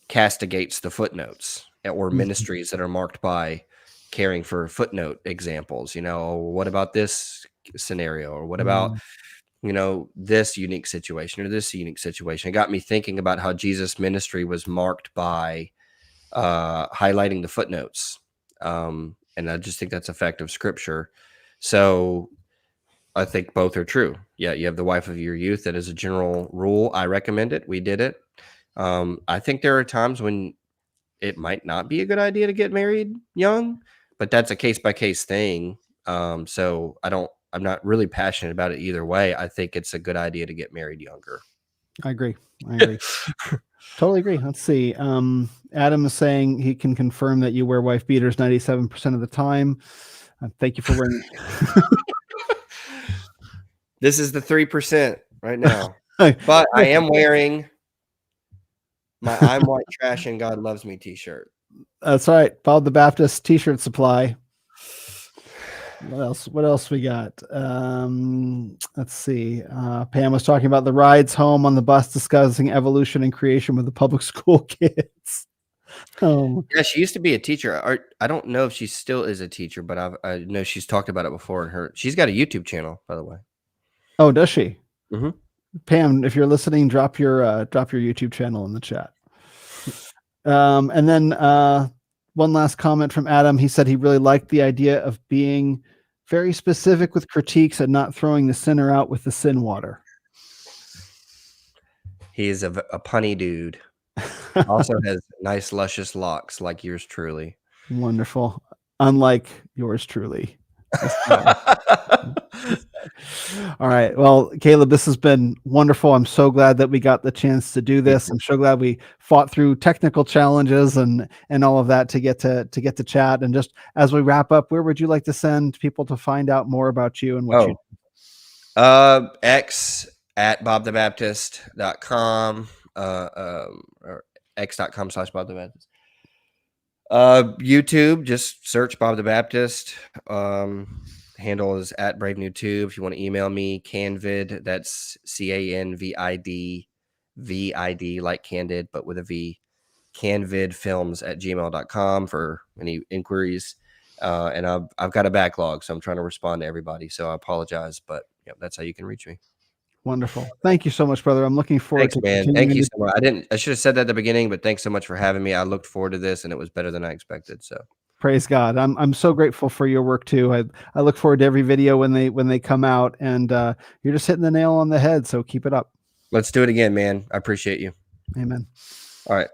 castigates the footnotes or mhm, ministries that are marked by caring for footnote examples. What about this scenario, or what about mm, this unique situation or this unique situation? It got me thinking about how Jesus' ministry was marked by highlighting the footnotes. And I just think that's a fact of scripture. So I think both are true. Yeah, you have the wife of your youth. That is a general rule. I recommend it. We did it. I think there are times when it might not be a good idea to get married young, but that's a case by case thing. So I'm not really passionate about it either way. I think it's a good idea to get married younger. I agree. I agree. Totally agree. Let's see. Adam is saying he can confirm that you wear wife beaters 97% of the time. Thank you for wearing. This is the 3% right now, but I am wearing my "I'm white trash and God loves me" t-shirt. That's right. Bob the Baptist T-shirt supply. What else? What else we got? Let's see. Pam was talking about the rides home on the bus, discussing evolution and creation with the public school kids. Oh, Yeah, she used to be a teacher. I don't know if she still is a teacher, but I know she's talked about it before. She's got a YouTube channel, by the way. oh, does she? Mhm. Pam, if you're listening, drop your YouTube channel in the chat. And then one last comment from Adam. He said he really liked the idea of being very specific with critiques and not throwing the sinner out with the sin water. He is a punny dude. Also has nice, luscious locks like yours truly. Wonderful. Unlike yours truly. All right. Well, Caleb, this has been wonderful. I'm so glad that we got the chance to do Me this. too. I'm so glad we fought through technical challenges and all of that to get to chat. And just as we wrap up, where would you like to send people to find out more about you and what you X at bobthebaptist.com, or x.com/bobthebaptist. YouTube, just search Bob the Baptist. Handle is at Brave New Tube. If you want to email me, Canvid, that's CANVID, VID like Candid, but with a V, canvidfilms@gmail.com for any inquiries. And I've got a backlog, so I'm trying to respond to everybody. So I apologize, but yeah, that's how you can reach me. Wonderful. Thank you so much, brother. I'm looking forward Thanks, to man. Thank continuing you to. so much. I should have said that at the beginning, but thanks so much for having me. I looked forward to this, and it was better than I expected. So Praise God. I'm so grateful for your work too. I look forward to every video when they come out, and you're just hitting the nail on the head. So keep it up. let's do it again, man. I appreciate you. Amen. All right.